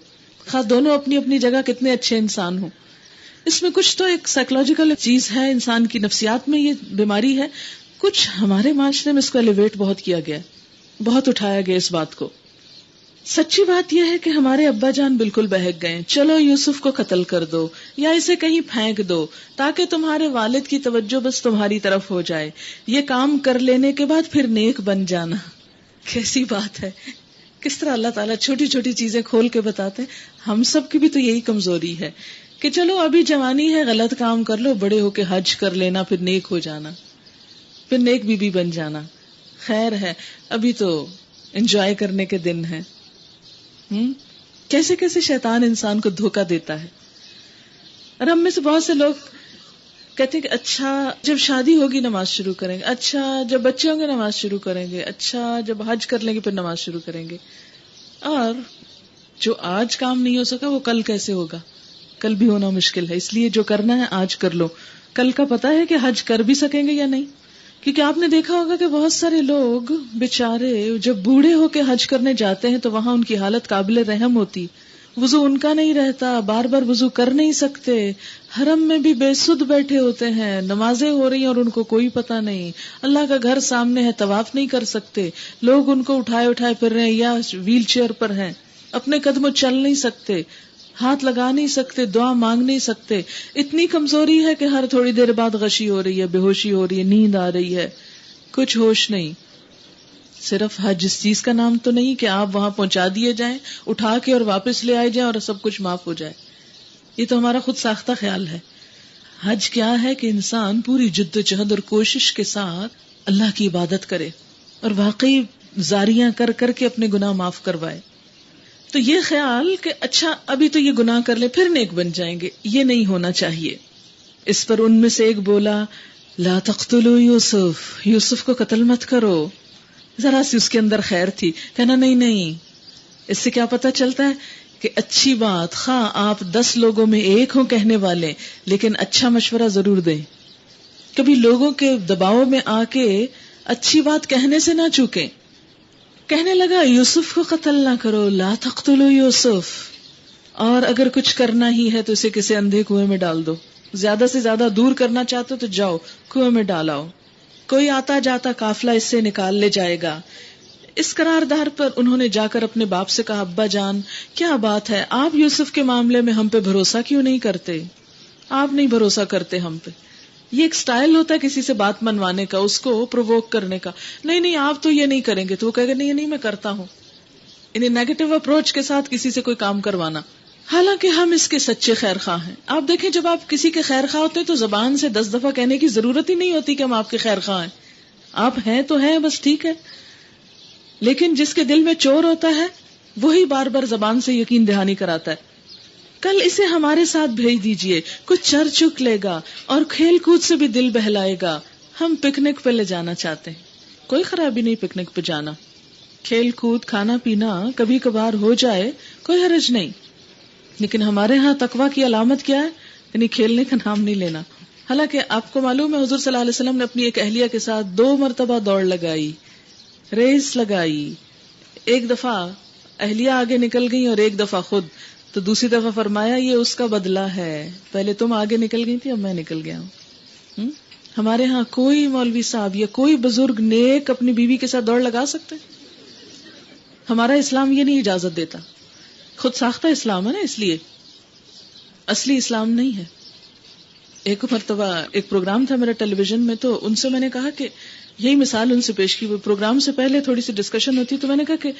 خاص دونوں اپنی اپنی جگہ کتنے اچھے انسان ہوں. اس میں کچھ تو ایک سائیکولوجیکل چیز ہے, انسان کی نفسیات میں یہ بیماری ہے. کچھ ہمارے معاشرے میں اس کو ایلیویٹ بہت کیا گیا, بہت اٹھایا گیا اس بات کو. سچی بات یہ ہے کہ ہمارے ابا جان بالکل بہک گئے, چلو یوسف کو قتل کر دو یا اسے کہیں پھینک دو تاکہ تمہارے والد کی توجہ بس تمہاری طرف ہو جائے. یہ کام کر لینے کے بعد پھر نیک بن جانا. کیسی بات ہے, کس طرح اللہ تعالیٰ چھوٹی چھوٹی چیزیں کھول کے بتاتے ہیں. ہم سب کی بھی تو یہی کمزوری ہے کہ چلو ابھی جوانی ہے, غلط کام کر لو, بڑے ہو کے حج کر لینا, پھر نیک ہو جانا, پھر نیک بی بی بن جانا. خیر ہے, ابھی تو انجوائے کرنے کے دن ہیں. کیسے کیسے شیطان انسان کو دھوکہ دیتا ہے. اور ہم میں سے بہت سے لوگ کہتے ہیں کہ اچھا جب شادی ہوگی نماز شروع کریں گے, اچھا جب بچے ہوں گے نماز شروع کریں گے, اچھا جب حج کر لیں گے پھر نماز شروع کریں گے. اور جو آج کام نہیں ہو سکا وہ کل کیسے ہوگا, کل بھی ہونا مشکل ہے. اس لیے جو کرنا ہے آج کر لو, کل کا پتا ہے کہ حج کر بھی سکیں گے یا نہیں. کیونکہ آپ نے دیکھا ہوگا کہ بہت سارے لوگ بےچارے جب بوڑھے ہو کے حج کرنے جاتے ہیں تو وہاں ان کی حالت قابل رحم ہوتی. وضو ان کا نہیں رہتا, بار بار وضو کر نہیں سکتے, حرم میں بھی بے سدھ بیٹھے ہوتے ہیں, نمازیں ہو رہی ہیں اور ان کو کوئی پتا نہیں, اللہ کا گھر سامنے ہے, طواف نہیں کر سکتے, لوگ ان کو اٹھائے اٹھائے پھر رہے ہیں یا ویل چیئر پر ہیں, اپنے قدموں چل نہیں سکتے. ہاتھ لگا نہیں سکتے، دعا مانگ نہیں سکتے. اتنی کمزوری ہے کہ ہر تھوڑی دیر بعد غشی ہو رہی ہے، بے ہوشی ہو رہی ہے، نیند آ رہی ہے، کچھ ہوش نہیں. صرف حج اس چیز کا نام تو نہیں کہ آپ وہاں پہنچا دیے جائیں، اٹھا کے اور واپس لے آئے جائیں اور سب کچھ معاف ہو جائے. یہ تو ہمارا خود ساختہ خیال ہے. حج کیا ہے کہ انسان پوری جد و جہد اور کوشش کے ساتھ اللہ کی عبادت کرے اور واقعی زاریاں کر کر کے اپنے گناہ معاف کروائے. تو یہ خیال کہ اچھا ابھی تو یہ گناہ کر لے پھر نیک بن جائیں گے، یہ نہیں ہونا چاہیے. اس پر ان میں سے ایک بولا لا تقتلوا یوسف، یوسف کو قتل مت کرو. ذرا سی اس کے اندر خیر تھی، کہنا نہیں. اس سے کیا پتہ چلتا ہے کہ اچھی بات خواہ آپ 10 لوگوں میں ایک ہوں کہنے والے، لیکن اچھا مشورہ ضرور دیں. کبھی لوگوں کے دباؤ میں آ کے اچھی بات کہنے سے نہ چوکیں. کہنے لگا یوسف کو قتل نہ کرو، لا تقتلوا یوسف، اور اگر کچھ کرنا ہی ہے تو اسے کسی اندھے کنویں میں ڈال دو. زیادہ سے زیادہ دور کرنا چاہتے ہو تو جاؤ کنویں میں ڈالاؤ، کوئی آتا جاتا قافلہ اس سے نکال لے جائے گا. اس قراردار پر انہوں نے جا کر اپنے باپ سے کہا ابا جان کیا بات ہے، آپ یوسف کے معاملے میں ہم پہ بھروسہ کیوں نہیں کرتے؟ آپ نہیں بھروسہ کرتے ہم پہ. یہ ایک سٹائل ہوتا ہے کسی سے بات منوانے کا، اس کو پرووک کرنے کا. نہیں آپ تو یہ نہیں کریں گے، تو وہ کہے گا نہیں میں کرتا ہوں. انہیں نیگیٹو اپروچ کے ساتھ کسی سے کوئی کام کروانا، حالانکہ ہم اس کے سچے خیر خواہ ہیں. آپ دیکھیں جب آپ کسی کے خیر خواہ ہوتے ہیں تو زبان سے 10 دفعہ کہنے کی ضرورت ہی نہیں ہوتی کہ ہم آپ کے خیر خواہ ہیں. آپ ہیں تو ہیں بس، ٹھیک ہے. لیکن جس کے دل میں چور ہوتا ہے وہی بار بار زبان سے یقین دہانی کراتا ہے. کل اسے ہمارے ساتھ بھیج دیجئے، کچھ چر چک لے گا اور کھیل کود سے بھی دل بہلائے گا. ہم پکنک پہ لے جانا چاہتے ہیں، کوئی خرابی نہیں پکنک پہ جانا. کھیل کود کھانا پینا کبھی کبھار ہو جائے کوئی حرج نہیں، لیکن ہمارے ہاں تقویٰ کی علامت کیا ہے؟ یعنی کھیلنے کا نام نہیں لینا. حالانکہ آپ کو معلوم ہے حضور صلی اللہ علیہ وسلم نے اپنی ایک اہلیہ کے ساتھ 2 مرتبہ دوڑ لگائی، ریس لگائی. ایک دفعہ اہلیہ آگے نکل گئی اور ایک دفعہ خود. تو دوسری دفعہ فرمایا یہ اس کا بدلہ ہے، پہلے تم آگے نکل گئی تھی اب میں نکل گیا ہوں. ہمارے ہاں کوئی مولوی صاحب یا کوئی بزرگ نیک اپنی بیوی کے ساتھ دوڑ لگا سکتے؟ ہمارا اسلام یہ نہیں اجازت دیتا. خود ساختہ اسلام ہے نا، اس لیے اصلی اسلام نہیں ہے. ایک مرتبہ ایک پروگرام تھا میرا ٹیلی ویژن میں، تو ان سے میں نے کہا کہ یہی مثال ان سے پیش کی. وہ پروگرام سے پہلے تھوڑی سی ڈسکشن ہوتی، تو میں نے کہا کہ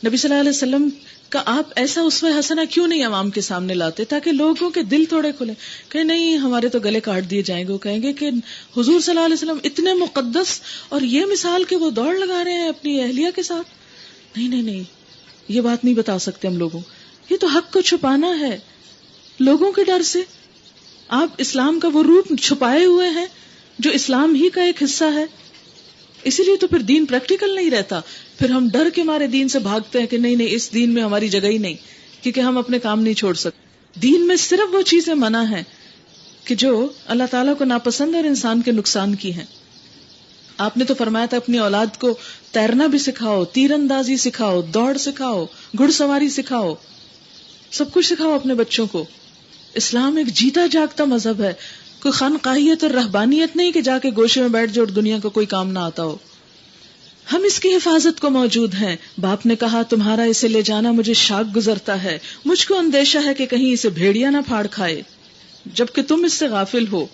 نبی صلی اللہ علیہ وسلم کا آپ ایسا اسوہ حسنہ کیوں نہیں عوام کے سامنے لاتے تاکہ لوگوں کے دل تھوڑے کھلے. کہ نہیں ہمارے تو گلے کاٹ دیے جائیں گے. وہ کہیں گے کہ حضور صلی اللہ علیہ وسلم اتنے مقدس اور یہ مثال کہ وہ دوڑ لگا رہے ہیں اپنی اہلیہ کے ساتھ. نہیں یہ بات نہیں بتا سکتے ہم لوگوں. یہ تو حق کو چھپانا ہے لوگوں کے ڈر سے. آپ اسلام کا وہ روپ چھپائے ہوئے ہیں جو اسلام ہی کا ایک حصہ ہے. اسی لیے تو پھر دین پریکٹیکل نہیں رہتا. پھر ہم ڈر کے مارے دین سے بھاگتے ہیں کہ نہیں اس دین میں ہماری جگہ ہی نہیں، کیونکہ ہم اپنے کام نہیں چھوڑ سکتے. دین میں صرف وہ چیزیں منع ہیں کہ جو اللہ تعالیٰ کو ناپسند اور انسان کے نقصان کی ہیں. آپ نے تو فرمایا تھا اپنی اولاد کو تیرنا بھی سکھاؤ، تیر اندازی سکھاؤ، دوڑ سکھاؤ، گھڑ سواری سکھاؤ، سب کچھ سکھاؤ اپنے بچوں کو. اسلام ایک جیتا جاگتا مذہب ہے، کوئی خانقاہیت اور رہبانیت نہیں کہ جا کے گوشے میں بیٹھ جاؤ اور دنیا کا کوئی کام نہ آتا ہو. ہم اس کی حفاظت کو موجود ہیں. باپ نے کہا تمہارا اسے لے جانا مجھے شاک گزرتا ہے، مجھ کو اندیشہ ہے کہ کہیں اسے بھیڑیا نہ پھاڑ کھائے، جبکہ تم اس سے غافل ہو.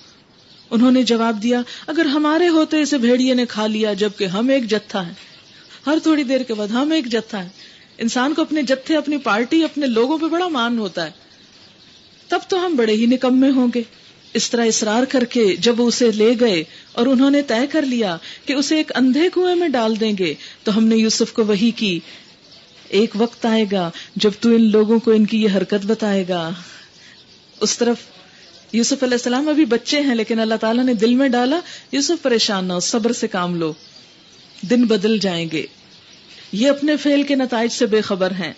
انہوں نے جواب دیا اگر ہمارے ہوتے اسے بھیڑیے نے کھا لیا، جبکہ ہم ایک جتھا ہیں. ہر تھوڑی دیر کے بعد ہم ایک جتھا ہیں. انسان کو اپنے جتھے، اپنی پارٹی، اپنے لوگوں پہ بڑا مان ہوتا ہے. تب تو ہم بڑے ہی نکمے ہوں گے. اس طرح اصرار کر کے جب اسے لے گئے اور انہوں نے طے کر لیا کہ اسے ایک اندھے کنویں میں ڈال دیں گے، تو ہم نے یوسف کو وحی کی ایک وقت آئے گا جب تو ان لوگوں کو ان کی یہ حرکت بتائے گا. اس طرف یوسف علیہ السلام ابھی بچے ہیں، لیکن اللہ تعالیٰ نے دل میں ڈالا یوسف پریشان نہ ہو، صبر سے کام لو، دن بدل جائیں گے. یہ اپنے فعل کے نتائج سے بے خبر ہیں.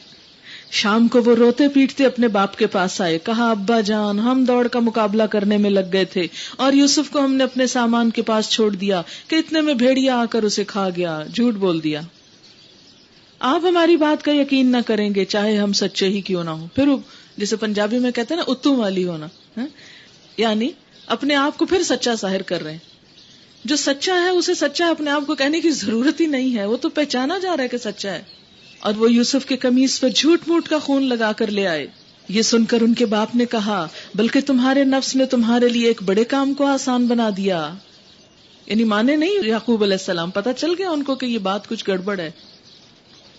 شام کو وہ روتے پیٹتے اپنے باپ کے پاس آئے. کہا ابا جان ہم دوڑ کا مقابلہ کرنے میں لگ گئے تھے اور یوسف کو ہم نے اپنے سامان کے پاس چھوڑ دیا کہ اتنے میں بھیڑیا آ کر اسے کھا گیا. جھوٹ بول دیا. آپ ہماری بات کا یقین نہ کریں گے چاہے ہم سچے ہی کیوں نہ ہوں. پھر جسے پنجابی میں کہتے ہیں نا اتو والی ہونا، یعنی اپنے آپ کو پھر سچا ظاہر کر رہے ہیں. جو سچا ہے اسے سچا اپنے آپ کو کہنے کی ضرورت ہی نہیں ہے، وہ تو پہچانا جا رہا ہے کہ سچا ہے. اور وہ یوسف کے قمیص پر جھوٹ موٹ کا خون لگا کر لے آئے. یہ سن کر ان کے باپ نے کہا بلکہ تمہارے نفس نے تمہارے لیے ایک بڑے کام کو آسان بنا دیا. یعنی مانے نہیں یعقوب علیہ السلام، پتہ چل گیا ان کو کہ یہ بات کچھ گڑبڑ ہے.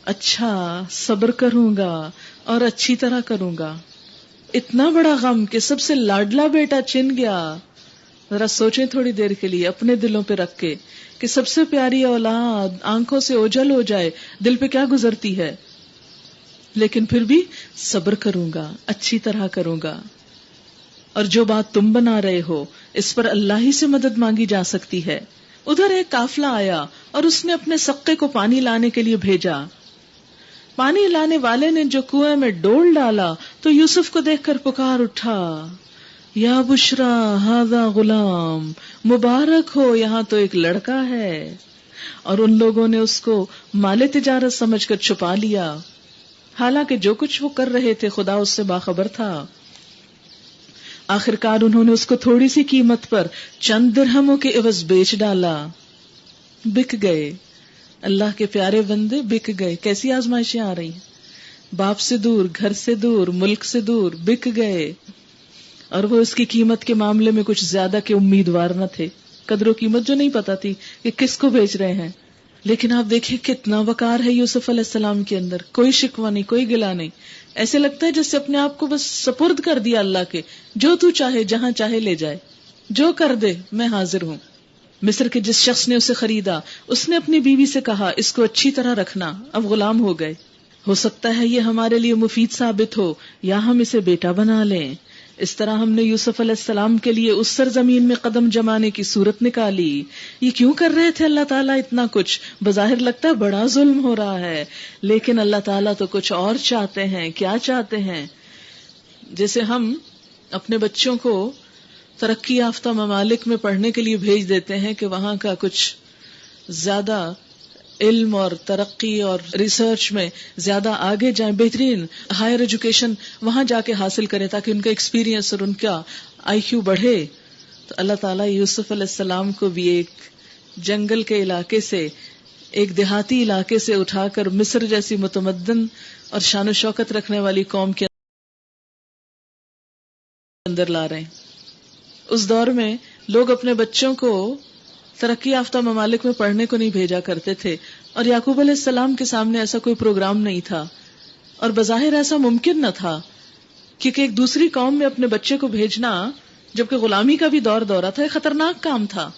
اچھا صبر کروں گا اور اچھی طرح کروں گا. اتنا بڑا غم کہ سب سے لاڈلا بیٹا چھن گیا. ذرا سوچیں تھوڑی دیر کے لیے اپنے دلوں پہ رکھ کے کہ سب سے پیاری اولاد آنکھوں سے اوجھل ہو جائے، دل پہ کیا گزرتی ہے. لیکن پھر بھی صبر کروں گا، اچھی طرح کروں گا. اور جو بات تم بنا رہے ہو اس پر اللہ ہی سے مدد مانگی جا سکتی ہے. ادھر ایک قافلہ آیا اور اس نے اپنے سقے کو پانی لانے کے لیے بھیجا. پانی لانے والے نے جو کنویں میں ڈول ڈالا تو یوسف کو دیکھ کر پکار اٹھا، یا بشرا ھذا غلام، مبارک ہو یہاں تو ایک لڑکا ہے. اور ان لوگوں نے اس کو مال تجارت سمجھ کر چھپا لیا، حالانکہ جو کچھ وہ کر رہے تھے خدا اس سے باخبر تھا. آخرکار انہوں نے اس کو تھوڑی سی قیمت پر چند درہموں کے عوض بیچ ڈالا. بک گئے. اللہ کے پیارے بندے بک گئے. کیسی آزمائشیں آ رہی ہیں، باپ سے دور، گھر سے دور، ملک سے دور، بک گئے. اور وہ اس کی قیمت کے معاملے میں کچھ زیادہ کے امیدوار نہ تھے. قدر و قیمت جو نہیں پتا تھی کہ کس کو بیچ رہے ہیں. لیکن آپ دیکھیں کتنا وقار ہے یوسف علیہ السلام کے اندر. کوئی شکوہ نہیں، کوئی گلہ نہیں. ایسے لگتا ہے جیسے اپنے آپ کو بس سپرد کر دیا اللہ کے، جو تو چاہے جہاں چاہے لے جائے، جو کر دے میں حاضر ہوں. مصر کے جس شخص نے اسے خریدا اس نے اپنی بیوی سے کہا اس کو اچھی طرح رکھنا، اب غلام ہو گئے، ہو سکتا ہے یہ ہمارے لیے مفید ثابت ہو یا ہم اسے بیٹا بنا لیں. اس طرح ہم نے یوسف علیہ السلام کے لیے اس سرزمین میں قدم جمانے کی صورت نکالی. یہ کیوں کر رہے تھے اللہ تعالیٰ اتنا کچھ؟ بظاہر لگتا ہے بڑا ظلم ہو رہا ہے، لیکن اللہ تعالیٰ تو کچھ اور چاہتے ہیں. کیا چاہتے ہیں؟ جیسے ہم اپنے بچوں کو ترقی یافتہ ممالک میں پڑھنے کے لیے بھیج دیتے ہیں کہ وہاں کا کچھ زیادہ علم اور ترقی اور ریسرچ میں زیادہ آگے جائیں، بہترین ہائر ایجوکیشن وہاں جا کے حاصل کریں تاکہ ان کا ایکسپیرینس اور ان کا آئی کیو بڑھے. تو اللہ تعالیٰ یوسف علیہ السلام کو بھی ایک جنگل کے علاقے سے، ایک دیہاتی علاقے سے اٹھا کر مصر جیسی متمدن اور شان و شوکت رکھنے والی قوم کے اندر لا رہے ہیں. اس دور میں لوگ اپنے بچوں کو ترقی یافتہ ممالک میں پڑھنے کو نہیں بھیجا کرتے تھے، اور یعقوب علیہ السلام کے سامنے ایسا کوئی پروگرام نہیں تھا، اور بظاہر ایسا ممکن نہ تھا کیونکہ ایک دوسری قوم میں اپنے بچے کو بھیجنا، جبکہ غلامی کا بھی دورہ تھا، ایک خطرناک کام تھا.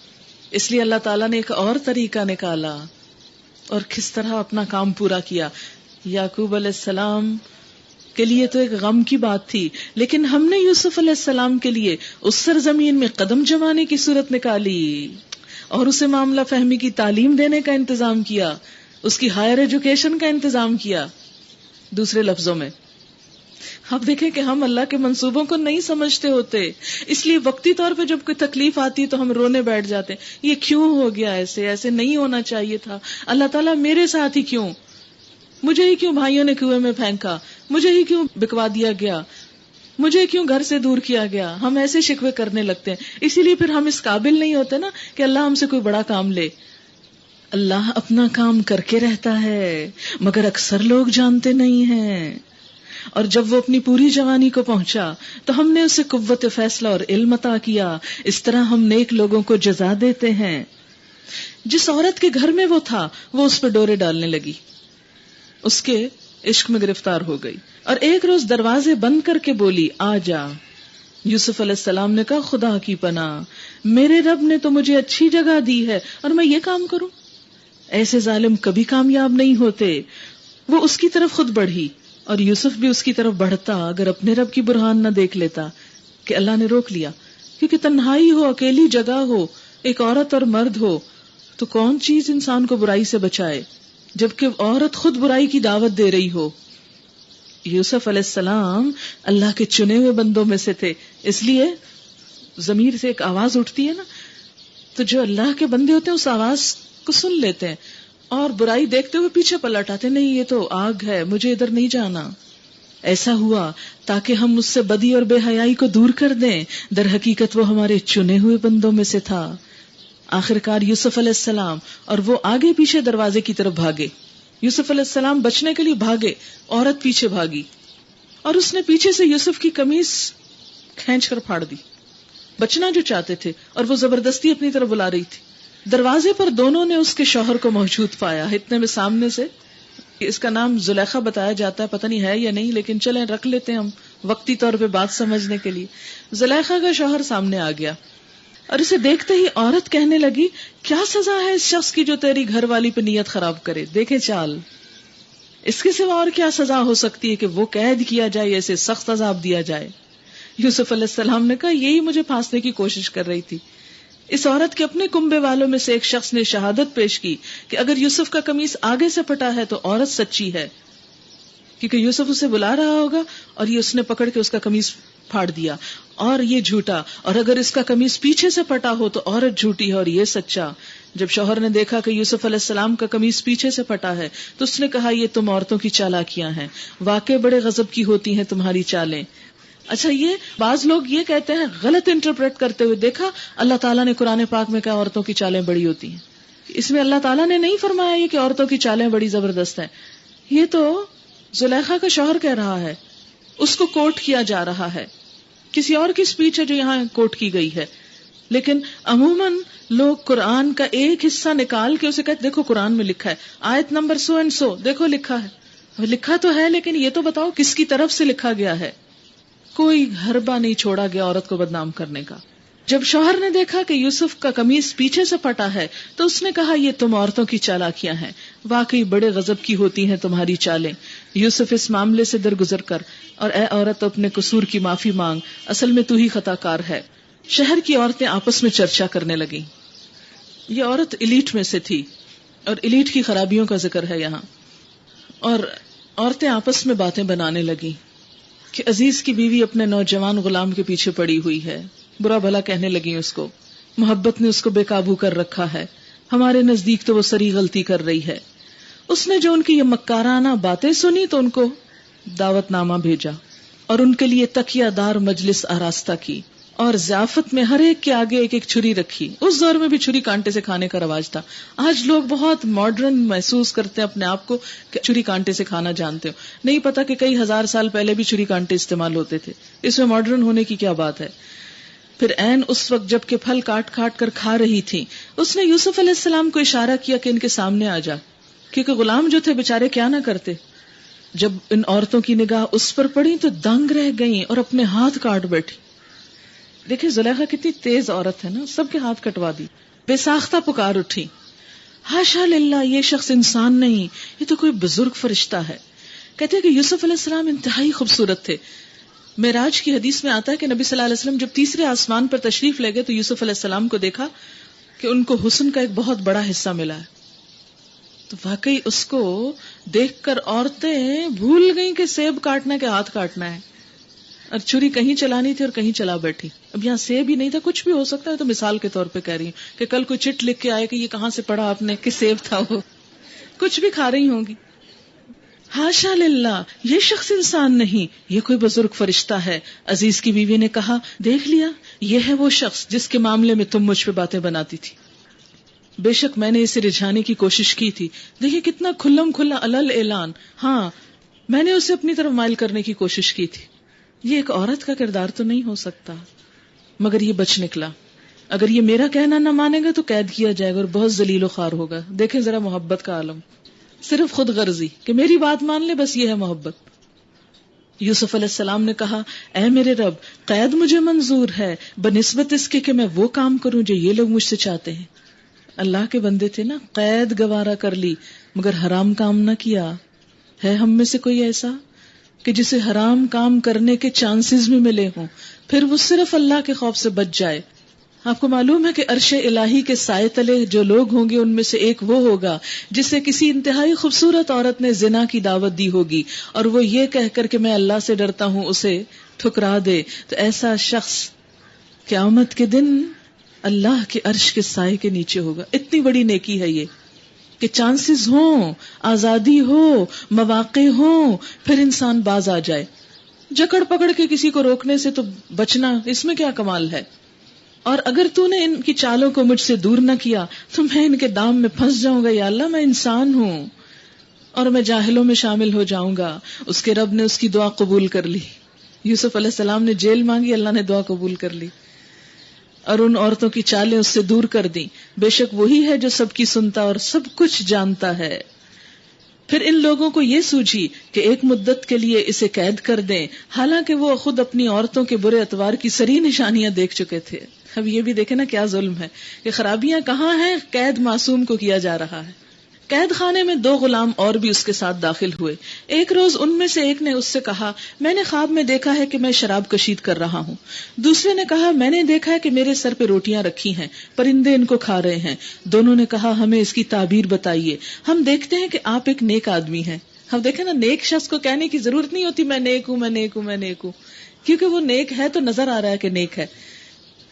اس لیے اللہ تعالیٰ نے ایک اور طریقہ نکالا اور کس طرح اپنا کام پورا کیا. یعقوب علیہ السلام کے لیے تو ایک غم کی بات تھی، لیکن ہم نے یوسف علیہ السلام کے لیے اس سرزمین میں قدم جمانے کی صورت نکالی اور اسے معاملہ فہمی کی تعلیم دینے کا انتظام کیا، اس کی ہائر ایجوکیشن کا انتظام کیا. دوسرے لفظوں میں آپ دیکھیں کہ ہم اللہ کے منصوبوں کو نہیں سمجھتے ہوتے، اس لیے وقتی طور پہ جب کوئی تکلیف آتی ہے تو ہم رونے بیٹھ جاتے ہیں، یہ کیوں ہو گیا، ایسے نہیں ہونا چاہیے تھا، اللہ تعالیٰ میرے ساتھ ہی کیوں، مجھے ہی کیوں بھائیوں نے کنویں میں پھینکا، مجھے ہی کیوں بکوا دیا گیا، مجھے کیوں گھر سے دور کیا گیا. ہم ایسے شکوے کرنے لگتے ہیں، اسی لیے پھر ہم اس قابل نہیں ہوتے نا کہ اللہ ہم سے کوئی بڑا کام لے. اللہ اپنا کام کر کے رہتا ہے مگر اکثر لوگ جانتے نہیں ہیں. اور جب وہ اپنی پوری جوانی کو پہنچا تو ہم نے اسے قوت فیصلہ اور علم عطا کیا. اس طرح ہم نیک لوگوں کو جزا دیتے ہیں. جس عورت کے گھر میں وہ تھا وہ اس پہ ڈورے ڈالنے لگی، اس کے عشق میں گرفتار ہو گئی، اور ایک روز دروازے بند کر کے بولی آ جا. یوسف علیہ السلام نے کہا خدا کی پناہ، میرے رب نے تو مجھے اچھی جگہ دی ہے اور میں یہ کام کروں؟ ایسے ظالم کبھی کامیاب نہیں ہوتے. وہ اس کی طرف خود بڑھی اور یوسف بھی اس کی طرف بڑھتا اگر اپنے رب کی برہان نہ دیکھ لیتا کہ اللہ نے روک لیا. کیونکہ تنہائی ہو، اکیلی جگہ ہو، ایک عورت اور مرد ہو تو کون چیز انسان کو برائی سے بچائے، جبکہ عورت خود برائی کی دعوت دے رہی ہو. یوسف علیہ السلام اللہ کے چنے ہوئے بندوں میں سے تھے، اس لیے ضمیر سے ایک آواز اٹھتی ہے نا، تو جو اللہ کے بندے ہوتے ہیں اس آواز کو سن لیتے ہیں اور برائی دیکھتے ہوئے پیچھے پلٹ آتے، نہیں یہ تو آگ ہے، مجھے ادھر نہیں جانا. ایسا ہوا تاکہ ہم اس سے بدی اور بے حیائی کو دور کر دیں. در حقیقت وہ ہمارے چنے ہوئے بندوں میں سے تھا. آخرکار یوسف علیہ السلام اور وہ آگے پیچھے دروازے کی طرف بھاگے. یوسف علیہ السلام بچنے کے لیے بھاگے، عورت پیچھے بھاگی اور اس نے پیچھے سے یوسف کی قمیص کھینچ کر پھاڑ دی. بچنا جو چاہتے تھے اور وہ زبردستی اپنی طرف بلا رہی تھی. دروازے پر دونوں نے اس کے شوہر کو موجود پایا. اتنے میں سامنے سے، اس کا نام زلیخا بتایا جاتا ہے، پتہ نہیں ہے یا نہیں، لیکن چلیں رکھ لیتے ہیں ہم وقتی طور پہ بات سمجھنے کے لیے. زلیخا کا شوہر سامنے آ گیا اور اسے دیکھتے ہی عورت کہنے لگی کیا سزا ہے اس شخص کی جو تیری گھر والی پہ نیت خراب کرے. دیکھیں چال، اس کے سوا اور کیا سزا ہو سکتی ہے کہ وہ قید کیا جائے یا اسے سخت عذاب دیا جائے. یوسف علیہ السلام نے کہا یہی مجھے پھانسنے کی کوشش کر رہی تھی. اس عورت کے اپنے کنبے والوں میں سے ایک شخص نے شہادت پیش کی کہ اگر یوسف کا قمیص آگے سے پھٹا ہے تو عورت سچی ہے، کیونکہ یوسف اسے بلا رہا ہوگا اور یہ اس نے پکڑ کے اس کا قمیص پھاڑ دیا، اور یہ جھوٹا. اور اگر اس کا قمیص پیچھے سے پھٹا ہو تو عورت جھوٹی ہے اور یہ سچا. جب شوہر نے دیکھا کہ یوسف علیہ السلام کا قمیص پیچھے سے پھٹا ہے تو اس نے کہا یہ تم عورتوں کی چالاکیاں ہیں، واقع بڑے غضب کی ہوتی ہیں تمہاری چالیں. اچھا، یہ بعض لوگ یہ کہتے ہیں غلط انٹرپریٹ کرتے ہوئے، دیکھا اللہ تعالیٰ نے قرآن پاک میں کہا عورتوں کی چالیں بڑی ہوتی ہیں. اس میں اللہ تعالیٰ نے نہیں فرمایا یہ کہ عورتوں کی چالیں بڑی زبردست ہیں. یہ تو زلیخا کا شوہر کہہ رہا ہے، اس کو کوٹ کیا جا رہا ہے. کسی اور کی سپیچ ہے جو یہاں کوٹ کی گئی ہے، لیکن عموماً لوگ قرآن کا ایک حصہ نکال کے اسے کہتے دیکھو قرآن میں لکھا ہے، آیت نمبر سو اینڈ سو دیکھو لکھا ہے. لکھا تو ہے لیکن یہ تو بتاؤ کس کی طرف سے لکھا گیا ہے. کوئی حربہ نہیں چھوڑا گیا عورت کو بدنام کرنے کا. جب شوہر نے دیکھا کہ یوسف کا قمیص پیچھے سے پھٹا ہے تو اس نے کہا یہ تم عورتوں کی چالاکیاں ہیں، واقعی بڑے غضب کی ہوتی ہیں تمہاری چالیں. یوسف اس معاملے سے درگزر کر اور اے عورت اپنے قصور کی معافی مانگ، اصل میں تو ہی خطا کار ہے. شہر کی عورتیں آپس میں چرچا کرنے لگیں. یہ عورت ایلیٹ میں سے تھی اور ایلیٹ کی خرابیوں کا ذکر ہے یہاں. اور عورتیں آپس میں باتیں بنانے لگیں کہ عزیز کی بیوی اپنے نوجوان غلام کے پیچھے پڑی ہوئی ہے. برا بھلا کہنے لگی اس کو، محبت نے اس کو بے قابو کر رکھا ہے، ہمارے نزدیک تو وہ سری غلطی کر رہی ہے. اس نے جو ان کی یہ مکارانہ باتیں سنی تو ان کو دعوت نامہ بھیجا اور ان کے لیے تکیہ دار مجلس آراستہ کی اور ضیافت میں ہر ایک کے آگے ایک ایک چھری رکھی. اس دور میں بھی چھری کانٹے سے کھانے کا رواج تھا. آج لوگ بہت ماڈرن محسوس کرتے ہیں اپنے آپ کو کہ چھری کانٹے سے کھانا جانتے ہو، نہیں پتا کہ کئی ہزار سال پہلے بھی چھری کانٹے استعمال ہوتے تھے. اس میں ماڈرن ہونے کی کیا بات ہے. پھر عین اس وقت جب کہ پھل کاٹ کاٹ کر کھا رہی تھی اس نے یوسف علیہ السلام کو اشارہ کیا کہ ان کے سامنے آ جا، کیونکہ غلام جو تھے بےچارے کیا نہ کرتے. جب ان عورتوں کی نگاہ اس پر پڑی تو دنگ رہ گئیں اور اپنے ہاتھ کاٹ بیٹھی. دیکھیں زلیخا کتنی تیز عورت ہے نا، سب کے ہاتھ کٹوا دی. بے ساختہ پکار اٹھی، ہاشا للہ، یہ شخص انسان نہیں، یہ تو کوئی بزرگ فرشتہ ہے. کہتے ہیں کہ یوسف علیہ السلام انتہائی خوبصورت تھے. معراج کی حدیث میں آتا ہے کہ نبی صلی اللہ علیہ وسلم جب تیسرے آسمان پر تشریف لے گئے تو یوسف علیہ السلام کو دیکھا کہ ان کو حسن کا ایک بہت بڑا حصہ ملا ہے. تو واقعی اس کو دیکھ کر عورتیں بھول گئیں کہ سیب کاٹنا کہ ہاتھ کاٹنا ہے، اور چھری کہیں چلانی تھی اور کہیں چلا بیٹھی. اب یہاں سیب ہی نہیں تھا، کچھ بھی ہو سکتا ہے، تو مثال کے طور پہ کہہ رہی ہوں کہ کل کوئی چٹ لکھ کے آئے کہ یہ کہاں سے پڑھا آپ نے کہ سیب تھا، وہ کچھ بھی کھا رہی ہوں گی. ہاشا للہ، یہ شخص انسان نہیں، یہ کوئی بزرگ فرشتہ ہے. عزیز کی بیوی نے کہا دیکھ لیا، یہ ہے وہ شخص جس کے معاملے میں تم مجھ پہ باتیں بناتی تھی. بے شک میں نے اسے رجھانے کی کوشش کی تھی. دیکھیے کتنا کھلم کھلا علل اعلان، ہاں میں نے اسے اپنی طرف مائل کرنے کی کوشش کی تھی. یہ ایک عورت کا کردار تو نہیں ہو سکتا، مگر یہ بچ نکلا. اگر یہ میرا کہنا نہ مانے گا تو قید کیا جائے گا اور بہت ذلیل و خوار ہوگا. دیکھیں ذرا محبت کا عالم، صرف خود غرضی کہ میری بات مان لے، بس یہ ہے محبت. یوسف علیہ السلام نے کہا اے میرے رب، قید مجھے منظور ہے بنسبت اس کے کہ میں وہ کام کروں جو یہ لوگ مجھ سے چاہتے ہیں. اللہ کے بندے تھے نا، قید گوارا کر لی مگر حرام کام نہ کیا. ہے ہم میں سے کوئی ایسا کہ جسے حرام کام کرنے کے چانسز بھی ملے ہوں پھر وہ صرف اللہ کے خوف سے بچ جائے؟ آپ کو معلوم ہے کہ عرش الہی کے سائے تلے جو لوگ ہوں گے ان میں سے ایک وہ ہوگا جسے کسی انتہائی خوبصورت عورت نے زنا کی دعوت دی ہوگی اور وہ یہ کہہ کر کہ میں اللہ سے ڈرتا ہوں اسے ٹھکرا دے. تو ایسا شخص قیامت کے دن اللہ کے عرش کے سائے کے نیچے ہوگا. اتنی بڑی نیکی ہے یہ کہ چانسز ہوں، آزادی ہو، مواقع ہوں، پھر انسان باز آ جائے. جکڑ پکڑ کے کسی کو روکنے سے تو بچنا، اس میں کیا کمال ہے؟ اور اگر تو نے ان کی چالوں کو مجھ سے دور نہ کیا تو میں ان کے دام میں پھنس جاؤں گا. یا اللہ میں انسان ہوں، اور میں جاہلوں میں شامل ہو جاؤں گا. اس کے رب نے اس کی دعا قبول کر لی. یوسف علیہ السلام نے جیل مانگی، اللہ نے دعا قبول کر لی اور ان عورتوں کی چالیں اس سے دور کر دیں. بے شک وہی ہے جو سب کی سنتا اور سب کچھ جانتا ہے. پھر ان لوگوں کو یہ سوجھی کہ ایک مدت کے لیے اسے قید کر دیں، حالانکہ وہ خود اپنی عورتوں کے برے اتوار کی سری نشانیاں دیکھ چکے تھے. اب یہ بھی دیکھیں نا کیا ظلم ہے کہ خرابیاں کہاں ہیں، قید معصوم کو کیا جا رہا ہے. قید خانے میں 2 غلام اور بھی اس کے ساتھ داخل ہوئے. ایک روز ان میں سے ایک نے اس سے کہا، میں نے خواب میں دیکھا ہے کہ میں شراب کشید کر رہا ہوں. دوسرے نے کہا، میں نے دیکھا ہے کہ میرے سر پہ روٹیاں رکھی ہیں، پرندے ان کو کھا رہے ہیں. دونوں نے کہا، ہمیں اس کی تعبیر بتائیے، ہم دیکھتے ہیں کہ آپ ایک نیک آدمی ہیں. ہم دیکھیں نا، نیک شخص کو کہنے کی ضرورت نہیں ہوتی میں نیک ہوں، میں نیک ہوں، میں نیک ہوں، کیونکہ وہ نیک ہے تو نظر آ رہا ہے کہ نیک ہے.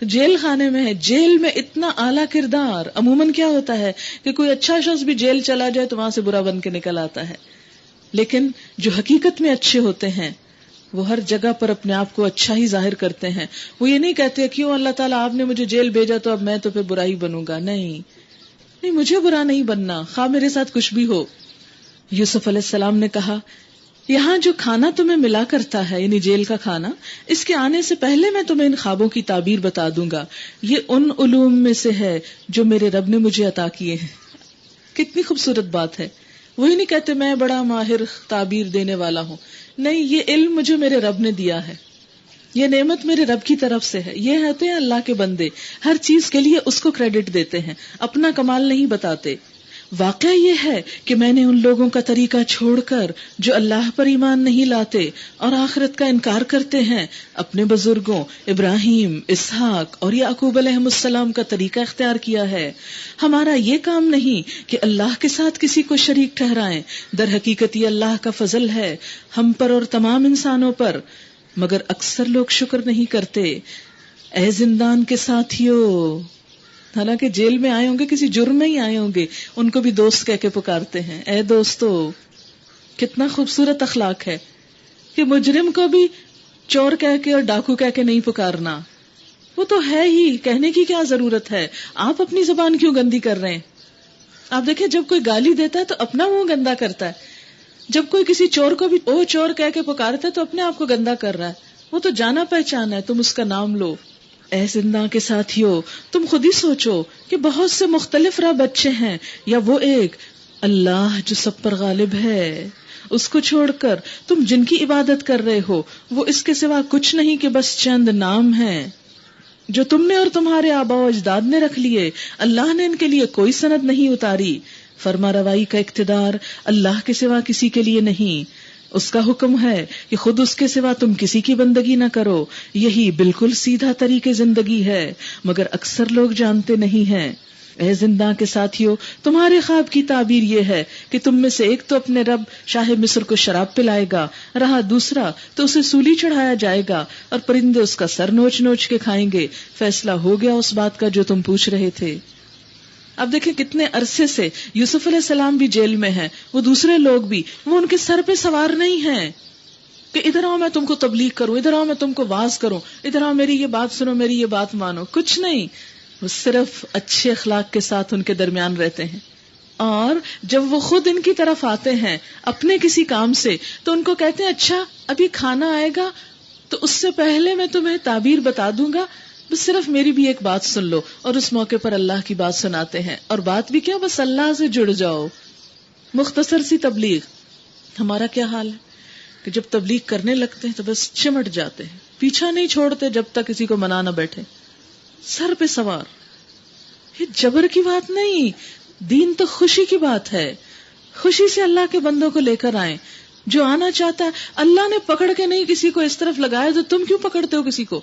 جیل خانے میں ہے، جیل میں اتنا اعلیٰ کردار. عموماً کیا ہوتا ہے کہ کوئی اچھا شخص بھی جیل چلا جائے تو وہاں سے برا بن کے نکل آتا ہے، لیکن جو حقیقت میں اچھے ہوتے ہیں وہ ہر جگہ پر اپنے آپ کو اچھا ہی ظاہر کرتے ہیں. وہ یہ نہیں کہتے کیوں اللہ تعالیٰ آپ نے مجھے جیل بھیجا تو اب میں تو پھر برا ہی بنوں گا. نہیں، مجھے برا نہیں بننا، خواہ میرے ساتھ کچھ بھی ہو. یوسف علیہ السلام نے کہا، یہاں جو کھانا تمہیں ملا کرتا ہے، یعنی جیل کا کھانا، اس کے آنے سے پہلے میں تمہیں ان خوابوں کی تعبیر بتا دوں گا. یہ ان علوم میں سے ہے جو میرے رب نے مجھے عطا کیے ہیں. کتنی خوبصورت بات ہے. وہی نہیں کہتے میں بڑا ماہر تعبیر دینے والا ہوں، نہیں، یہ علم مجھے میرے رب نے دیا ہے، یہ نعمت میرے رب کی طرف سے ہے. یہ ہوتے ہیں اللہ کے بندے، ہر چیز کے لیے اس کو کریڈٹ دیتے ہیں، اپنا کمال نہیں بتاتے. واقعہ یہ ہے کہ میں نے ان لوگوں کا طریقہ چھوڑ کر جو اللہ پر ایمان نہیں لاتے اور آخرت کا انکار کرتے ہیں، اپنے بزرگوں ابراہیم، اسحاق اور یعقوب علیہ السلام کا طریقہ اختیار کیا ہے. ہمارا یہ کام نہیں کہ اللہ کے ساتھ کسی کو شریک ٹھہرائیں، در حقیقت یہ اللہ کا فضل ہے ہم پر اور تمام انسانوں پر، مگر اکثر لوگ شکر نہیں کرتے. اے زندان کے ساتھیو، حالانکہ جیل میں آئے ہوں گے کسی جرم میں ہی آئے ہوں گے، ان کو بھی دوست کہہ کے پکارتے ہیں. اے دوستو، کتنا خوبصورت اخلاق ہے کہ مجرم کو بھی چور کہہ کے اور ڈاکو کہہ کے نہیں پکارنا. وہ تو ہے ہی، کہنے کی کیا ضرورت ہے، آپ اپنی زبان کیوں گندی کر رہے ہیں؟ آپ دیکھیں جب کوئی گالی دیتا ہے تو اپنا منہ گندا کرتا ہے، جب کوئی کسی چور کو بھی او چور کہہ کے پکارتا ہے تو اپنے آپ کو گندا کر رہا ہے. وہ تو جانا پہچانا ہے، تم اس کا نام لو. اے زندہ کے ساتھیو، تم خود ہی سوچو کہ بہت سے مختلف رب اچھے ہیں، یا وہ ایک اللہ جو سب پر غالب ہے، اس کو چھوڑ کر تم جن کی عبادت کر رہے ہو وہ اس کے سوا کچھ نہیں کہ بس چند نام ہیں جو تم نے اور تمہارے آباء و اجداد نے رکھ لیے. اللہ نے ان کے لیے کوئی سند نہیں اتاری. فرما روائی کا اقتدار اللہ کے سوا کسی کے لیے نہیں. اس کا حکم ہے کہ خود اس کے سوا تم کسی کی بندگی نہ کرو. یہی بالکل سیدھا طریقے زندگی ہے، مگر اکثر لوگ جانتے نہیں ہیں. اے زندہ کے ساتھیو، تمہارے خواب کی تعبیر یہ ہے کہ تم میں سے ایک تو اپنے رب شاہ مصر کو شراب پلائے گا، رہا دوسرا تو اسے سولی چڑھایا جائے گا اور پرندے اس کا سر نوچ نوچ کے کھائیں گے. فیصلہ ہو گیا اس بات کا جو تم پوچھ رہے تھے. اب دیکھیں کتنے عرصے سے یوسف علیہ السلام بھی جیل میں ہیں، وہ دوسرے لوگ بھی، وہ ان کے سر پہ سوار نہیں ہیں کہ ادھر آؤ میں تم کو تبلیغ کروں، ادھر آؤ میں تم کو واز کروں، ادھر آؤ میری یہ بات سنو، میری یہ بات مانو. کچھ نہیں، وہ صرف اچھے اخلاق کے ساتھ ان کے درمیان رہتے ہیں. اور جب وہ خود ان کی طرف آتے ہیں اپنے کسی کام سے تو ان کو کہتے ہیں اچھا ابھی کھانا آئے گا تو اس سے پہلے میں تمہیں تعبیر بتا دوں گا، بس صرف میری بھی ایک بات سن لو. اور اس موقع پر اللہ کی بات سناتے ہیں، اور بات بھی کیا، بس اللہ سے جڑ جاؤ. مختصر سی تبلیغ. ہمارا کیا حال ہے کہ جب تبلیغ کرنے لگتے ہیں تو بس چمٹ جاتے ہیں، پیچھا نہیں چھوڑتے جب تک کسی کو منا نہ بیٹھے. سر پہ سوار. یہ جبر کی بات نہیں، دین تو خوشی کی بات ہے. خوشی سے اللہ کے بندوں کو لے کر آئیں. جو آنا چاہتا ہے، اللہ نے پکڑ کے نہیں کسی کو اس طرف لگایا تو تم کیوں پکڑتے ہو کسی کو؟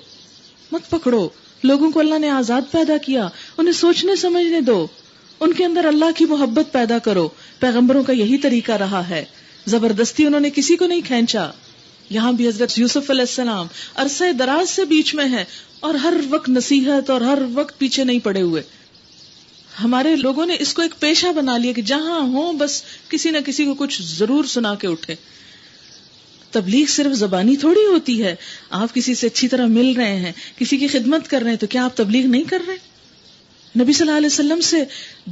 مت پکڑو. لوگوں کو اللہ نے آزاد پیدا کیا، انہیں سوچنے سمجھنے دو، ان کے اندر اللہ کی محبت پیدا کرو. پیغمبروں کا یہی طریقہ رہا ہے، زبردستی انہوں نے کسی کو نہیں کھینچا. یہاں بھی حضرت یوسف علیہ السلام عرصہ دراز سے بیچ میں ہیں اور ہر وقت نصیحت اور ہر وقت پیچھے نہیں پڑے ہوئے. ہمارے لوگوں نے اس کو ایک پیشہ بنا لیا کہ جہاں ہوں بس کسی نہ کسی کو کچھ ضرور سنا کے اٹھے. تبلیغ صرف زبانی تھوڑی ہوتی ہے. آپ کسی سے اچھی طرح مل رہے ہیں، کسی کی خدمت کر رہے ہیں تو کیا آپ تبلیغ نہیں کر رہے؟ نبی صلی اللہ علیہ وسلم سے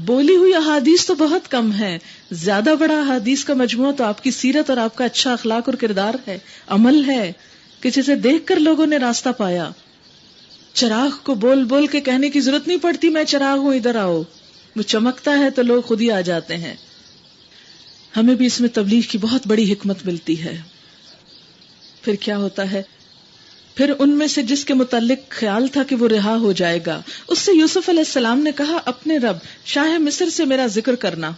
بولی ہوئی احادیث تو بہت کم ہے، زیادہ بڑا حدیث کا مجموعہ تو آپ کی سیرت اور آپ کا اچھا اخلاق اور کردار ہے، عمل ہے کہ جسے دیکھ کر لوگوں نے راستہ پایا. چراغ کو بول بول کے کہنے کی ضرورت نہیں پڑتی میں چراغ ہوں ادھر آؤ، وہ چمکتا ہے تو لوگ خود ہی آ جاتے ہیں. ہمیں بھی اس میں تبلیغ کی بہت بڑی حکمت ملتی ہے. پھر کیا ہوتا ہے، پھر ان میں سے جس کے متعلق خیال تھا کہ وہ رہا ہو جائے گا، اس سے یوسف علیہ السلام نے کہا اپنے رب شاہ مصر سے میرا ذکر کرنا،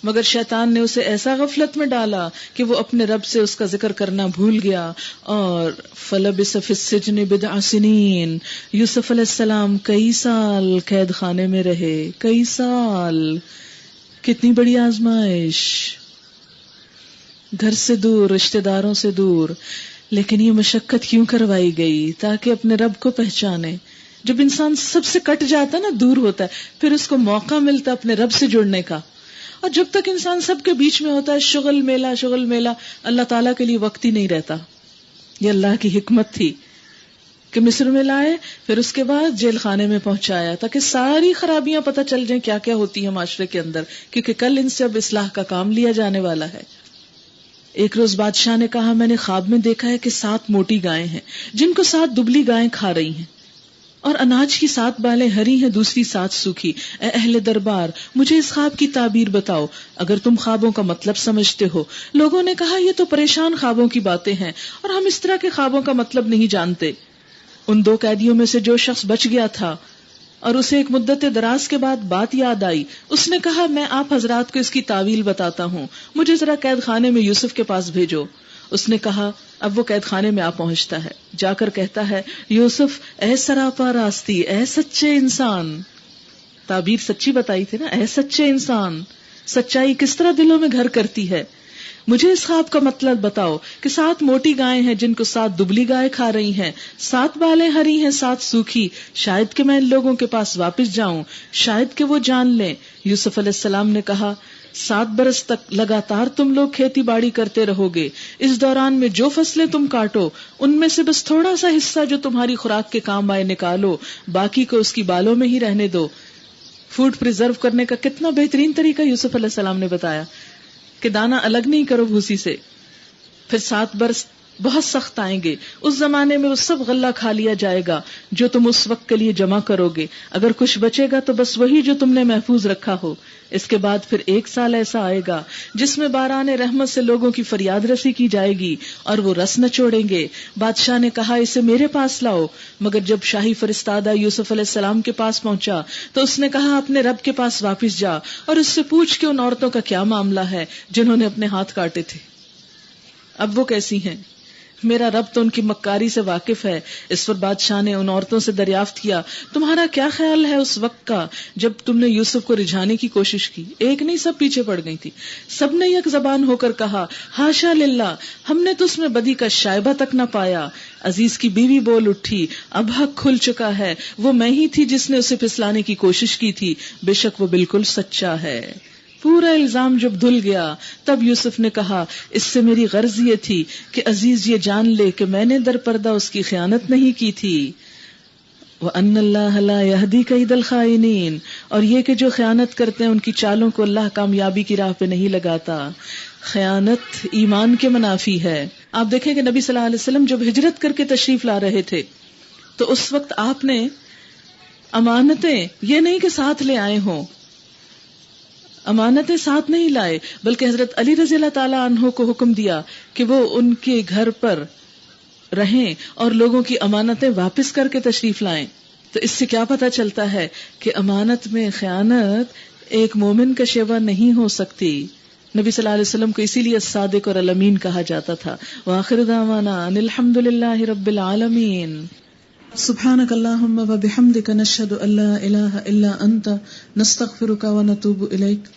مگر شیطان نے اسے ایسا غفلت میں ڈالا کہ وہ اپنے رب سے اس کا ذکر کرنا بھول گیا. اور فلبث فی السجن بضع سنین، یوسف علیہ السلام کئی سال قید خانے میں رہے، کئی سال. کتنی بڑی آزمائش، گھر سے دور، رشتہ داروں سے دور، لیکن یہ مشقت کیوں کروائی گئی؟ تاکہ اپنے رب کو پہچانے. جب انسان سب سے کٹ جاتا ہے نا، دور ہوتا ہے، پھر اس کو موقع ملتا ہے اپنے رب سے جڑنے کا. اور جب تک انسان سب کے بیچ میں ہوتا ہے، شغل میلہ، اللہ تعالیٰ کے لیے وقت ہی نہیں رہتا. یہ اللہ کی حکمت تھی کہ مصر میں لائے، پھر اس کے بعد جیل خانے میں پہنچایا تاکہ ساری خرابیاں پتہ چل جائیں کیا کیا ہوتی ہیں معاشرے کے اندر، کیونکہ کل ان سے اب اصلاح کا کام لیا جانے والا ہے. ایک روز بادشاہ نے کہا میں نے خواب میں دیکھا ہے کہ 7 موٹی گائیں ہیں جن کو 7 دبلی گائیں کھا رہی ہیں، اور اناج کی 7 بالیں ہری ہیں، دوسری 7 سوکھی. اے اہل دربار، مجھے اس خواب کی تعبیر بتاؤ اگر تم خوابوں کا مطلب سمجھتے ہو. لوگوں نے کہا یہ تو پریشان خوابوں کی باتیں ہیں اور ہم اس طرح کے خوابوں کا مطلب نہیں جانتے. ان 2 قیدیوں میں سے جو شخص بچ گیا تھا اور اسے ایک مدت دراز کے بعد بات یاد آئی، اس نے کہا میں آپ حضرات کو اس کی تعویل بتاتا ہوں، مجھے ذرا قید خانے میں یوسف کے پاس بھیجو. اس نے کہا اب وہ قید خانے میں پہنچتا ہے، جا کر کہتا ہے یوسف اے سراپا راستی، اے سچے انسان. تعبیر سچی بتائی تھی نا، اے سچے انسان. سچائی کس طرح دلوں میں گھر کرتی ہے. مجھے اس خواب کا مطلب بتاؤ کہ 7 موٹی گائیں ہیں جن کو 7 دبلی گائیں کھا رہی ہیں، 7 بالیں ہری ہیں 7 سوکھی. شاید کہ میں ان لوگوں کے پاس واپس جاؤں، شاید کہ وہ جان لیں. یوسف علیہ السلام نے کہا 7 برس تک لگاتار تم لوگ کھیتی باڑی کرتے رہو گے. اس دوران میں جو فصلیں تم کاٹو ان میں سے بس تھوڑا سا حصہ جو تمہاری خوراک کے کام آئے نکالو، باقی کو اس کی بالوں میں ہی رہنے دو. فوڈ پریزرو کرنے کا کتنا بہترین طریقہ یوسف علیہ السلام نے بتایا کہ دانہ الگ نہیں کرو بھوسی سے. پھر 7 برس بہت سخت آئیں گے، اس زمانے میں وہ سب غلہ کھا لیا جائے گا جو تم اس وقت کے لیے جمع کرو گے. اگر کچھ بچے گا تو بس وہی جو تم نے محفوظ رکھا ہو. اس کے بعد پھر 1 سال ایسا آئے گا جس میں باران رحمت سے لوگوں کی فریاد رسی کی جائے گی اور وہ رس نچوڑیں گے. بادشاہ نے کہا اسے میرے پاس لاؤ، مگر جب شاہی فرستادہ یوسف علیہ السلام کے پاس پہنچا تو اس نے کہا اپنے رب کے پاس واپس جا اور اس سے پوچھ کہ ان عورتوں کا کیا معاملہ ہے جنہوں نے اپنے ہاتھ کاٹے تھے، اب وہ کیسی ہیں. میرا رب تو ان کی مکاری سے واقف ہے. اس پر بادشاہ نے ان عورتوں سے دریافت کیا تمہارا کیا خیال ہے اس وقت کا جب تم نے یوسف کو رجھانے کی کوشش کی. ایک نہیں سب پیچھے پڑ گئی تھی. سب نے یک زبان ہو کر کہا ہاشا للہ، ہم نے تو اس میں بدی کا شائبہ تک نہ پایا. عزیز کی بیوی بول اٹھی اب حق کھل چکا ہے، وہ میں ہی تھی جس نے اسے پھسلانے کی کوشش کی تھی، بے شک وہ بالکل سچا ہے. پورا الزام جب دھل گیا تب یوسف نے کہا اس سے میری غرض یہ تھی کہ عزیز یہ جان لے کہ میں نے در پردہ اس کی خیانت نہیں کی تھی. وَأَنَّ اللَّهَ لَا يَهْدِي كَيْدَ الْخَائِنِينَ، اور یہ کہ جو خیانت کرتے ہیں ان کی چالوں کو اللہ کامیابی کی راہ پہ نہیں لگاتا. خیانت ایمان کے منافی ہے. آپ دیکھیں کہ نبی صلی اللہ علیہ وسلم جب ہجرت کر کے تشریف لا رہے تھے تو اس وقت آپ نے امانتیں یہ نہیں کہ ساتھ لے آئے ہوں، امانتیں ساتھ نہیں لائے، بلکہ حضرت علی رضی اللہ تعالیٰ عنہ کو حکم دیا کہ وہ ان کے گھر پر رہیں اور لوگوں کی امانتیں واپس کر کے تشریف لائیں. تو اس سے کیا پتہ چلتا ہے کہ امانت میں خیانت ایک مومن کا شیوا نہیں ہو سکتی. نبی صلی اللہ علیہ وسلم کو اسی لیے الصادق اور الامین کہا جاتا تھا. وآخر دعوانا ان الحمد للہ رب العالمین. سبحانک اللہم و بحمدک نشہد ان لا الہ الا انت نستغفرک و نتوب الیک.